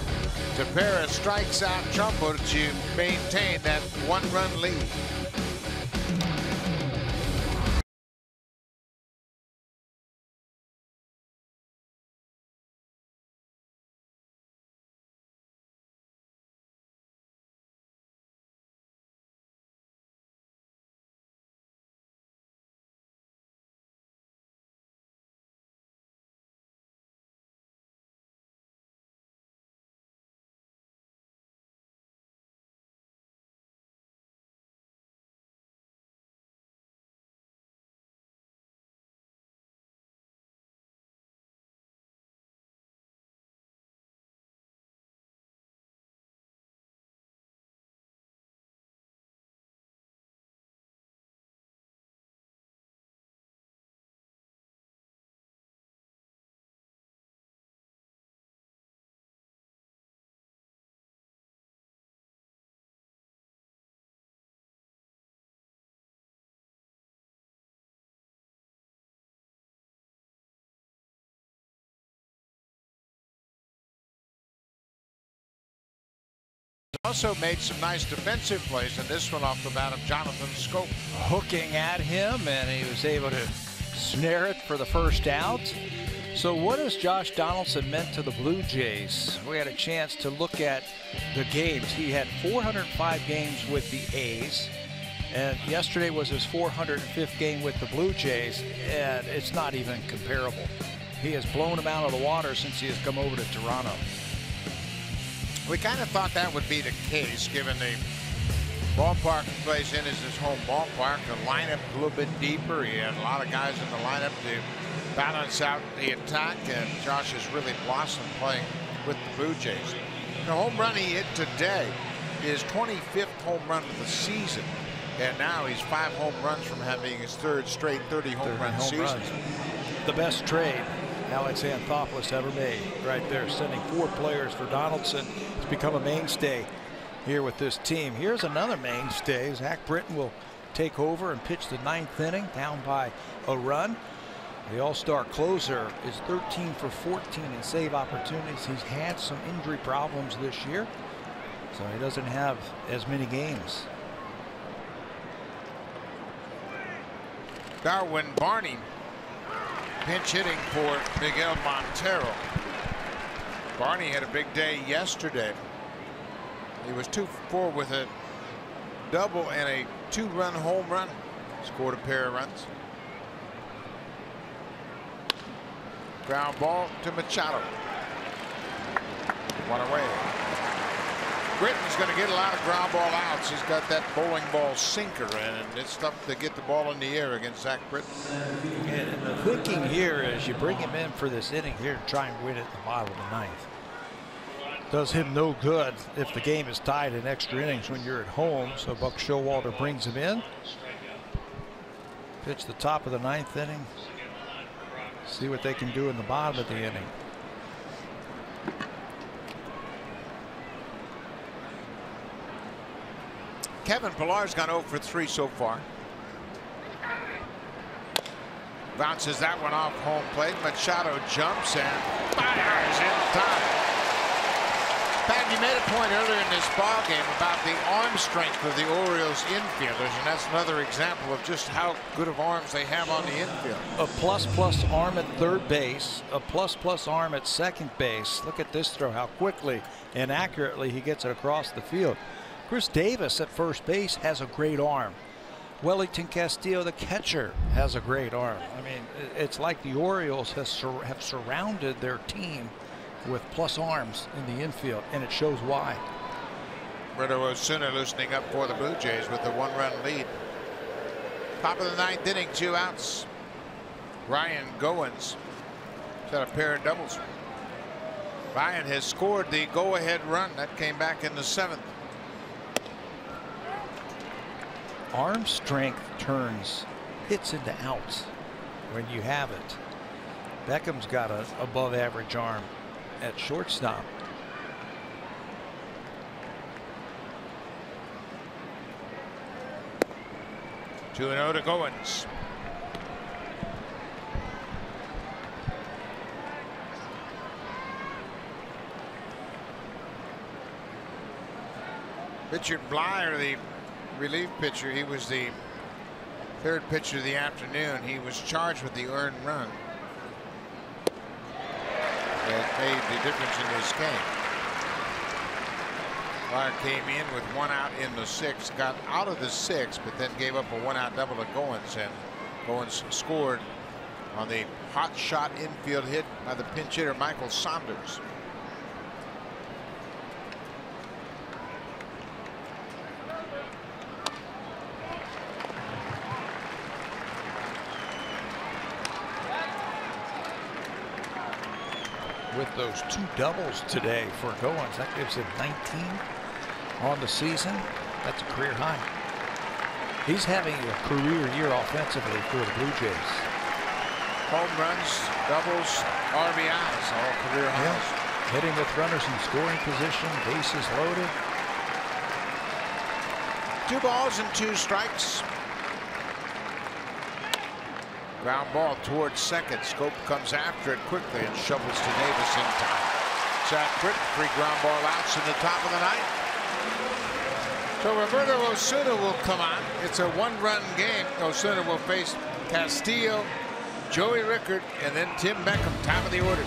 Tepera strikes out Trumbo to maintain that 1-run lead. Also made some nice defensive plays in this one off the bat of Jonathan Scope. Hooking at him, and he was able to snare it for the first out. So what has Josh Donaldson meant to the Blue Jays? We had a chance to look at the games. He had 405 games with the A's, and yesterday was his 405th game with the Blue Jays, and it's not even comparable. He has blown him out of the water since he has come over to Toronto. We kind of thought that would be the case, given the ballpark he plays in is his home ballpark. The lineup a little bit deeper. He had a lot of guys in the lineup to balance out the attack, and Josh has really blossomed playing with the Blue Jays. The home run he hit today is 25th home run of the season, and now he's 5 home runs from having his 3rd straight 30 home run season. The best trade Alex Anthopoulos ever made right there, sending 4 players for Donaldson. He's become a mainstay here with this team. Here's another mainstay. Zach Britton will take over and pitch the 9th inning, down by a run. The all-star closer is 13 for 14 in save opportunities. He's had some injury problems this year, so he doesn't have as many games. Darwin Barney pinch hitting for Miguel Montero. Barney had a big day yesterday. He was 2 for 4 with a double and a 2-run home run. Scored a pair of runs. Ground ball to Machado. 1 away. Britton's going to get a lot of ground ball outs. He's got that bowling ball sinker, and it's tough to get the ball in the air against Zach Britton. And the thinking here is you bring him in for this inning here to try and win it at the bottom of the 9th. Does him no good if the game is tied in extra innings when you're at home. So Buck Showalter brings him in. Pitch the top of the 9th inning. See what they can do in the bottom of the inning. Kevin Pillar's gone 0 for 3 so far. Bounces that one off home plate. Machado jumps and fires in time. Pat, you made a point earlier in this ball game about the arm strength of the Orioles infielders, and that's another example of just how good of arms they have on the infield. A plus arm at 3rd base, a plus arm at 2nd base. Look at this throw, how quickly and accurately he gets it across the field. Chris Davis at 1st base has a great arm. Wellington Castillo, the catcher, has a great arm. I mean, it's like the Orioles have surrounded their team with plus arms in the infield, and it shows why. Roberto Osuna loosening up for the Blue Jays with a 1-run lead. Top of the 9th inning, 2 outs. Ryan Goins got a pair of doubles. Ryan has scored the go-ahead run that came back in the 7th. Arm strength turns hits into outs when you have it. Beckham's got an above-average arm at shortstop. Two and 0 to Goins. Richard Blyer, the relief pitcher, he was the 3rd pitcher of the afternoon. He was charged with the earned run that made the difference in this game. Blyer came in with 1 out in the 6th, got out of the 6th, but then gave up a 1-out double to Goins, and Goins scored on the hot shot infield hit by the pinch hitter Michael Saunders. With those 2 doubles today for Goins, that gives him 19 on the season. That's a career high. He's having a career year offensively for the Blue Jays. Home runs, doubles, RBIs, all career highs. Yeah. Hitting with runners in scoring position, bases loaded. 2 balls and 2 strikes. Ground ball towards 2nd. Scope comes after it quickly and shovels to Davis in time. Zach Britton, 3 ground ball outs in the top of the 9th. So Roberto Osuna will come on. It's a one-run game. Osuna will face Castillo, Joey Rickard, and then Tim Beckham, top of the order.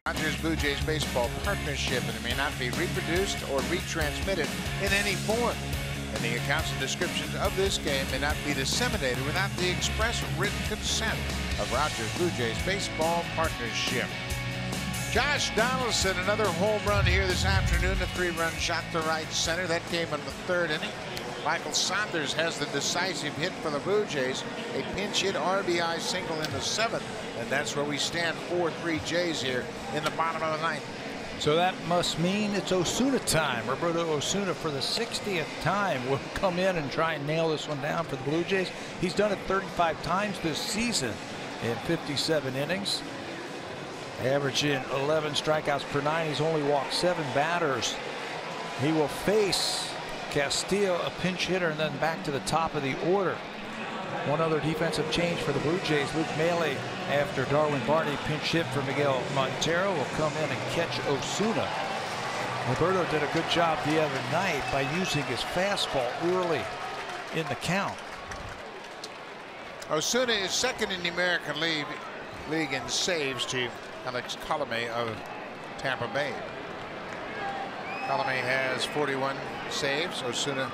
Rogers Blue Jays baseball partnership, and it may not be reproduced or retransmitted in any form. And the accounts and descriptions of this game may not be disseminated without the express written consent of Rogers Blue Jays baseball partnership. Josh Donaldson, another home run here this afternoon, a 3-run shot to right center. That came in the 3rd inning. Michael Saunders has the decisive hit for the Blue Jays, a pinch hit RBI single in the 7th, and that's where we stand 4-3 Jays here in the bottom of the 9th. So that must mean it's Osuna time. Roberto Osuna, for the 60th time, will come in and try and nail this one down for the Blue Jays. He's done it 35 times this season in 57 innings, averaging 11 strikeouts per 9. He's only walked 7 batters. He will face Castillo, a pinch hitter, and then back to the top of the order. One other defensive change for the Blue Jays. Luke Maile, after Darwin Barney pinch hit for Miguel Montero, will come in and catch Osuna. Roberto did a good job the other night by using his fastball early in the count. Osuna is second in the American League in saves to Alex Colomé of Tampa Bay. Colomé has 41 saves, Osuna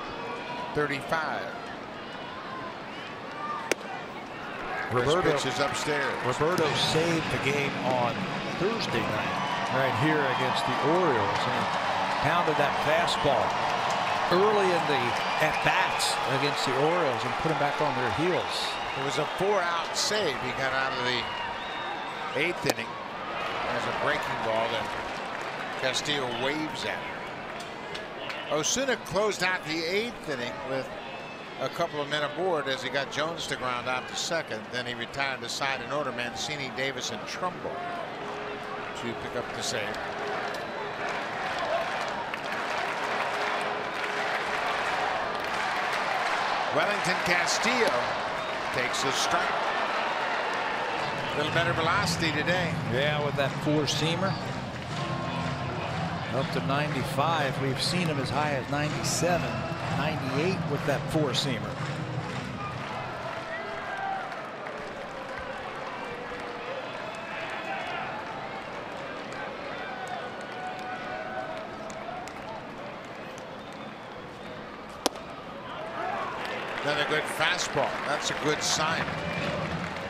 35. Roberto pitch is upstairs. Roberto saved the game on Thursday night right here against the Orioles, and he pounded that fastball early in the at-bats against the Orioles and put them back on their heels. It was a 4-out save. He got out of the 8th inning as a breaking ball that Castillo waves at. Osuna closed out the 8th inning with a couple of men aboard as he got Jones to ground out to second. Then he retired to side in order Mancini, Davis, and Trumbull to pick up the save. Wellington Castillo takes a strike. A little better velocity today. Yeah, with that 4-seamer. Up to 95. We've seen him as high as 97, 98 with that 4-seamer. Then a good fastball. That's a good sign.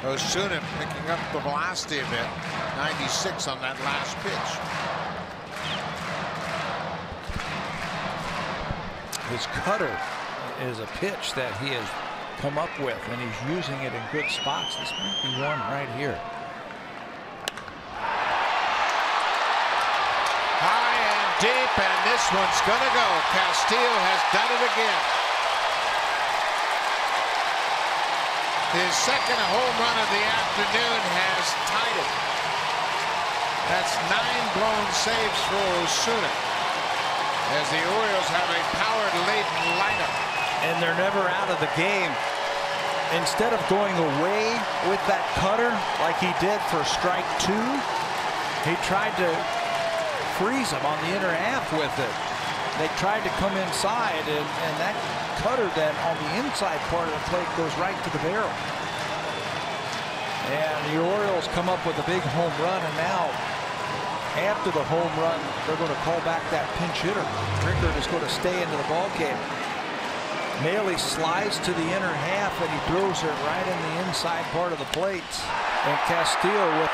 Osuna picking up the velocity a bit. 96 on that last pitch. His cutter is a pitch that he has come up with, and he's using it in good spots. This might be one right here. High and deep, and this one's going to go. Castillo has done it again. His second home run of the afternoon has tied it. That's 9 blown saves for Osuna, as the Orioles have a power-laden lineup. And they're never out of the game. Instead of going away with that cutter like he did for strike 2, he tried to freeze him on the inner half with it. They tried to come inside, and that cutter then on the inside part of the plate goes right to the barrel. And the Orioles come up with a big home run, and now after the home run, they're going to call back that pinch hitter. Rickard is going to stay into the ball game. Maley slides to the inner half, and he throws it right in the inside part of the plate. And Castillo with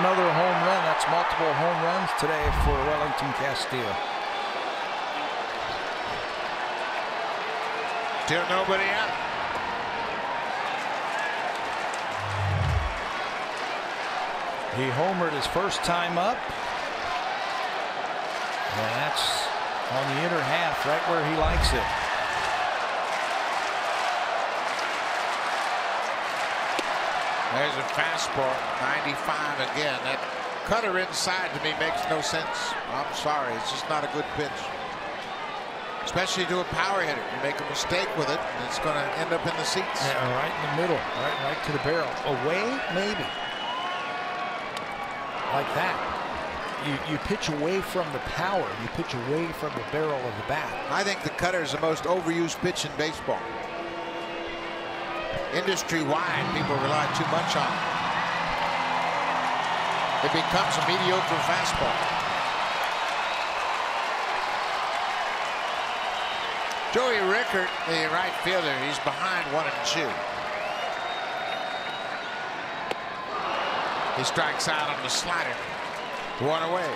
another home run. That's multiple home runs today for Wellington Castillo. Still nobody out. He homered his first time up. And that's on the inner half, right where he likes it. There's a fastball, 95 again. That cutter inside to me makes no sense. I'm sorry, it's just not a good pitch. Especially to a power hitter. You make a mistake with it, and it's going to end up in the seats. Yeah, right in the middle, right to the barrel. Away, maybe. Like that. You pitch away from the power. You pitch away from the barrel of the bat. I think the cutter is the most overused pitch in baseball. Industry-wide, people rely too much on it. It becomes a mediocre fastball. Joey Rickard, the right fielder, he's behind 1-2. He strikes out on the slider. 1 away.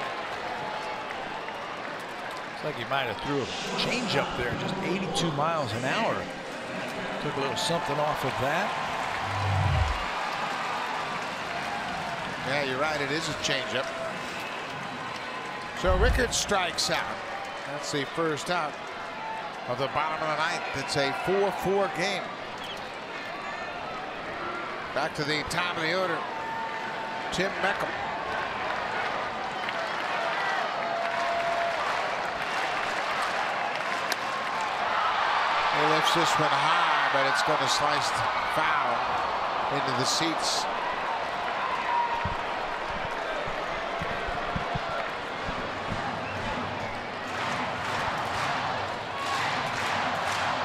Looks like he might have threw a change up there, just 82 miles an hour. Took a little something off of that. Yeah, you're right. It is a changeup. So Rickard strikes out. That's the first out of the bottom of the ninth. It's a 4-4 game. Back to the top of the order. Tim Meckham. He lifts this one high, but it's going to slice foul into the seats.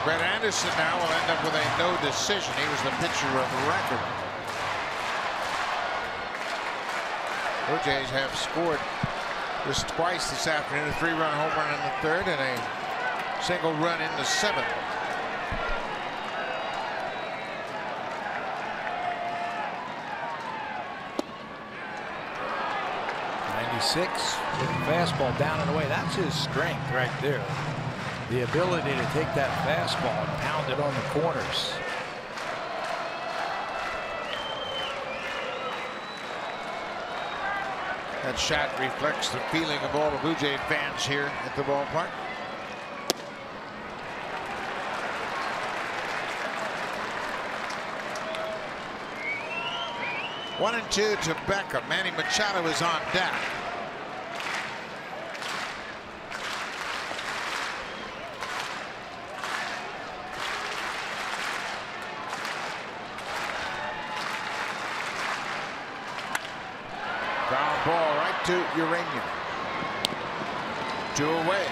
Brett Anderson now will end up with a no decision. He was the pitcher of record. Blue Jays have scored just twice this afternoon. A 3-run home run in the third and a single run in the seventh. With the fastball down and away. That's his strength right there. The ability to take that fastball and pound it on the corners. That shot reflects the feeling of all the Blue Jay fans here at the ballpark. One and two to Beckham. Manny Machado is on deck. Ground ball right to Urania. 2 away.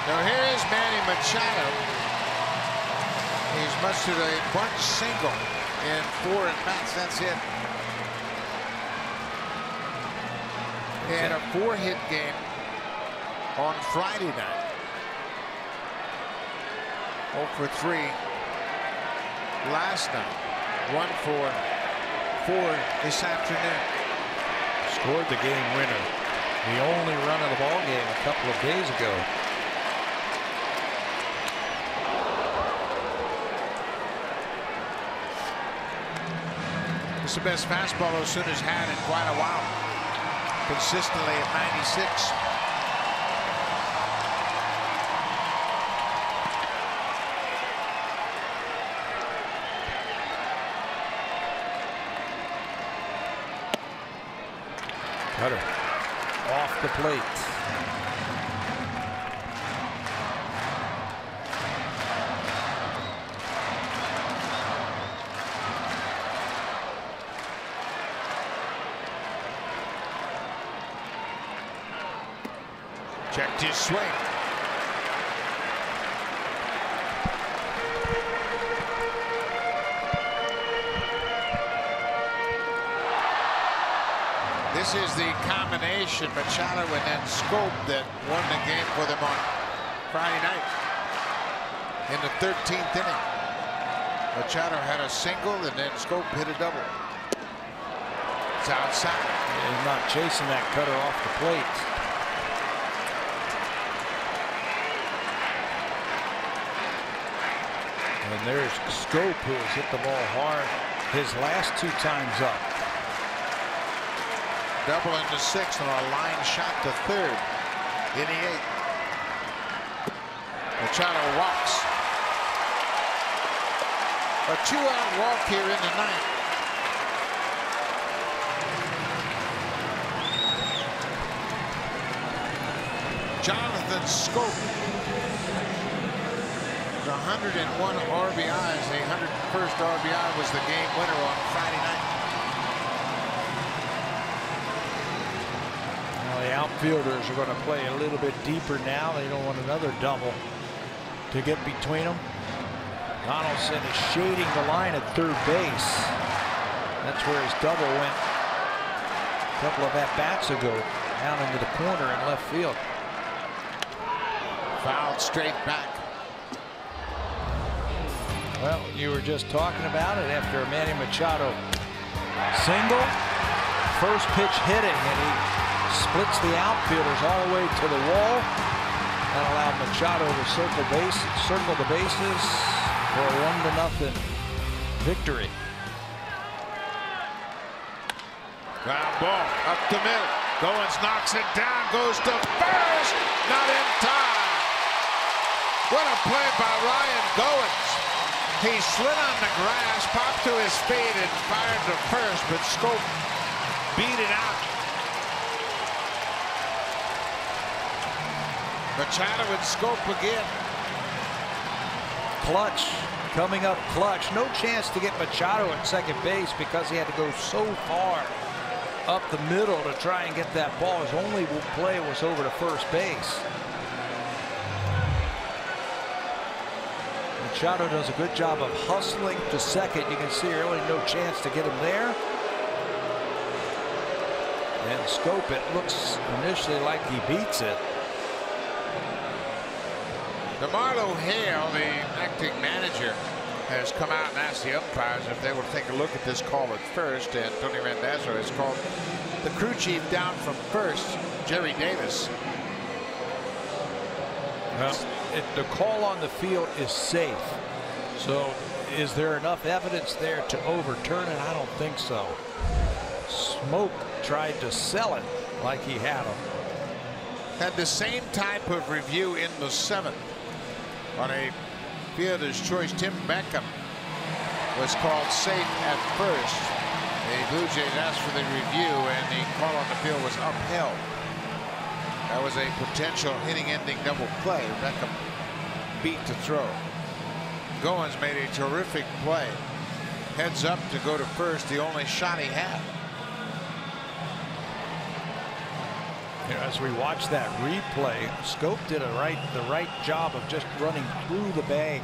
Now here is Manny Machado. He's mustered a bunch single in 4 at-bats. That's it. He had a 4-hit game on Friday night. 0 for 3 last night. 1 for 4 this afternoon. Scored the game winner. The only run of the ball game a couple of days ago. It's the best fastball Osuna's had in quite a while. Consistently at 96. Cutter off the plate. Checked his swing. This is the combination, Machado and then Scope, that won the game for them on Friday night in the 13th inning. Machado had a single and then Scope hit a double. It's outside. He's not chasing that cutter off the plate. And there's Scope, who has hit the ball hard his last 2 times up. Double into 6th and a line shot to 3rd in the 8th. Machado walks. A 2-out walk here in the 9th. Jonathan Scope. 101 RBIs. The 101st RBI was the game winner on Friday night. The outfielders are going to play a little bit deeper now. They don't want another double to get between them. Donaldson is shading the line at 3rd base. That's where his double went a couple of at-bats ago, down into the corner in left field. Fouled straight back. Well, you were just talking about it after Manny Machado single, first pitch hitting, and he splits the outfielders all the way to the wall. That allowed Machado to circle the bases for a 1-0 victory. Ground ball up the middle. Goins knocks it down, goes to first, not in time. What a play by Ryan Goins. He slid on the grass, popped to his feet, and fired to first, but Scope beat it out. Machado and Scope again. Clutch, coming up clutch. No chance to get Machado at second base because he had to go so far up the middle to try and get that ball. His only play was over to first base. Machado does a good job of hustling to second. You can see really no chance to get him there. And Scope, it looks initially like he beats it. DeMarlo Hale, the acting manager, has come out and asked the umpires if they will take a look at this call at first, and Tony Randazzo has called the crew chief down from first, Jerry Davis. Well, the call on the field is safe. So is there enough evidence there to overturn it? I don't think so. Smoke tried to sell it like he had him. Had the same type of review in the 7th. On a fielder's choice, Tim Beckham was called safe at first. The Blue Jays asked for the review, and the call on the field was upheld. That was a potential inning-ending double play. Beckham beat to throw. Goins made a terrific play. Heads up to go to first, the only shot he had. You know, as we watch that replay, Scope did the right job of just running through the bag,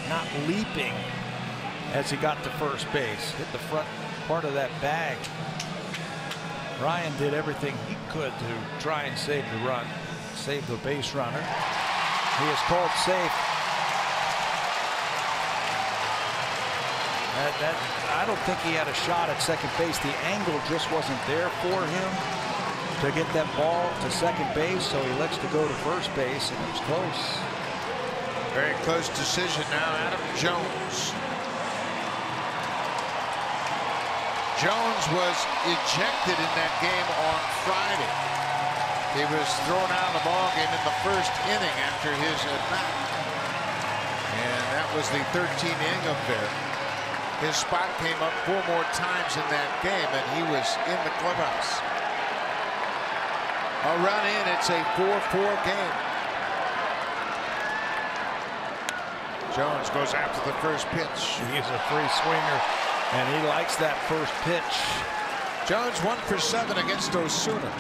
not leaping as he got to first base. Hit the front part of that bag. Ryan did everything he could to try and save the run, save the base runner. He is called safe. I don't think he had a shot at second base. The angle just wasn't there for him to get that ball to second base, so he lets to go to first base, and it was close. Very close decision now. Adam Jones. Jones was ejected in that game on Friday. He was thrown out of the ball game in the first inning after his at-bat. And that was the 13th inning of there. His spot came up 4 more times in that game, and he was in the clubhouse. A run in, it's a 4-4 game. Jones goes after the first pitch. He is a free swinger, and he likes that first pitch. Jones 1 for 7 against Osuna.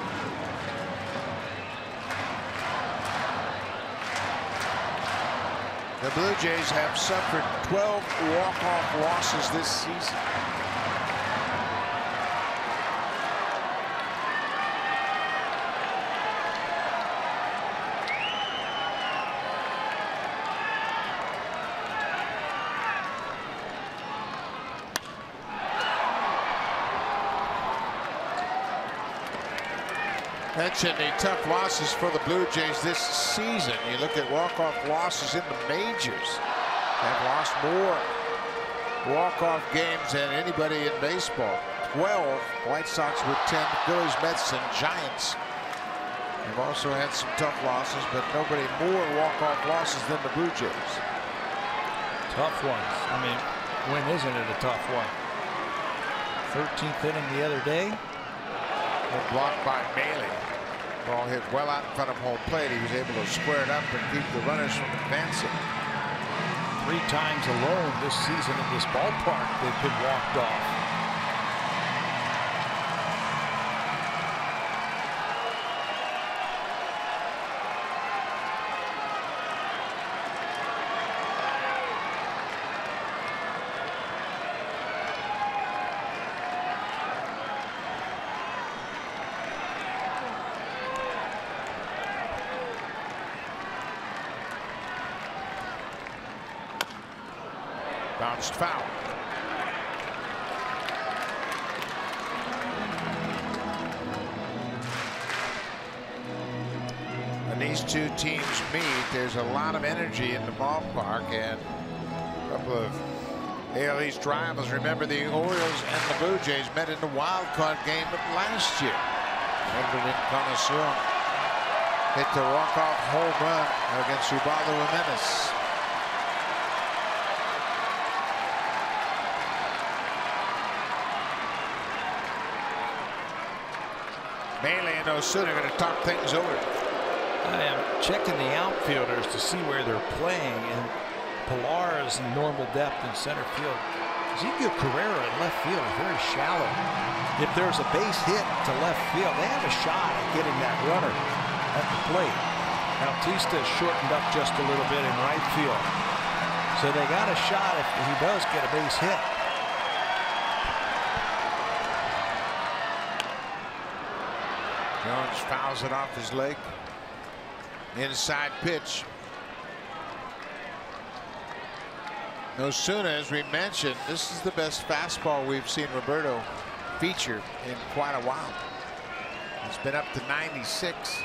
The Blue Jays have suffered 12 walk-off losses this season. Mentioned the tough losses for the Blue Jays this season. You look at walk-off losses in the majors. They've lost more walk-off games than anybody in baseball. 12, White Sox with 10, Phillies, Mets, and Giants. They've also had some tough losses, but nobody more walk-off losses than the Blue Jays. Tough ones. I mean, when isn't it a tough one? 13th inning the other day. Blocked by Bailey. Ball hit well out in front of home plate. He was able to square it up and keep the runners from advancing. 3 times alone this season in this ballpark they've been walked off. Bounced foul. When these two teams meet, there's a lot of energy in the ballpark, and a couple of AL East rivals. Remember, the Orioles and the Blue Jays met in the wild card game last year. Edwin Encarnacion hit the walk-off home run against Ubaldo Jimenez. Bailey and Osuna are going to talk things over. I am checking the outfielders to see where they're playing, and Pilar is in normal depth in center field. Ezequiel Carrera in left field is very shallow. If there's a base hit to left field, they have a shot at getting that runner at the plate. Bautista is shortened up just a little bit in right field, so they got a shot if he does get a base hit. Jones fouls it off his leg. Inside pitch. Osuna, as we mentioned, this is the best fastball we've seen Roberto feature in quite a while. It's been up to 96.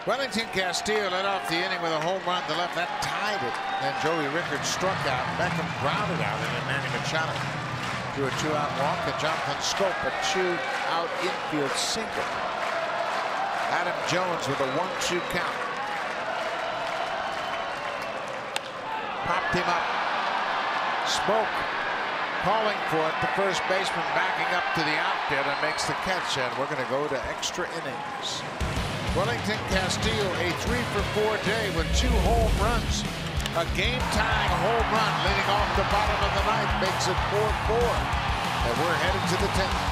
Wellington Castillo led off the inning with a home run to left. That tied it. Then Joey Rickard struck out. Beckham grounded out, and then Manny Machado drew a 2-out walk. And Jonathan Scope a 2-out infield single. Adam Jones with a 1-2 count. Popped him up. Smoke calling for it. The first baseman backing up to the outfield and makes the catch. And we're going to go to extra innings. Wellington Castillo, a 3-for-4 day with 2 home runs. A game-tying home run leading off the bottom of the ninth makes it 4-4. And we're headed to the 10th.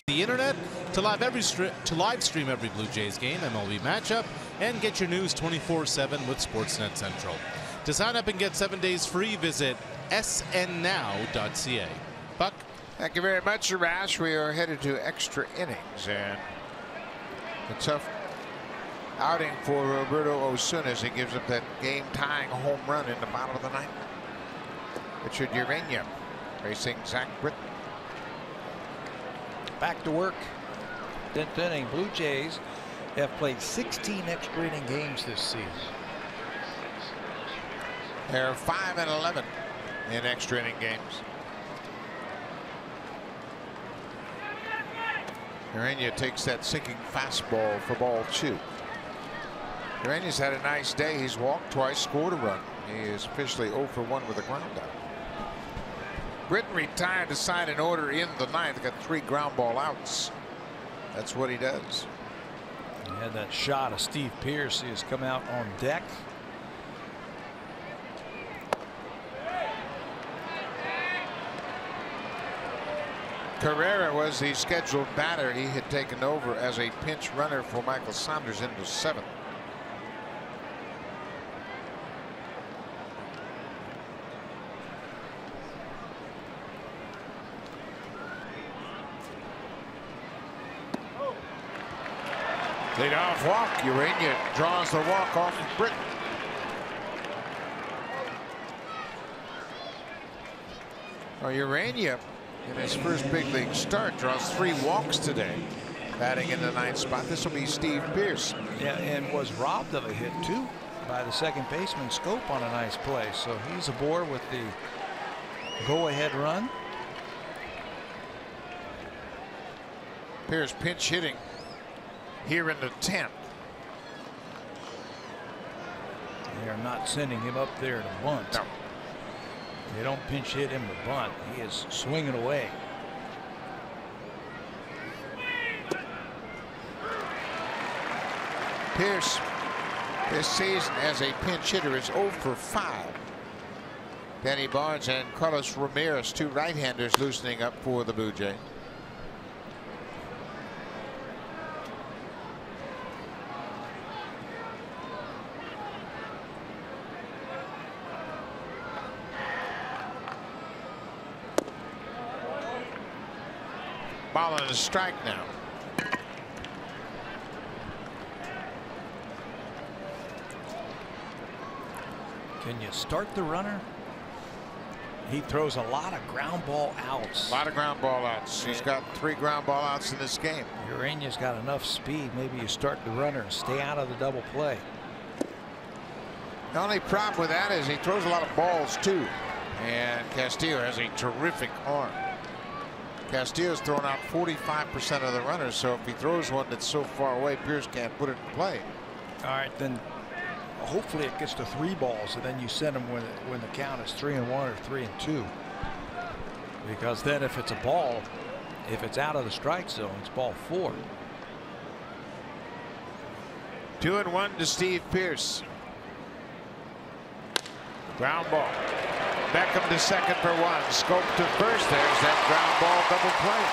the internet to live stream every Blue Jays game, MLB matchup, and get your news 24/7 with Sportsnet Central. To sign up and get 7 days free, visit snnow.ca. Buck. Thank you very much, Rash. We are headed to extra innings, and a tough outing for Roberto Osuna as he gives up that game-tying home run in the bottom of the ninth. Richard Urania facing Zach Britton. Back to work. 10th inning. Blue Jays have played 16 extra inning games this season. They're 5-11 in extra inning games. Urania takes that sinking fastball for ball 2. Urania's had a nice day. He's walked twice, scored a run. He is officially 0 for 1 with a ground out. Britton retired to sign an order in the ninth. Got 3 ground ball outs. That's what he does. He had that shot of Steve Pearce. He has come out on deck. Carrera was the scheduled batter. He had taken over as a pinch runner for Michael Saunders in the 7th. Leadoff walk. Urania draws the walk off of Britton. Well, Urania in his first big league start draws 3 walks today, batting in the 9th spot. This will be Steve Pearce. Yeah, and was robbed of a hit too by the second baseman Scope on a nice play. So he's aboard with the go-ahead run. Pearce pinch hitting here in the 10th. They are not sending him up there to bunt. No. They don't pinch hit him to bunt. He is swinging away. Pearce this season as a pinch hitter is 0 for 5. Danny Barnes and Carlos Ramirez, 2 right-handers, loosening up for the Blue Jays. Ball on a strike now. Can you start the runner? He throws a lot of ground ball outs. A lot of ground ball outs. He's got 3 ground ball outs in this game. Urania's got enough speed. Maybe you start the runner and stay out of the double play. The only problem with that is he throws a lot of balls too. And Castillo has a terrific arm. Castillo's thrown out 45% of the runners, so if he throws one that's so far away, Pearce can't put it in play. All right, then hopefully it gets to 3 balls, and then you send him when the count is 3-1 or 3-2. Because then if it's a ball, if it's out of the strike zone, it's ball 4. 2-1 to Steve Pearce. Ground ball. Beckham to second for 1. Scope to first. There's that ground ball double play.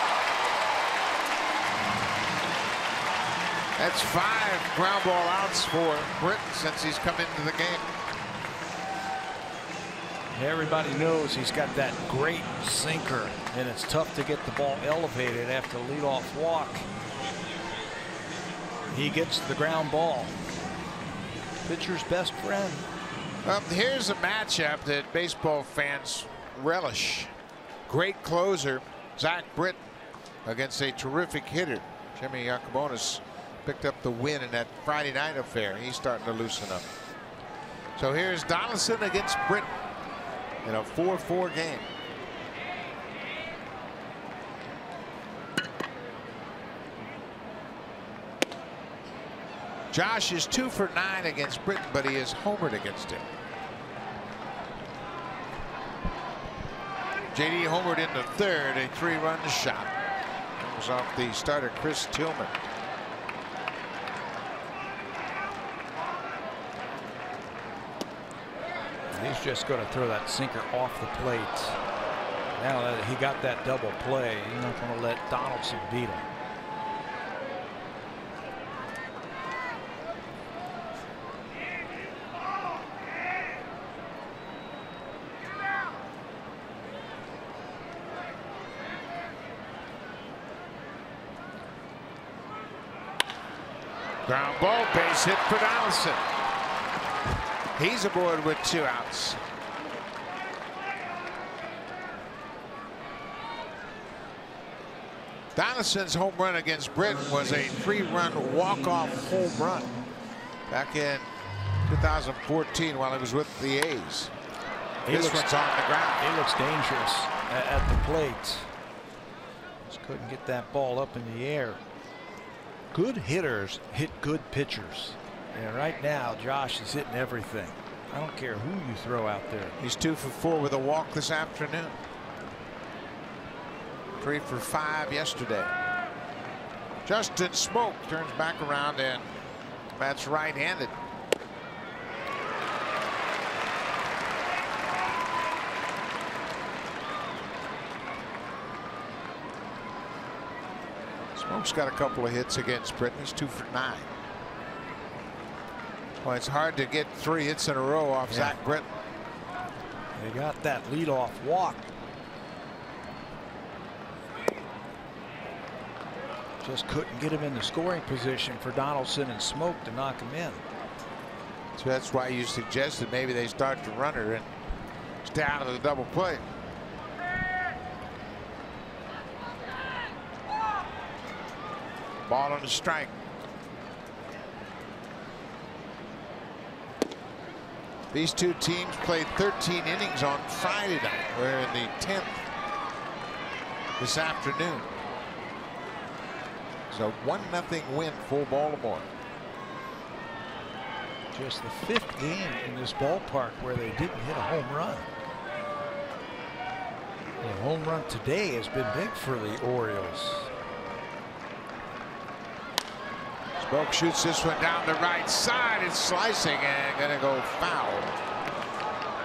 That's 5 ground ball outs for Britton since he's come into the game. Everybody knows he's got that great sinker, and it's tough to get the ball elevated after leadoff walk. He gets the ground ball. Pitcher's best friend. Here's a matchup that baseball fans relish. Great closer, Zach Britton, against a terrific hitter. Jimmy Yacobonis picked up the win in that Friday night affair. He's starting to loosen up. So here's Donaldson against Britton in a 4-4 game. Josh is 2 for 9 against Britton, but he is homered against him. JD homered in the 3rd, a 3-run shot. That was off the starter Chris Tillman. He's just going to throw that sinker off the plate. Now that he got that double play, you're not going to let Donaldson beat him. Ground ball, base hit for Donaldson. He's aboard with 2 outs. Donaldson's home run against Britton was a 3-run walk-off home run back in 2014 while he was with the A's. This one's on the ground. He looks dangerous at the plate. Just couldn't get that ball up in the air. Good hitters hit good pitchers. And right now, Josh is hitting everything. I don't care who you throw out there. He's 2 for 4 with a walk this afternoon. 3 for 5 yesterday. Justin Smoke turns back around, and that's right-handed. Smoke's got a couple of hits against Britton. He's 2 for 9. Well, it's hard to get 3 hits in a row off Zach Britton. They got that leadoff walk. Just couldn't get him in the scoring position for Donaldson and Smoke to knock him in. So that's why you suggested maybe they start the runner and stay out of the double play. Ball on the strike. These two teams played 13 innings on Friday night. We're in the 10th this afternoon. It's a 1-0 win for Baltimore. Just the 5th game in this ballpark where they didn't hit a home run. The home run today has been big for the Orioles. Smoke shoots this one down the right side. It's slicing and going to go foul.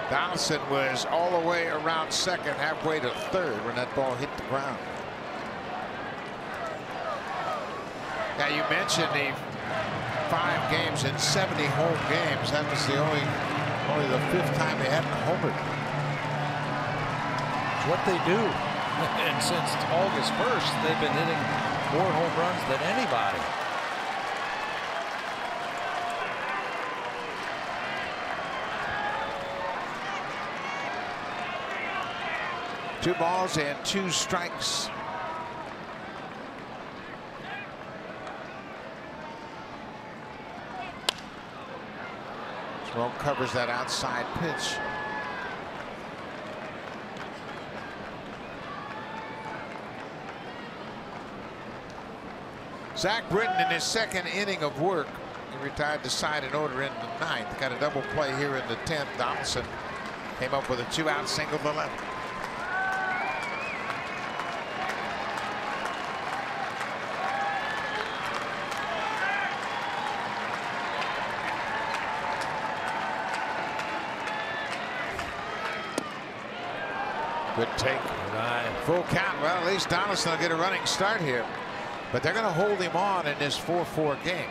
Donaldson was all the way around second, halfway to third when that ball hit the ground. Now you mentioned the 5 games in 70 home games. That was the only the 5th time they hadn't homered. It's what they do. And since August 1st, they've been hitting more home runs than anybody. Two balls and 2 strikes. Smoke covers that outside pitch. Zach Britton in his 2nd inning of work. He retired the side in order in the 9th. Got a double play here in the 10th. Donaldson came up with a 2-out single to left. Good take. Full count. Well, at least Donaldson will get a running start here. But they're going to hold him on in this 4-4 game.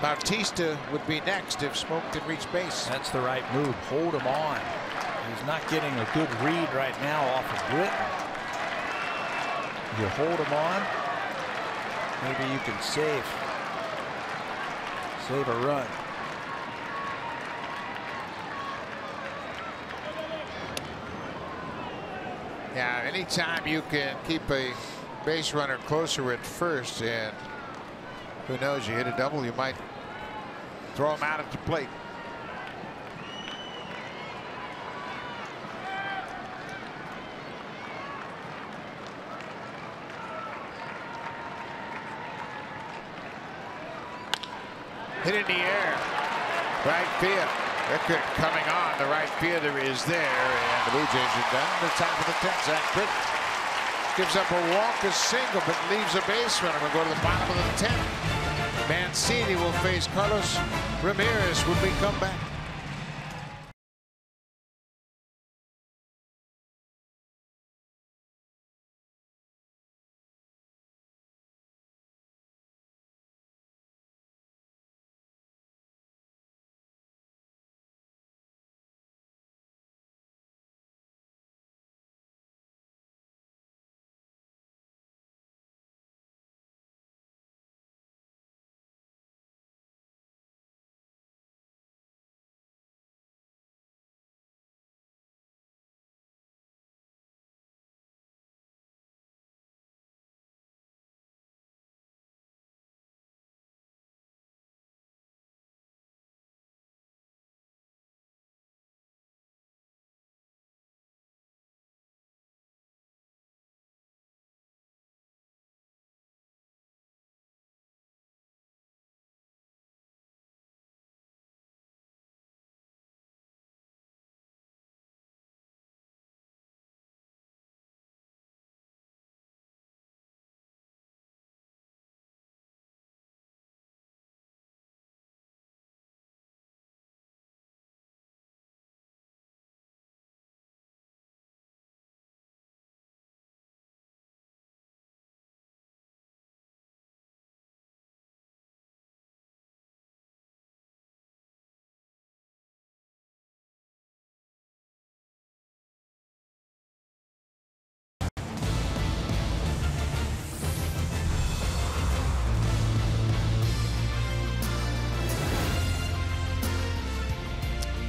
Bautista would be next if Smoke can reach base. That's the right move. Hold him on. He's not getting a good read right now off of Britton. You hold him on, maybe you can save a run. Yeah, anytime you can keep a base runner closer at first, and who knows, you hit a double, you might throw him out at the plate. Hit in the air, right field. Rickert coming on. The right fielder is there, and the Blue Jays are done. The top of the 10th. Zach Britton gives up a walk, a single, but leaves a base runner. We'll go to the bottom of the 10th. Mancini will face Carlos Ramirez when we come back.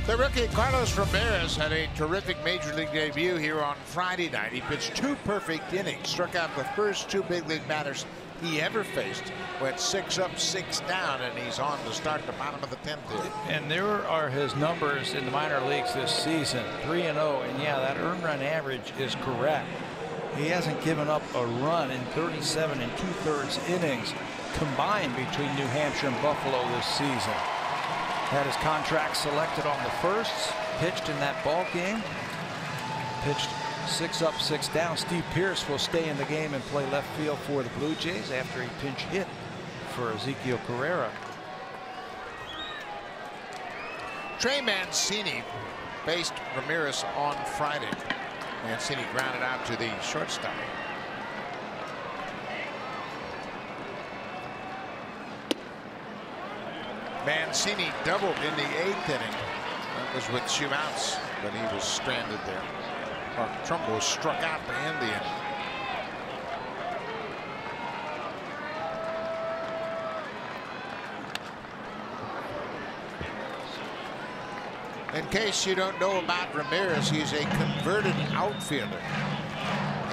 The rookie Carlos Ramirez had a terrific major league debut here on Friday night. He pitched 2 perfect innings, struck out the first 2 big league batters he ever faced, went 6 up, 6 down, and he's on to start the bottom of the 10th here. And there are his numbers in the minor leagues this season, 3-0, and yeah, that earned run average is correct. He hasn't given up a run in 37 2/3 innings combined between New Hampshire and Buffalo this season. Had his contract selected on the 1st, pitched in that ball game, pitched 6 up, 6 down. Steve Pearce will stay in the game and play left field for the Blue Jays after he pinch hit for Ezekiel Carrera. Trey Mancini faced Ramirez on Friday. Mancini grounded out to the shortstop. Mancini doubled in the 8th inning. That was with 2 outs, but he was stranded there. Mark Trumbull was struck out to end the inning. In case you don't know about Ramirez, he's a converted outfielder.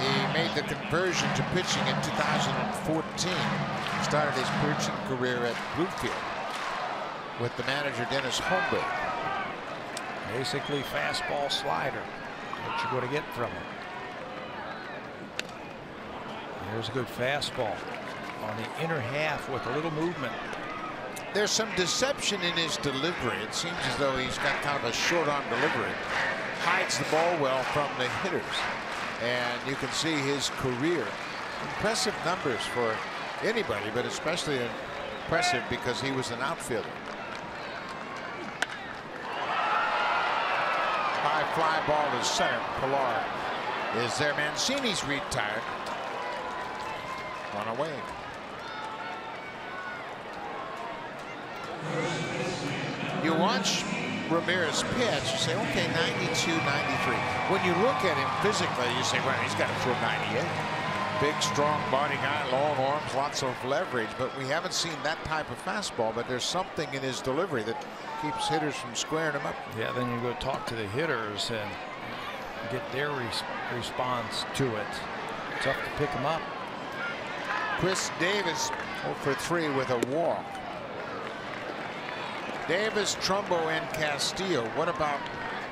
He made the conversion to pitching in 2014. Started his pitching career at Bluefield with the manager Dennis Holmberg. Basically fastball slider. What you're going to get from him. There's a good fastball on the inner half with a little movement. There's some deception in his delivery. It seems as though he's got kind of a short arm delivery. Hides the ball well from the hitters. And you can see his career. Impressive numbers for anybody, but especially impressive because he was an outfielder. High fly ball to center. Pilar is there. Mancini's retired. One away. You watch Ramirez pitch, you say, okay, 92, 93. When you look at him physically, you say, well, he's got to throw 98. Big, strong body guy, long arms, lots of leverage, but we haven't seen that type of fastball. But there's something in his delivery that keeps hitters from squaring him up. Yeah, then you go talk to the hitters and get their response to it. Tough to pick him up. Chris Davis 0 for 3 with a walk. Davis, Trumbo, and Castillo. What about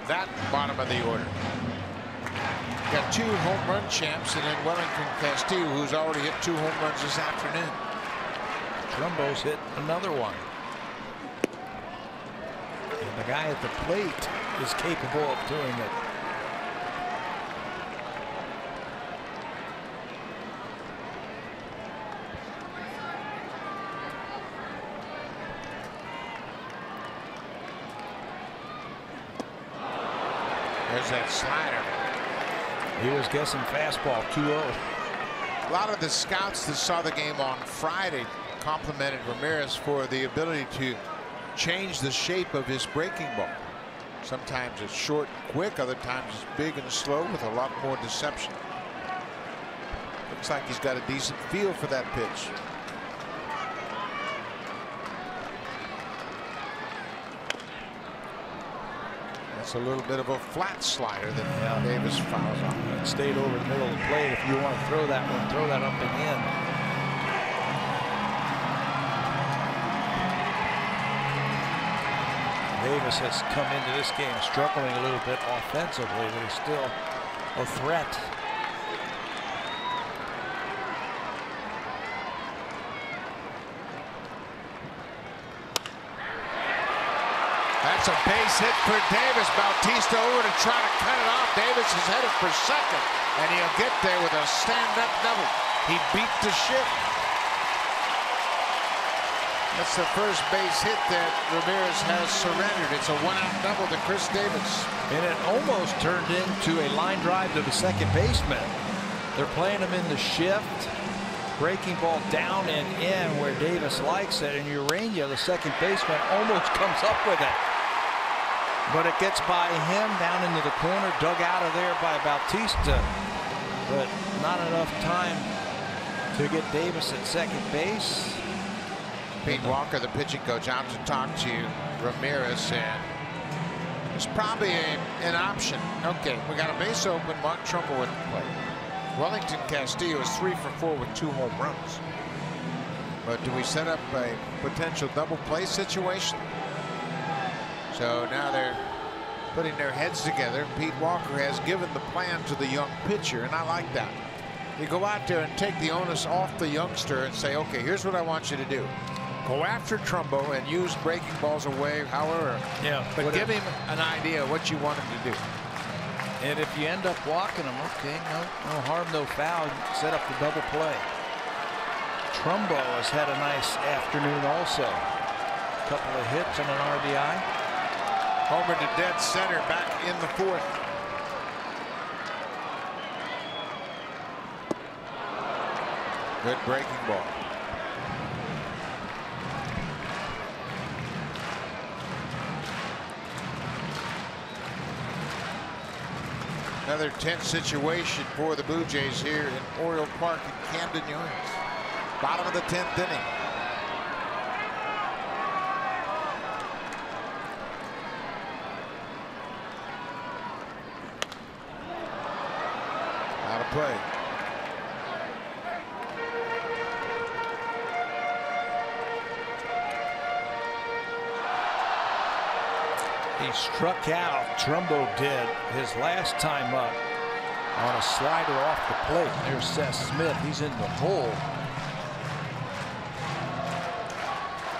that bottom of the order? Got 2 home run champs, and then Wellington Castillo, who's already hit 2 home runs this afternoon. Trumbo's hit another one. And the guy at the plate is capable of doing it. There's that slider. He was guessing fastball 2-0. A lot of the scouts that saw the game on Friday complimented Ramirez for the ability to change the shape of his breaking ball. Sometimes it's short and quick, other times it's big and slow with a lot more deception. Looks like he's got a decent feel for that pitch. It's a little bit of a flat slider that Davis fouls on. It stayed over the middle of the plate. If you want to throw that one, throw that up and in. Davis has come into this game struggling a little bit offensively, but he's still a threat. That's a base hit for Davis. Bautista over to try to cut it off. Davis is headed for second, and he'll get there with a stand-up double. He beat the shift. That's the first base hit that Ramirez has surrendered. It's a 1-out double to Chris Davis. And it almost turned into a line drive to the second baseman. They're playing him in the shift. Breaking ball down and in where Davis likes it, and Urania, the second baseman, almost comes up with it. But it gets by him down into the corner, dug out of there by Bautista. But not enough time to get Davis at second base. Pete Walker, the pitching coach, out to talk to Ramirez, and was probably an option. Okay, we got a base open. Mark Trumbull wouldn't play. Wellington Castillo is 3 for 4 with 2 home runs. But do we set up a potential double play situation? So now they're putting their heads together. Pete Walker has given the plan to the young pitcher, and I like that. You go out there and take the onus off the youngster and say, okay, here's what I want you to do. Go after Trumbo and use breaking balls away, however. Yeah. But give him an idea of what you want him to do. And if you end up walking him, okay, no harm, no foul. Set up the double play. Trumbo has had a nice afternoon also. A couple of hits and an RBI. Homer to dead center back in the 4th. Good breaking ball. Another tense situation for the Blue Jays here in Oriole Park in Camden Yards. Bottom of the 10th inning. Out of play. He struck out, Trumbo did, his last time up on a slider off the plate. There's Seth Smith. He's in the hole.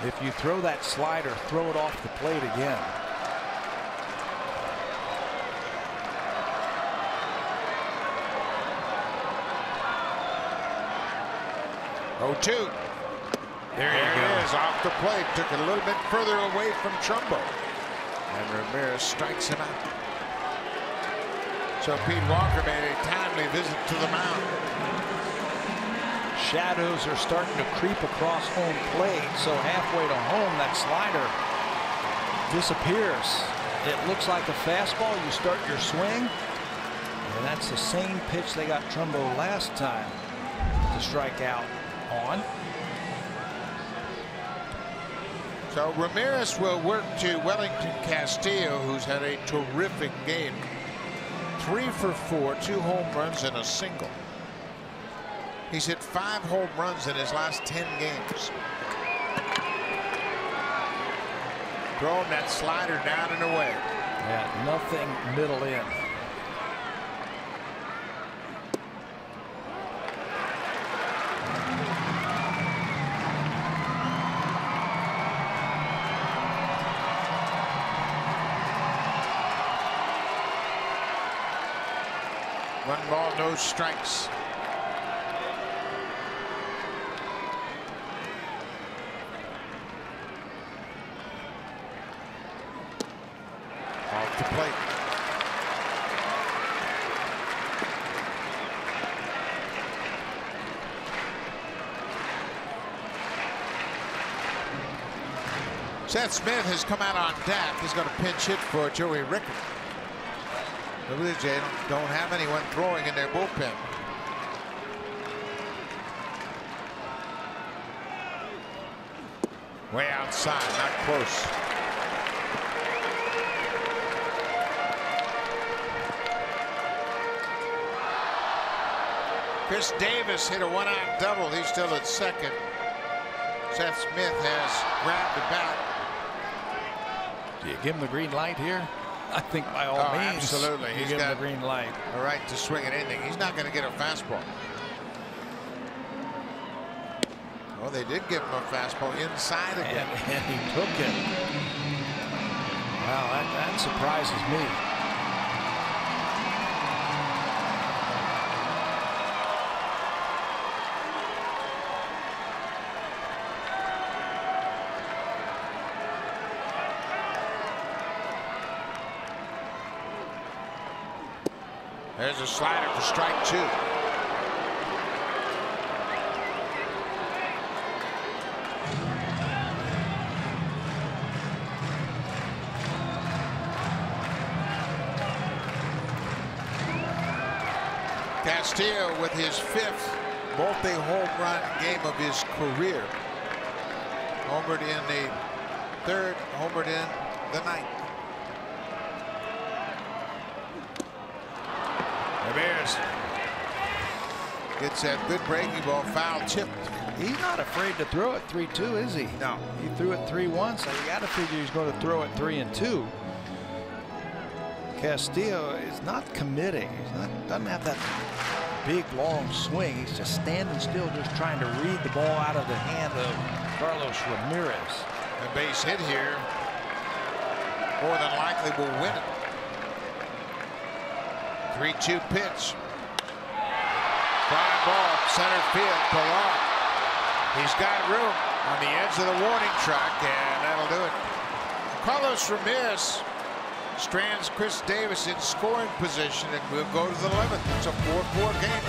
If you throw that slider, throw it off the plate again. Oh, 2. There it is, off the plate. Took it a little bit further away from Trumbo. And Ramirez strikes him out. So Pete Walker made a timely visit to the mound. Shadows are starting to creep across home plate, so halfway to home that slider disappears. It looks like a fastball. You start your swing, and that's the same pitch they got Trumbo last time to strike out on. So Ramirez will work to Wellington Castillo, who's had a terrific game. 3 for 4, 2 home runs and a single. He's hit 5 home runs in his last 10 games. Throwing that slider down and away. Yeah, nothing middle in. One ball, no strikes. Off the plate. Seth Smith has come out on deck. He's going to pinch hit for Joey Rickard. The Blue Jays don't have anyone throwing in their bullpen. Way outside, not close. Chris Davis hit a 1-out double. He's still at second. Seth Smith has grabbed the bat. Do you give him the green light here? I think by all means. Absolutely. He's got the green light. A right to swing at anything. He's not going to get a fastball. Well, they did give him a fastball inside again. And he took it. Wow, that surprises me. There's a slider for strike 2. Castillo with his 5th multi-home run game of his career. Homered in the 3rd, homered in the 9th. Ramirez gets that good breaking ball foul tipped. He's not afraid to throw it 3-2, is he? No. He threw it 3-1, so you got to figure he's going to throw it 3-2. Castillo is not committing. Doesn't have that big long swing. He's just standing still, just trying to read the ball out of the hand of Carlos Ramirez. A base hit here more than likely will win it. 3-2 pitch. Fly ball, center field, Pilar. He's got room on the edge of the warning track, and that'll do it. Carlos Ramirez strands Chris Davis in scoring position, and we'll go to the 11th. It's a 4-4 game.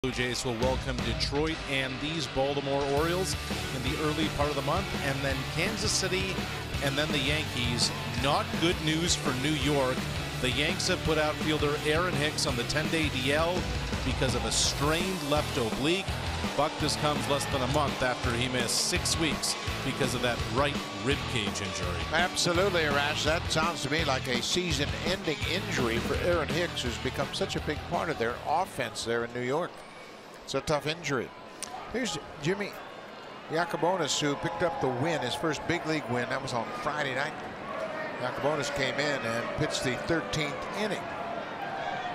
Blue Jays will welcome Detroit and these Baltimore Orioles in the early part of the month, and then Kansas City, and then the Yankees. Not good news for New York. The Yanks have put outfielder Aaron Hicks on the 10-day DL because of a strained left oblique. Buck just comes less than a month after he missed 6 weeks because of that right rib cage injury. Absolutely, Arash. That sounds to me like a season-ending injury for Aaron Hicks, who's become such a big part of their offense there in New York. It's a tough injury. Here's Jimmy Yacobonis, who picked up the win, his first big league win. That was on Friday night. Yacobonis came in and pitched the 13th inning.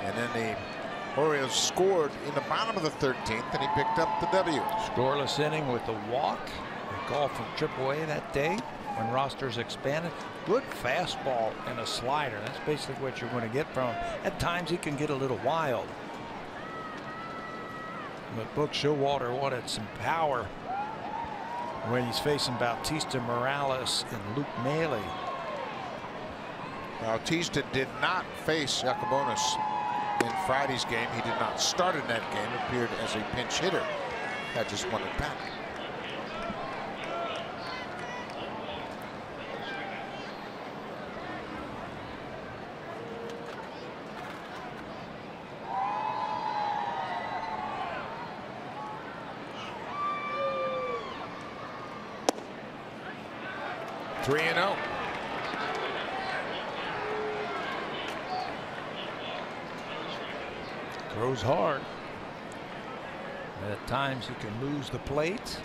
And then the Orioles scored in the bottom of the 13th, and he picked up the W. Scoreless inning with a walk. A call from AAA that day when rosters expanded. Good fastball and a slider. That's basically what you're going to get from him. At times he can get a little wild. But Buck Showalter wanted some power when he's facing Bautista Morales and Luke Maile. Bautista did not face Yacobonis in Friday's game. He did not start in that game. Appeared as a pinch hitter. That just won it back. Three and 0. Throws hard. At times he can lose the plate.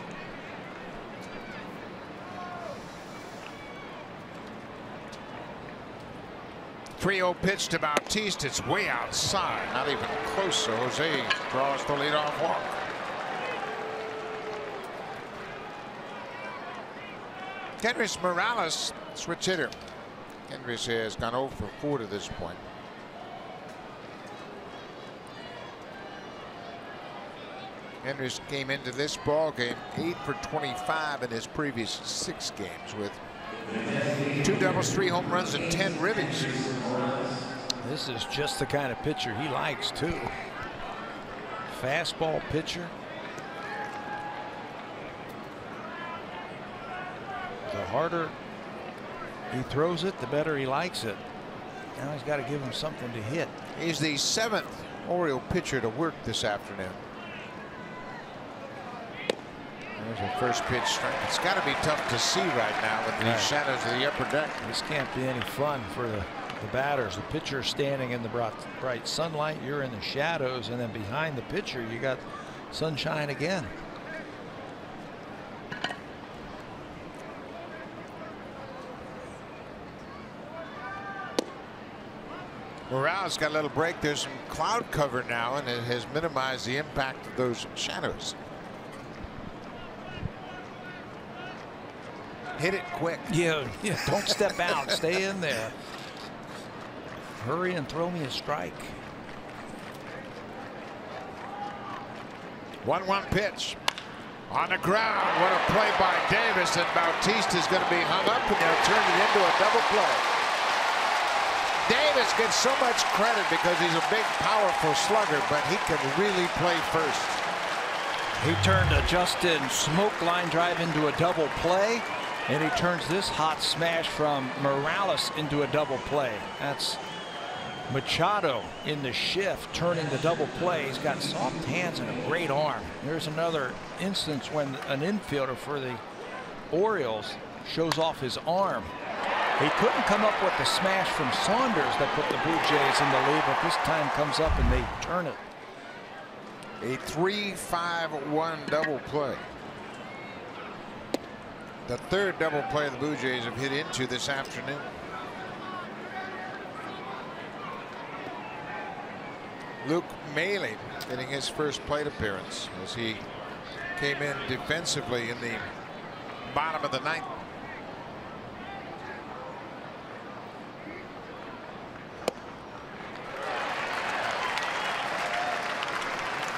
.3-0 pitch to Bautista. It's way outside. Not even close. So Jose draws the leadoff walk. Kendrys Morales, switch hitter. Kendrys has gone 0 for 4 to this point. Kendrys came into this ball game 8 for 25 in his previous 6 games with 2 doubles, 3 home runs, and 10 ribbies. This is just the kind of pitcher he likes too. Fastball pitcher. harder he throws it, the better he likes it. Now he's got to give him something to hit. He's the 7th Oriole pitcher to work this afternoon. There's a first pitch strike. It's got to be tough to see right now with the shadows of the upper deck. This can't be any fun for the batters. The pitcher standing in the bright sunlight, you're in the shadows, and then behind the pitcher you got sunshine again. Morale's got a little break. There's some cloud cover now, and it has minimized the impact of those shadows. Hit it quick. Yeah, don't step out. Stay in there. Hurry and throw me a strike. 1-1 pitch. On the ground. What a play by Davis, and Bautista is going to be hung up, and they'll turn it into a double play. Davis gets so much credit because he's a big, powerful slugger, but he can really play first. He turned a Justin Smoke line drive into a double play, and he turns this hot smash from Morales into a double play. That's Machado in the shift, turning the double play. He's got soft hands and a great arm. There's another instance when an infielder for the Orioles shows off his arm. He couldn't come up with the smash from Saunders that put the Blue Jays in the lead, but this time comes up and they turn it. A 3-5-1 double play. The third double play the Blue Jays have hit into this afternoon. Luke Maile getting his first plate appearance as he came in defensively in the bottom of the 9th.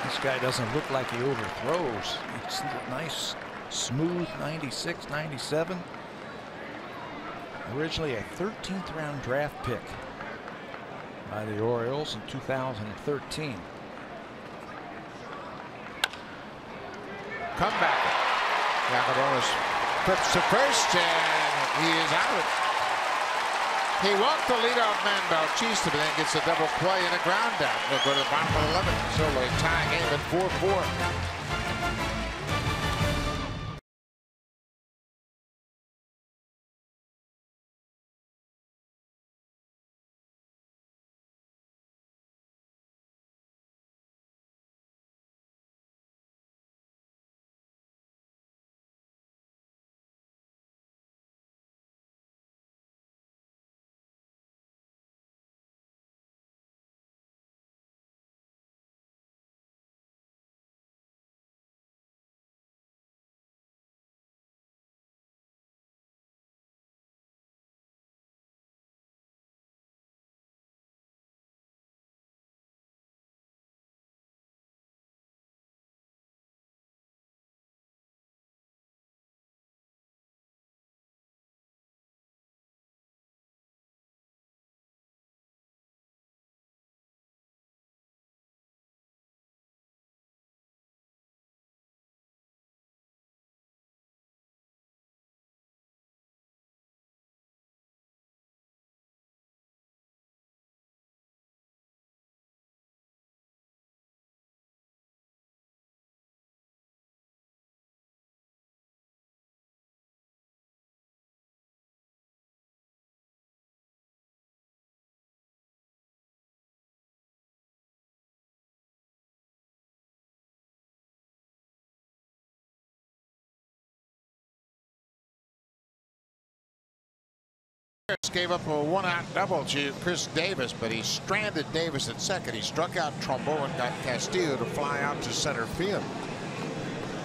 This guy doesn't look like he overthrows. It's a nice, smooth 96, 97. Originally a 13th round draft pick by the Orioles in 2013. Comeback. Yacobonis flips to first, and he is out. He walked the leadoff man Bautista, but then gets a double play and a ground down. They'll go to the bottom of the 11th. So a tie game at 4-4. Gave up a 1-out double to Chris Davis, but he stranded Davis at second. He struck out Trumbo and got Castillo to fly out to center field.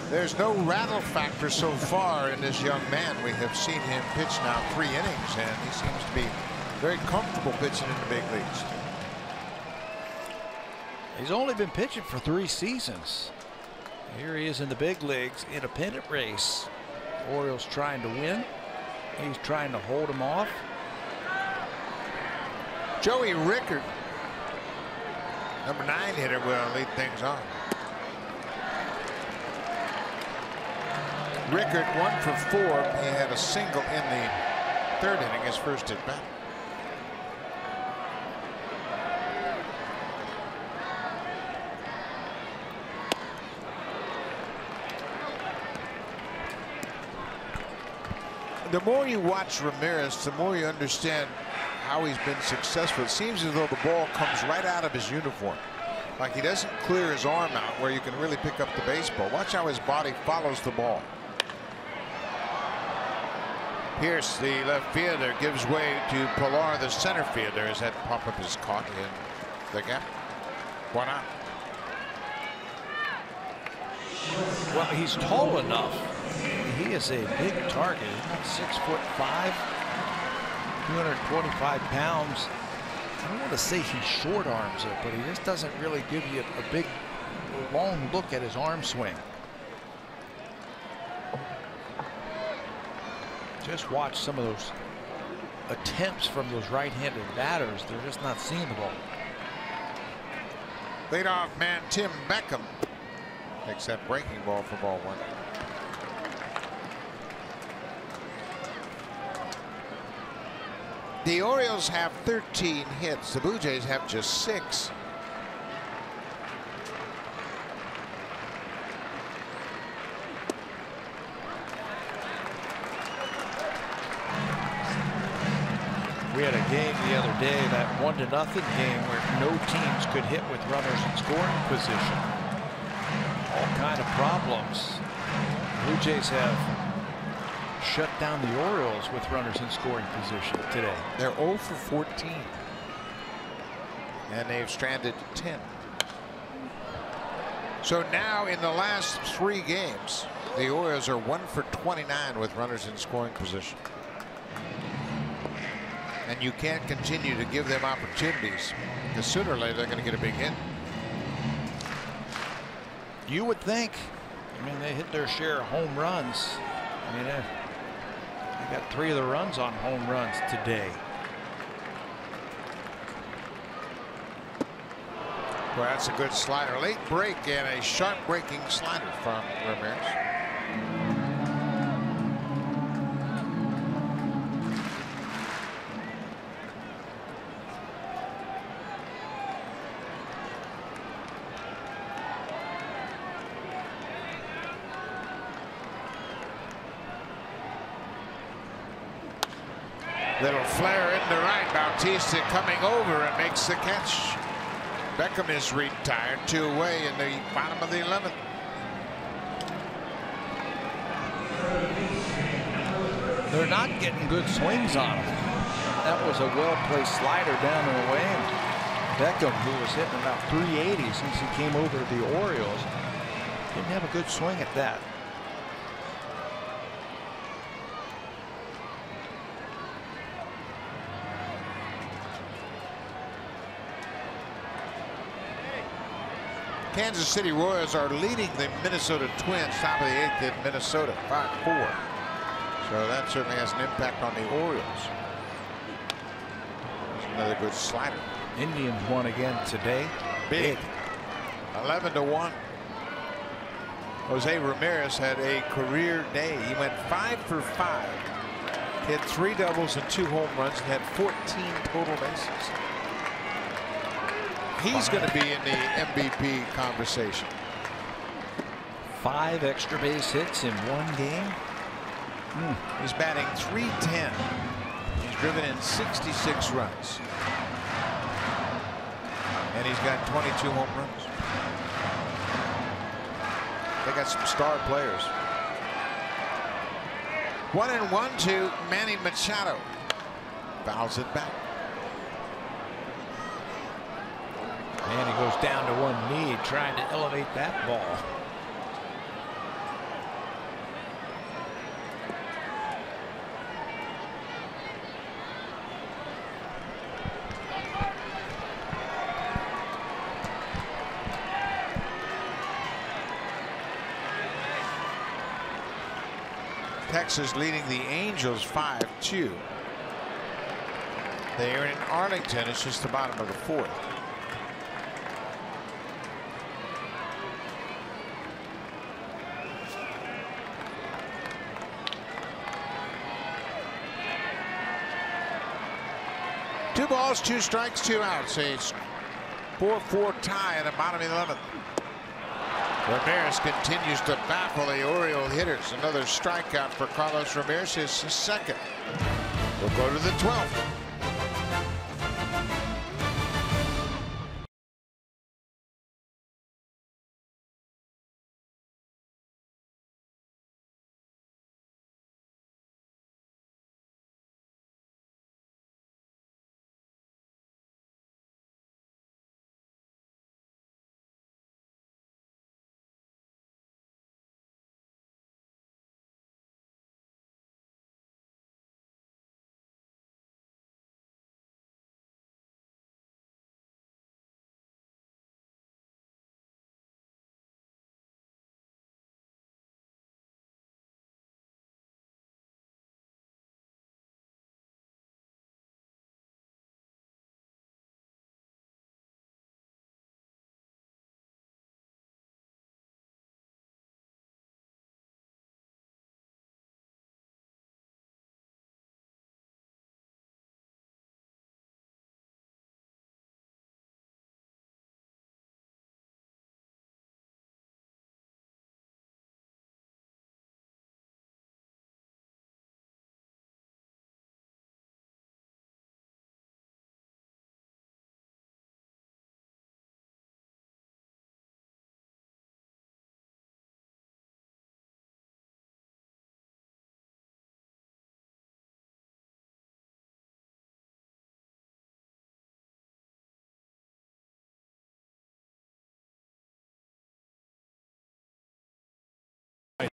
There's no rattle factor so far in this young man. We have seen him pitch now 3 innings, and he seems to be very comfortable pitching in the big leagues. He's only been pitching for 3 seasons. Here he is in the big leagues in a pennant race. Orioles trying to win. He's trying to hold him off. Joey Rickard, number 9 hitter, will lead things on. Rickard 1 for 4. He had a single in the third inning, his first at bat. The more you watch Ramirez, the more you understand how he's been successful. It seems as though the ball comes right out of his uniform. Like he doesn't clear his arm out where you can really pick up the baseball. Watch how his body follows the ball. Pierce, the left fielder, gives way to Pilar, the center fielder, as that pop-up is caught in the gap. 1 out. Well, he's tall enough. He is a big target. He's not 6'5", 225 pounds. I don't want to say he short arms it, but he just doesn't really give you a big, long look at his arm swing. Just watch some of those attempts from those right-handed batters. They're just not seeing the ball. Leadoff man Tim Beckham takes that breaking ball for ball 1. The Orioles have 13 hits. The Blue Jays have just 6. We had a game the other day, that 1-0 game where no teams could hit with runners in scoring position. All kind of problems. Blue Jays have shut down the Orioles with runners in scoring position today. They're 0 for 14. And they've stranded 10. So now in the last 3 games, the Orioles are 1 for 29 with runners in scoring position. And you can't continue to give them opportunities, because sooner or later they're going to get a big hit. You would think. I mean, they hit their share of home runs. I mean, they got 3 of the runs on home runs today. Well, that's a good slider. Late break and a sharp breaking slider from Ramirez. Little flare into right. Bautista coming over and makes the catch. Beckham is retired, 2 away in the bottom of the 11th. They're not getting good swings on him. That was a well-placed slider down and away. And Beckham, who was hitting about 380 since he came over to the Orioles, didn't have a good swing at that. Kansas City Royals are leading the Minnesota Twins, top of the 8th in Minnesota, 5-4. So that certainly has an impact on the Orioles. There's another good slider. Indians won again today. Big. 11-1. Jose Ramirez had a career day. He went 5 for 5. Hit 3 doubles and 2 home runs and had 14 total bases. He's going to be in the MVP conversation. 5 extra base hits in 1 game. He's batting .310. He's driven in 66 runs. And he's got 22 home runs. They got some star players. 1-1 to Manny Machado. Fouls it back. And he goes down to 1 knee trying to elevate that ball. Texas leading the Angels 5-2. They are in Arlington. It's just the bottom of the 4th. 2 balls, 2 strikes, 2 outs. A 4-4 tie in the bottom of the 11th. Ramirez continues to baffle the Oriole hitters. Another strikeout for Carlos Ramirez, his second. We'll go to the 12th.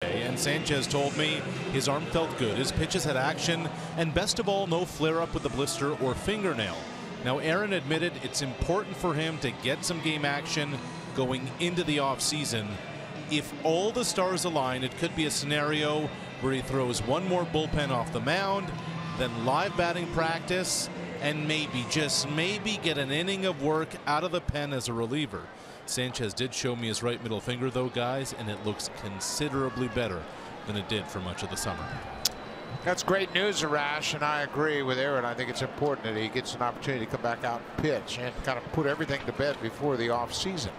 And Sanchez told me his arm felt good, his pitches had action, and best of all, no flare-up with the blister or fingernail. Now, Aaron admitted it's important for him to get some game action going into the offseason. If all the stars align, it could be a scenario where he throws one more bullpen off the mound, then live batting practice, and maybe, just maybe, get an inning of work out of the pen as a reliever. Sanchez did show me his right middle finger, though, guys, and it looks considerably better than it did for much of the summer. That's great news, Arash, and I agree with Aaron. I think it's important that he gets an opportunity to come back out and pitch and kind of put everything to bed before the off season,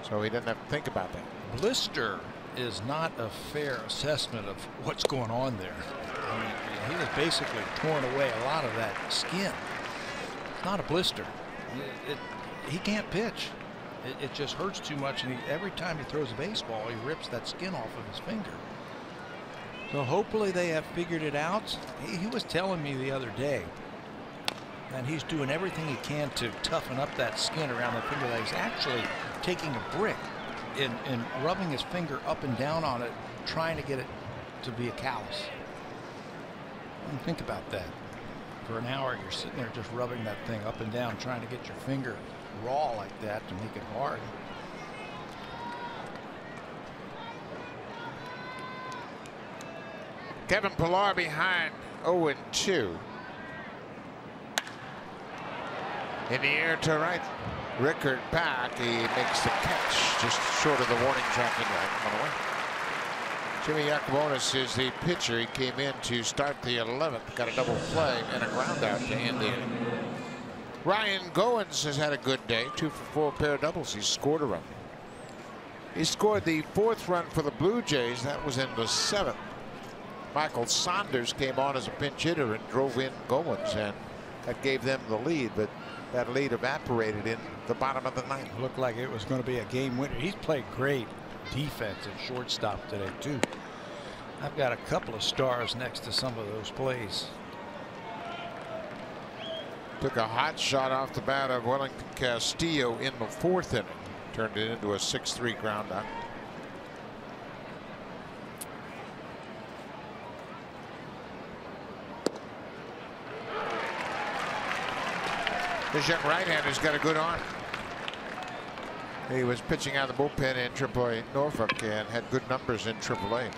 so he doesn't have to think about that. Blister is not a fair assessment of what's going on there. I mean, he has basically torn away a lot of that skin. It's not a blister. He can't pitch. It just hurts too much, and every time he throws a baseball, he rips that skin off of his finger. So hopefully they have figured it out. He was telling me the other day that he's doing everything he can to toughen up that skin around the finger. That he's actually taking a brick and rubbing his finger up and down on it, trying to get it to be a callus. And think about that. For an hour, you're sitting there just rubbing that thing up and down, trying to get your finger raw like that to make it hard. Kevin Pillar behind 0-2. In the air to right. Rickard back. He makes the catch just short of the warning track and right on the way. Jimmy Yacobonis is the pitcher. He came in to start the 11th. Got a double play and a ground out to end the inning. Ryan Goins has had a good day. 2 for 4 pair of doubles. He scored a run. He scored the 4th run for the Blue Jays. That was in the 7th. Michael Saunders came on as a pinch hitter and drove in Goins, and that gave them the lead, but that lead evaporated in the bottom of the 9th. Looked like it was going to be a game winner. He's played great defense at shortstop today too. I've got a couple of stars next to some of those plays. Took a hot shot off the bat of Wellington Castillo in the 4th inning. Turned it into a 6-3 ground out. This young right-hander's got a good arm. He was pitching out of the bullpen in AAA Norfolk and had good numbers in AAA.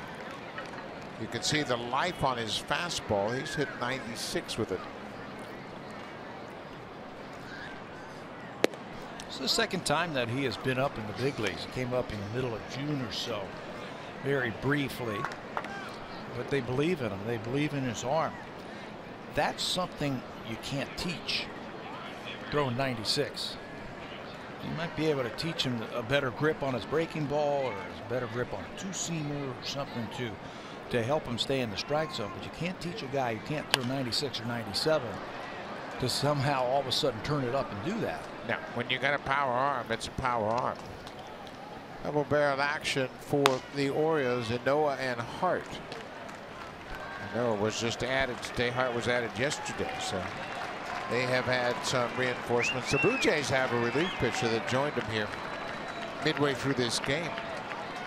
You can see the life on his fastball. He's hit 96 with it. It's the second time that he has been up in the big leagues. He came up in the middle of June or so, very briefly, but they believe in him. They believe in his arm. That's something you can't teach. throwing 96. You might be able to teach him a better grip on his breaking ball, or a better grip on a two-seamer, or something to help him stay in the strike zone. But you can't teach a guy who can't throw 96 or 97 to somehow all of a sudden turn it up and do that. Now, when you got a power arm, it's a power arm. Double-barreled action for the Orioles in Noah and Hart. Noah was just added today. Hart was added yesterday, so they have had some reinforcements. The Blue Jays have a relief pitcher that joined them here midway through this game.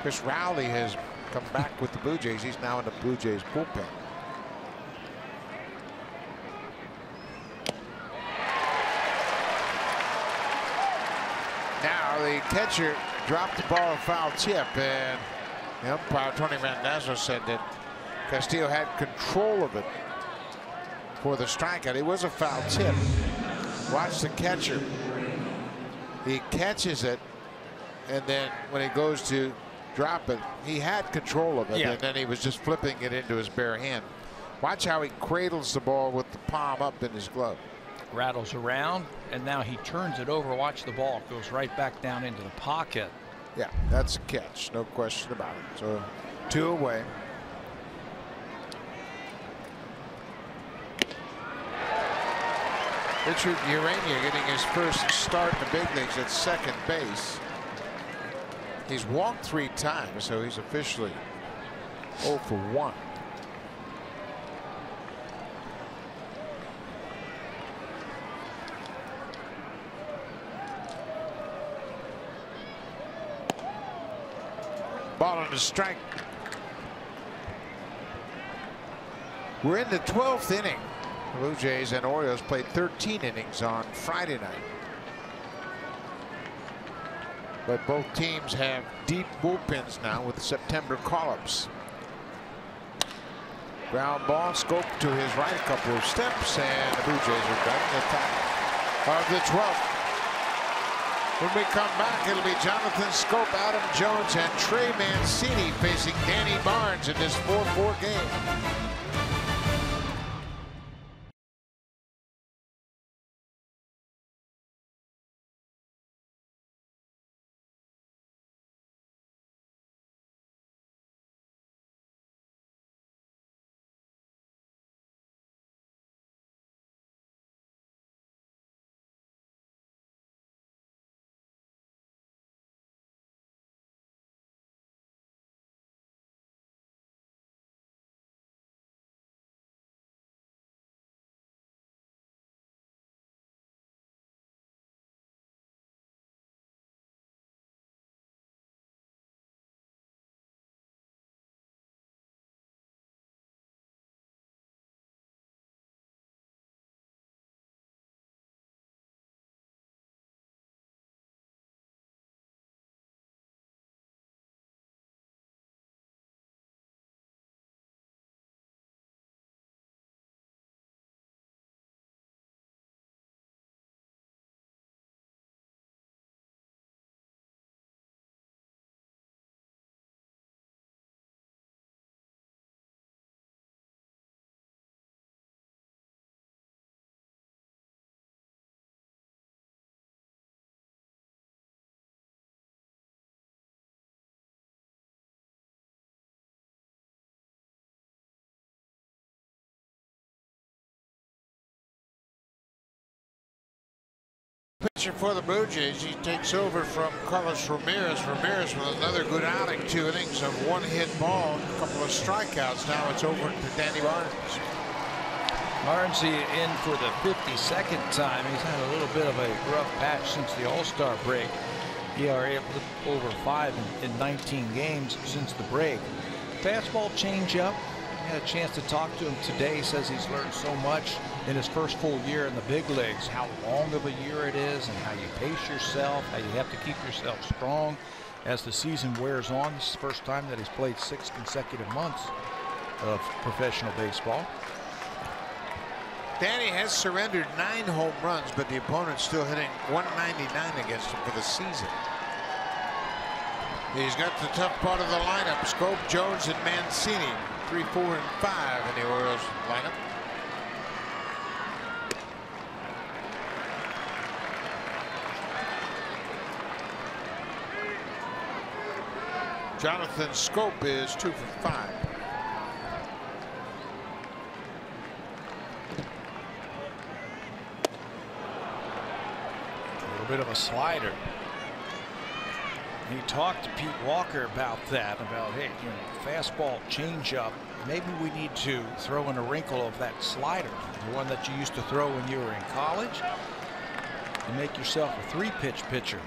Chris Rowley has come back with the Blue Jays. He's now in the Blue Jays bullpen. Now the catcher dropped the ball, a foul tip, and the umpire Tony Randazzo said that Castillo had control of it for the strikeout. It was a foul tip. Watch the catcher. He catches it, and then when he goes to drop it, he had control of it, and then he was just flipping it into his bare hand. Watch how he cradles the ball with the palm up in his glove. Rattles around, and now he turns it over. Watch the ball. It goes right back down into the pocket. Yeah, that's a catch. No question about it. So 2 away. Richard Urania getting his first start in the big leagues at second base. He's walked 3 times, so he's officially 0 for 1. Ball on the strike. We're in the 12th inning. The Blue Jays and Orioles played 13 innings on Friday night. But both teams have deep bullpens now with September call-ups. Ground ball, Scope to his right, a couple of steps, and the Blue Jays are done in the top of the 12th. When we come back, it'll be Jonathan Scope, Adam Jones, and Trey Mancini facing Danny Barnes in this 4-4 game. Pitcher for the Blue Jays. He takes over from Carlos Ramirez. Ramirez with another good outing, 2 innings of 1-hit ball, a couple of strikeouts. Now it's over to Danny Barnes. Barnes in for the 52nd time. He's had a little bit of a rough patch since the All-Star break. ERA over 5 in 19 games since the break. Fastball changeup. I had a chance to talk to him today. He says he's learned so much in his first full year in the big leagues, how long of a year it is and how you pace yourself, how you have to keep yourself strong as the season wears on. This is the first time that he's played 6 consecutive months of professional baseball. Danny has surrendered 9 home runs, but the opponent's still hitting 199 against him for the season. He's got the tough part of the lineup. Scope, Jones, and Mancini. 3, 4, and 5 in the Orioles lineup. Jonathan Scope is 2 for 5. A little bit of a slider. He talked to Pete Walker about that, about, hey, you know, fastball, changeup. Maybe we need to throw in a wrinkle of that slider, the one that you used to throw when you were in college, and make yourself a 3-pitch pitcher.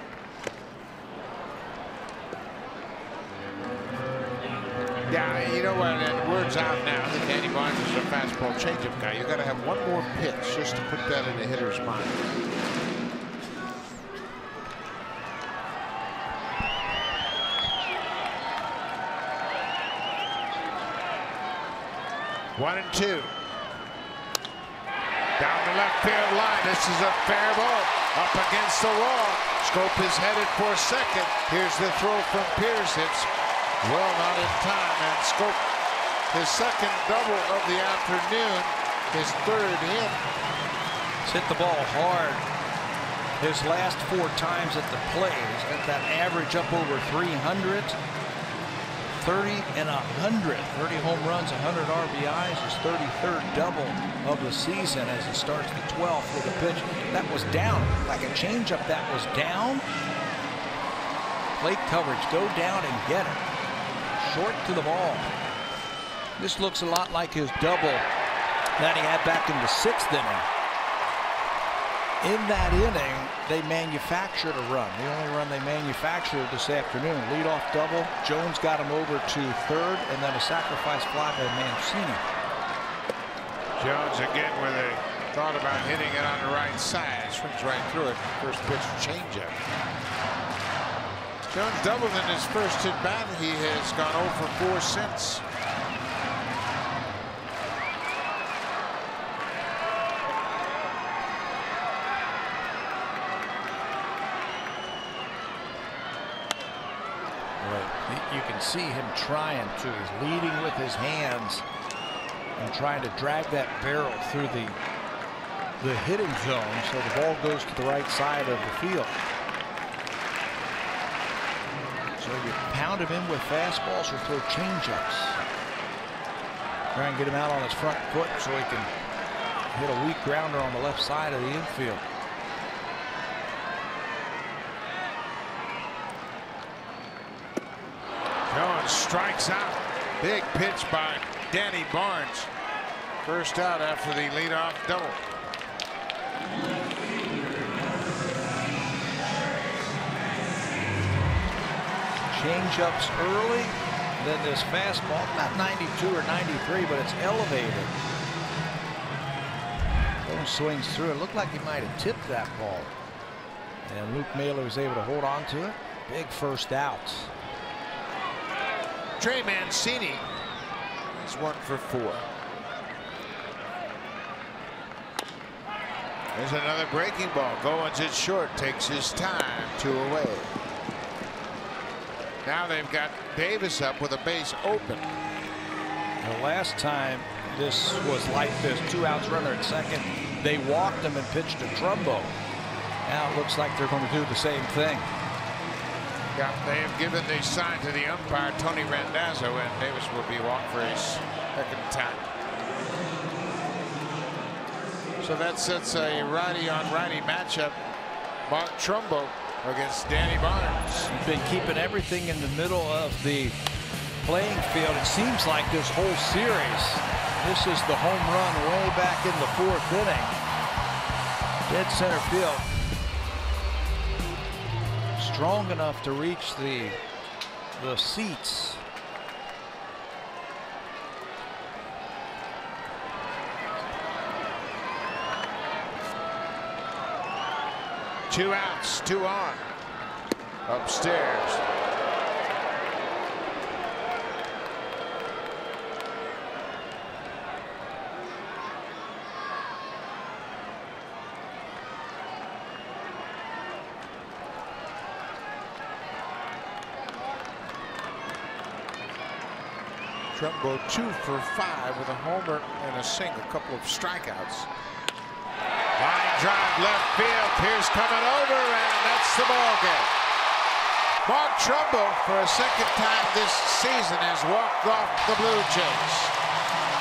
Yeah, you know what? And word's out now that Danny Barnes is a fastball changeup guy. You got to have one more pitch just to put that in the hitter's mind. 1-2. Down the left field line. This is a fair ball. Up against the wall. Scope is headed for second. Here's the throw from Pierce. It's well not in time. And Scope, his second double of the afternoon, his third in. He's hit the ball hard. His last 4 times at the plate, he's got that average up over 300. 30 and 100, 30 home runs, 100 RBIs, his 33rd double of the season as he starts the 12th with a pitch that was down, like a changeup that was down. Plate coverage, go down and get it. Short to the ball. This looks a lot like his double that he had back in the 6th inning. In that inning, they manufactured a run. The only run they manufactured this afternoon. Leadoff double. Jones got him over to third, and then a sacrifice fly by Mancini. Jones again with a thought about hitting it on the right side. Swings right through it. First pitch changeup. Jones doubled in his first at bat. He has gone 0 for 4 since. You can see him trying to. He's leading with his hands and trying to drag that barrel through the hitting zone so the ball goes to the right side of the field. So you pound him in with fastballs or throw changeups. Try and get him out on his front foot so he can hit a weak grounder on the left side of the infield. Jones strikes out. Big pitch by Danny Barnes. First out after the leadoff double. Change-ups early, then this fastball, not 92 or 93, but it's elevated. Jones swings through. It looked like he might have tipped that ball. And Luke Mailer was able to hold on to it. Big first out. Trey Mancini is 1 for 4. There's another breaking ball. Goins it short. Takes his time. 2 away. Now they've got Davis up with a base open. The last time this was like this, 2 outs, runner at second, they walked him and pitched to Trumbo. Now it looks like they're going to do the same thing. Yeah, they have given the sign to the umpire, Tony Randazzo, and Davis will be walked for his second time. So that sets a righty-on-righty matchup. Mark Trumbo against Danny Barnes. He's been keeping everything in the middle of the playing field. It seems like this whole series, this is the home run way back in the 4th inning. Dead center field. Strong enough to reach the seats. Two outs, 2 on. Upstairs. Trumbo 2 for 5 with a homer and a single, a couple of strikeouts. Line drive left field. Pierce coming over, and that's the ball game. Mark Trumbo, for a second time this season, has walked off the Blue Jays.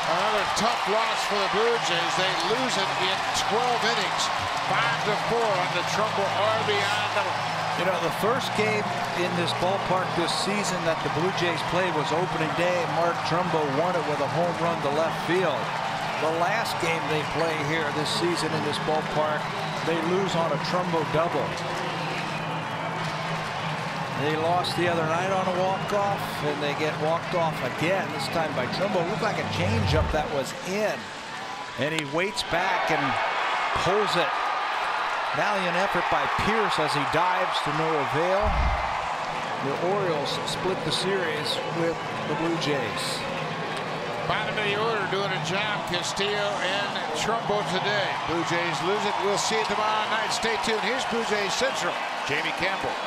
Another tough loss for the Blue Jays. They lose it in 12 innings, 5-4 on the Trumbo RBI double. You know, the first game in this ballpark this season that the Blue Jays played was opening day. Mark Trumbo won it with a home run to left field. The last game they play here this season in this ballpark, they lose on a Trumbo double. They lost the other night on a walk-off, and they get walked off again, this time by Trumbo. Looked like a changeup that was in. And he waits back and pulls it. Valiant effort by Pierce as he dives to no avail. The Orioles split the series with the Blue Jays. Bottom of the order doing a job, Castillo and Trumbo today. Blue Jays lose it. We'll see it tomorrow night. Stay tuned. Here's Blue Jays Central. Jamie Campbell.